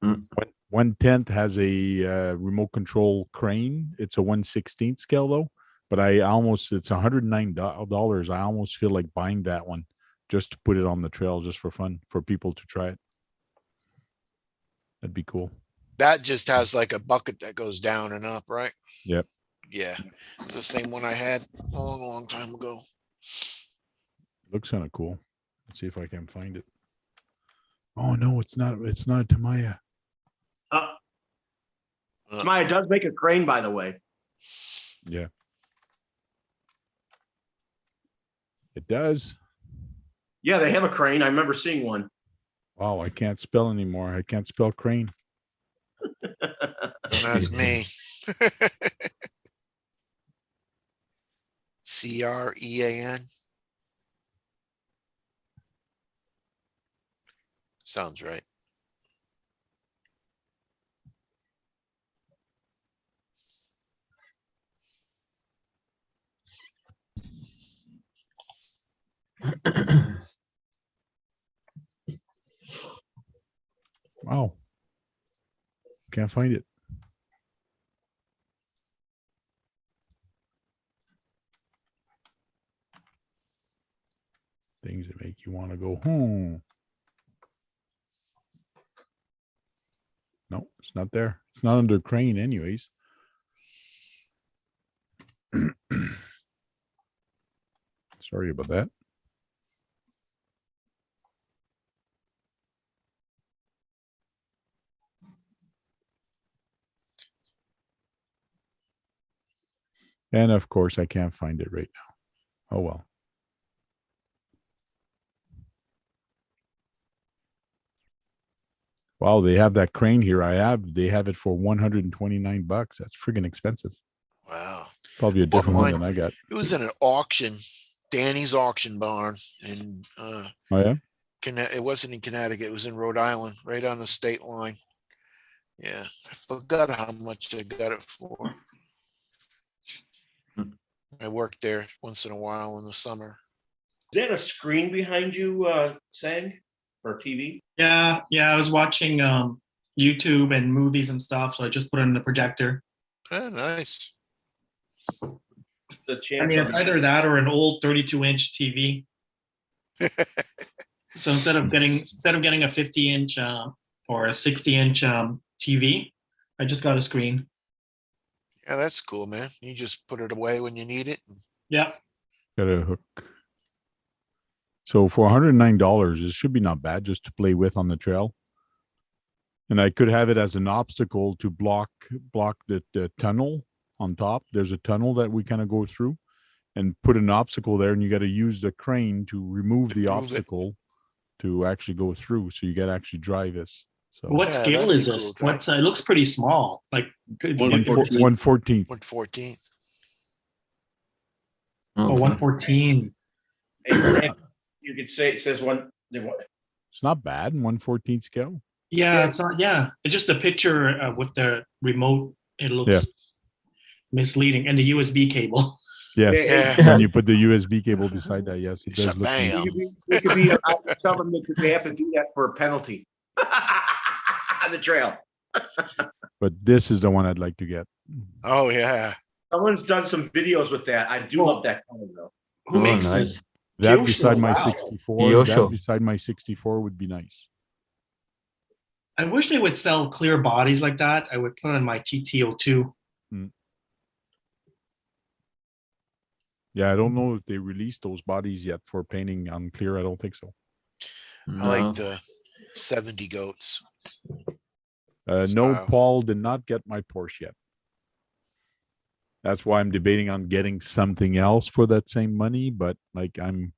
1/10 has a remote control crane. It's a 1/16 scale though, but it's $109. I almost feel like buying that one just to put it on the trail just for fun, for people to try it. That'd be cool.
That just has like a bucket that goes down and up, right?
Yep.
Yeah. It's the same one I had a long time ago.
Looks kind of cool. Let's see if I can find it. Oh no, it's not. It's not a Tamiya.
Tamiya does make a crane, by the way.
Yeah. It does.
Yeah, they have a crane. I remember seeing one.
Wow, I can't spell anymore. I can't spell crane.
Don't ask me. CREAN. Sounds right.
Wow. Can't find it. Things that make you want to go home. No, it's not there. It's not under crane anyways. Sorry about that. And of course, I can't find it right now. Oh, well. Wow, they have that crane here. They have it for $129. That's friggin' expensive.
Wow.
Probably a different one than I got.
It was in an auction, Danny's auction barn. And
oh, yeah?
It wasn't in Connecticut. It was in Rhode Island, right on the state line. Yeah. I forgot how much I got it for. I worked there once in a while in the summer.
Is that a screen behind you, Sang, or TV?
Yeah. I was watching YouTube and movies and stuff, so I just put it in the projector.
Oh, nice.
The
I
chance.
mean, it's either that or an old 32-inch TV. So instead of getting a 50-inch or a 60-inch TV, I just got a screen.
Yeah, that's cool, man. You just put it away when you need it.
Yeah.
Got a hook. So for $109, it should be not bad just to play with on the trail. And I could have it as an obstacle to block the tunnel on top. There's a tunnel that we kind of go through and put an obstacle there, and you got to use the crane to remove the obstacle to actually go through. So you got to actually drive this. So
What scale is this?
Cool,
What's it looks pretty small. Like
1/14.
1/14.
Oh, 1/14.
Hey, Frank, you could say it says one.
It's not bad. 1/14 scale.
Yeah, it's not. Yeah, it's just a picture with the remote. It looks misleading, and the USB cable.
Yes.
Yeah.
When you put the USB cable beside that, yes, it does look.
Bam.
It could be tell them that they have to do that for a penalty on the trail.
But this is the one I'd like to get.
Oh, yeah.
Someone's done some videos with that. I do love that color though.
Who makes
nice.
this?
That
Kyosho,
beside my
wow.
64, that
Kyosho.
beside my 64 would be nice.
I wish they would sell clear bodies like that. I would put on my TT02.
Yeah, I don't know if they released those bodies yet for painting on clear. I don't think so.
I like
No.
the 70 goats.
No,
Style.
Paul did not get my Porsche yet. That's why I'm debating on getting something else for that same money. But like I'm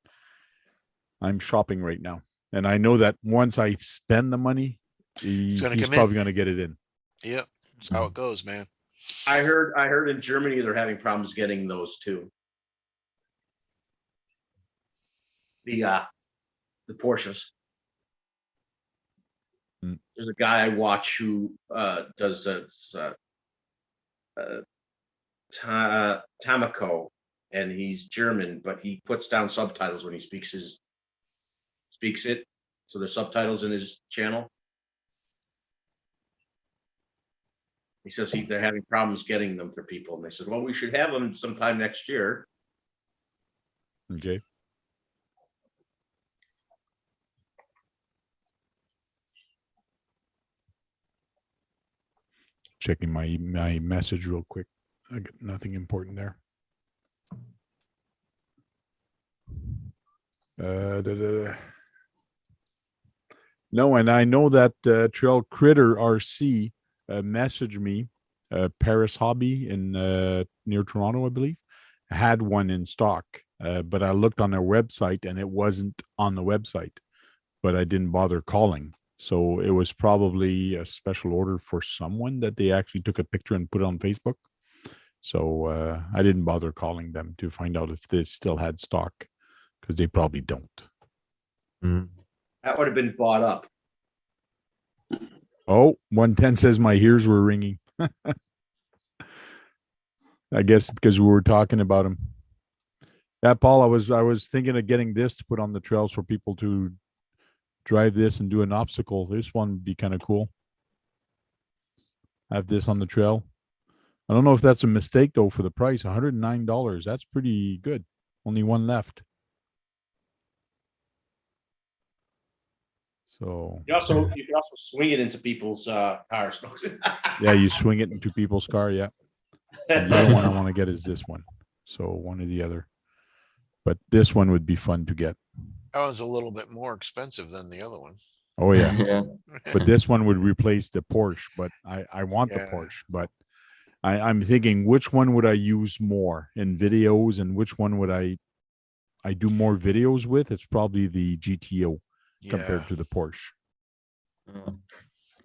shopping right now, and I know that once I spend the money, he's
gonna come
probably
in.
going to get it in.
Yep. That's how it goes, man.
I heard in Germany they're having problems getting those too. The Porsches. There's a guy I watch who does Tamako, and he's German, but he puts down subtitles when he speaks it. So there's subtitles in his channel. He says they're having problems getting them for people, and they said, "Well, we should have them sometime next year."
Okay. Checking my message real quick. I got nothing important there. No, and I know that Trail Critter RC messaged me. Paris Hobby in near Toronto, I believe, had one in stock. But I looked on their website and it wasn't on the website. But I didn't bother calling. So it was probably a special order for someone that they actually took a picture and put it on Facebook. So I didn't bother calling them to find out if they still had stock, because they probably don't.
That would have been bought up.
Oh, 110 says my ears were ringing. I guess because we were talking about him. Yeah, Paul, I was thinking of getting this to put on the trails for people to drive this and do an obstacle. This one would be kind of cool. Have this on the trail. I don't know if that's a mistake though for the price. $109. That's pretty good. Only one left. So
You can also swing it into people's cars.
yeah, you swing it into people's car. Yeah. And the other one I want to get is this one. So one or the other. But this one would be fun to get.
That was a little bit more expensive than the other one.
Oh yeah.
Yeah.
But this one would replace the Porsche. But I want the
Yeah.
Porsche. But I'm thinking which one would I use more in videos and which one would I do more videos with? It's probably the GTO compared
Yeah.
to the Porsche.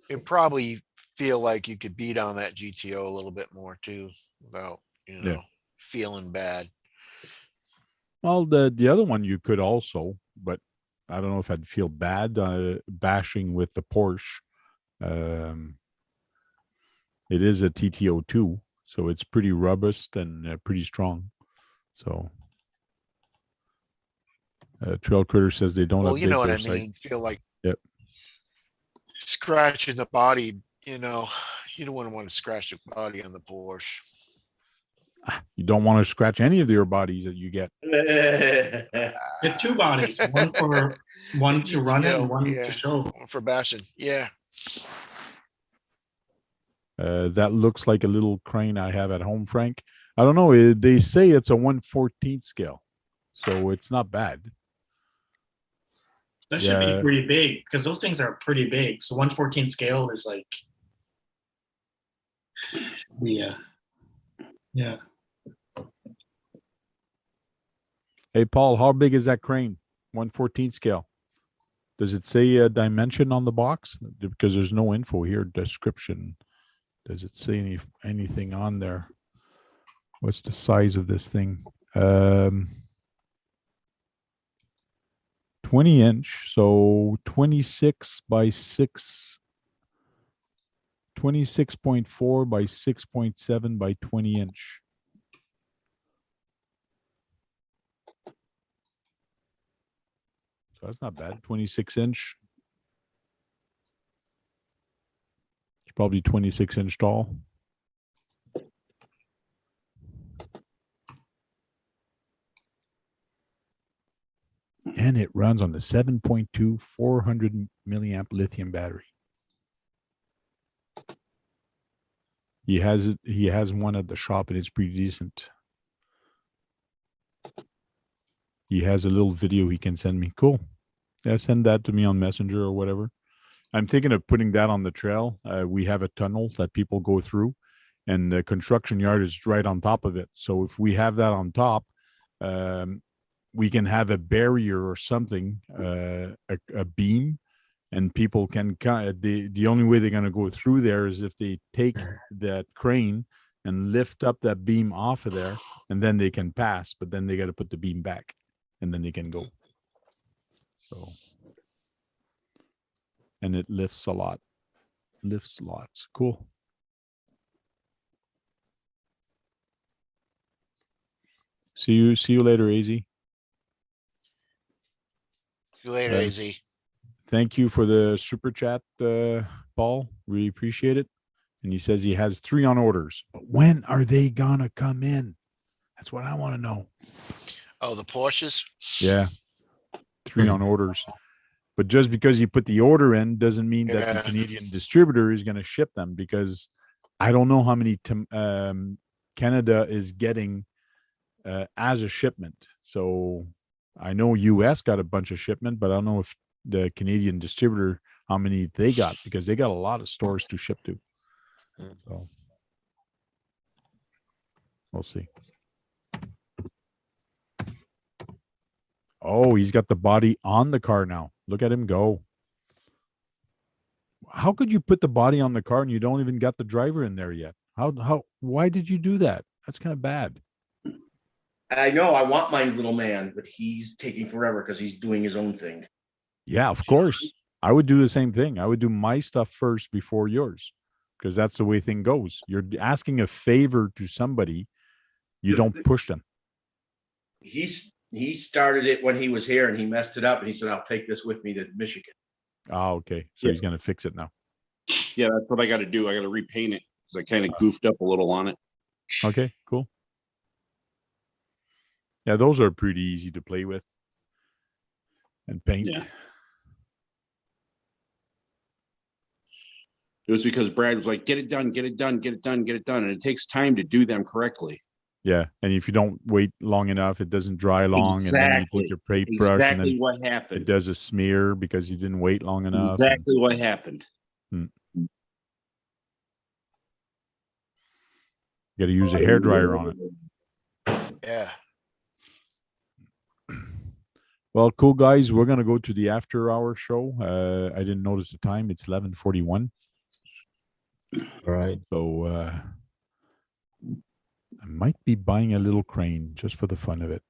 It probably feel like you could beat on that GTO a little bit more too, without,
Yeah.
feeling bad.
Well, the other one you could also, but I don't know if I'd feel bad bashing with the Porsche. It is a TT02, so it's pretty robust and pretty strong. So Trail Critter says they don't
Well,
update
you know what
their
I
site.
mean? Feel like
Yep.
scratching the body, you don't want to scratch the body on the Porsche.
You don't want to scratch any of your bodies that you get.
Get two bodies, one to run it and one
yeah.
to show.
One for bashing. Yeah.
That looks like a little crane I have at home, Frank. I don't know. They say it's a 1/14 scale, so it's not bad.
That should
Yeah.
be pretty big because those things are pretty big. So 1/14 scale is like, yeah.
Hey, Paul, how big is that crane? 1/14 scale. Does it say a dimension on the box? Because there's no info here. Description. Does it say anything on there? What's the size of this thing? 20 inch. So 26 by 6. 26.4 by 6.7 by 20 inch. So that's not bad. 26 inch. It's probably 26 inch tall. and it runs on the 7.2 400 milliamp lithium battery. He has it. He has one at the shop, and it's pretty decent. He has a little video he can send me. Cool. Yeah, send that to me on Messenger or whatever. I'm thinking of putting that on the trail. We have a tunnel that people go through, and the construction yard is right on top of it. So if we have that on top, we can have a barrier or something, a beam, and people can the only way they're going to go through there is if they take that crane and lift up that beam off of there, and then they can pass, but then they got to put the beam back, and then they can go. So, and it lifts a lot. Lifts lots. Cool. See you later, AZ.
See you later, AZ.
Thank you for the super chat, Paul. We appreciate it. And he says he has 3 on orders. But when are they gonna come in? That's what I want to know.
Oh, the Porsches?
Yeah. 3 on orders. But just because you put the order in doesn't mean that the Canadian distributor is going to ship them, because I don't know how many Canada is getting as a shipment. So I know US got a bunch of shipment, but I don't know if the Canadian distributor, how many they got, because they got a lot of stores to ship to. So we'll see. Oh, he's got the body on the car now. Look at him go. How could you put the body on the car and you don't even got the driver in there yet? Why did you do that? That's kind of bad.
I know I want my little man, but he's taking forever because he's doing his own thing.
Yeah, of course. I would do the same thing. I would do my stuff first before yours, because that's the way thing goes. You're asking a favor to somebody. You don't push them.
He started it when he was here and he messed it up, and he said, I'll take this with me to Michigan.
Oh, okay. So he's going to fix it now.
Yeah, that's what I got to do. I got to repaint it because I kind of goofed up a little on it.
Okay, cool. Yeah, those are pretty easy to play with and paint.
Yeah. It was because Brad was like, get it done, get it done, get it done, get it done. And it takes time to do them correctly.
Yeah, and if you don't wait long enough, it doesn't dry long, and then you take your paintbrush, and then
what happened.
it does a smear because you didn't wait long enough.
Exactly what happened.
You got to use a hairdryer on it.
Yeah.
Well, cool guys. We're gonna go to the after-hour show. I didn't notice the time. It's 11:41.
All right.
So I might be buying a little crane just for the fun of it.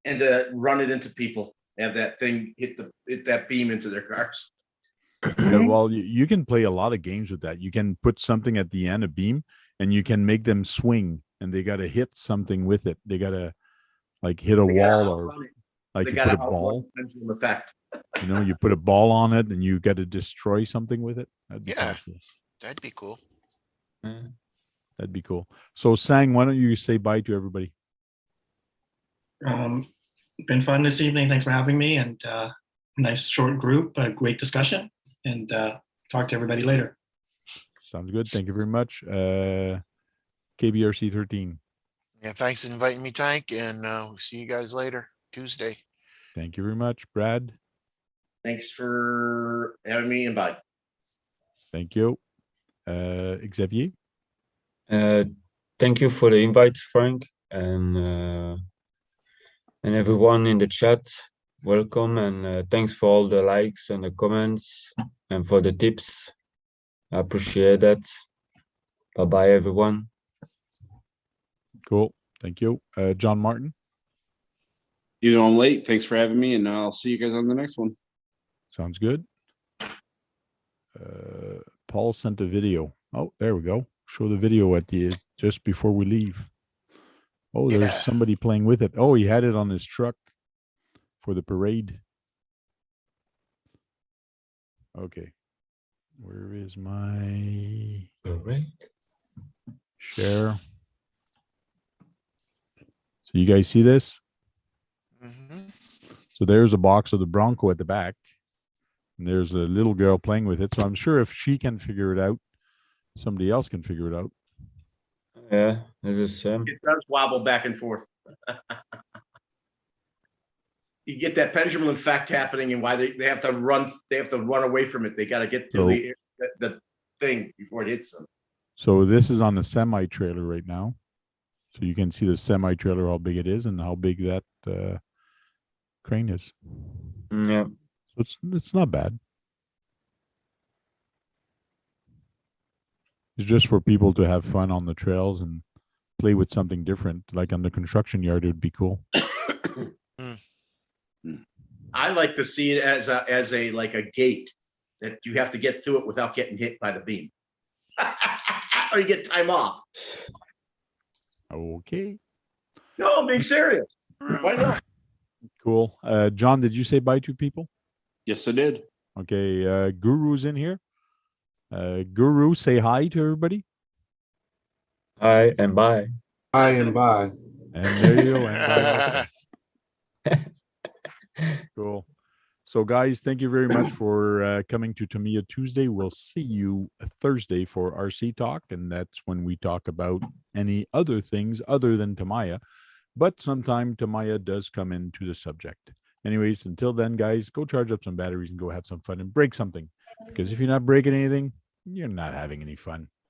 And run it into people. Have that thing hit that beam into their cars.
Yeah, well, you can play a lot of games with that. You can put something at the end, a beam, and you can make them swing, and they got to hit something with it. They got to like hit a wall, or like you put a ball.
Effect.
You put a ball on it, and you got to destroy something with it. That'd be cool.
That'd be cool.
That'd be cool. So, Sang, why don't you say bye to everybody?
Been fun this evening. Thanks for having me, and nice short group. Great discussion, and talk to everybody later.
Sounds good. Thank you very much. KBRC 13.
Yeah, thanks for inviting me, Tank, and we'll see you guys later Tuesday.
Thank you very much, Brad.
Thanks for having me, and bye.
Thank you. Xavier.
Thank you for the invite, Frank, and everyone in the chat. Welcome, and thanks for all the likes and the comments and for the tips. I appreciate that. Bye-bye, everyone.
Cool. Thank you. John Martin.
Even though I'm late, thanks for having me, and I'll see you guys on the next one.
Sounds good. Paul sent a video. Oh, there we go. Show the video at the just before we leave. Oh, there's somebody playing with it. Oh, he had it on his truck for the parade. Okay. Where is my
parade?
Share. So you guys see this?
Mm-hmm.
So So there's a box of the Bronco at the back. And there's a little girl playing with it. So I'm sure if she can figure it out, somebody else can figure it out.
Yeah, it's the same.
It does wobble back and forth. You get that pendulum effect happening, and why they have to run away from it. They got to get to the thing before it hits them.
So this is on the semi trailer right now. So you can see the semi trailer, how big it is and how big that crane is.
Yeah.
So it's not bad. It's just for people to have fun on the trails and play with something different. Like on the construction yard, it would be cool.
I like to see it as a like a gate that you have to get through it without getting hit by the beam. Or you get time off.
Okay.
No, I'm being serious. Why not?
Cool. John, did you say bye to people?
Yes, I did.
Okay. Guru's in here. Guru, say hi to everybody.
Hi and bye.
Hi and bye.
And there you go. And bye also. Cool. So, guys, thank you very much for coming to Tamiya Tuesday. We'll see you Thursday for RC Talk, and that's when we talk about any other things other than Tamiya. But sometime Tamiya does come into the subject. Anyways, until then, guys, go charge up some batteries and go have some fun and break something. Because if you're not breaking anything, you're not having any fun.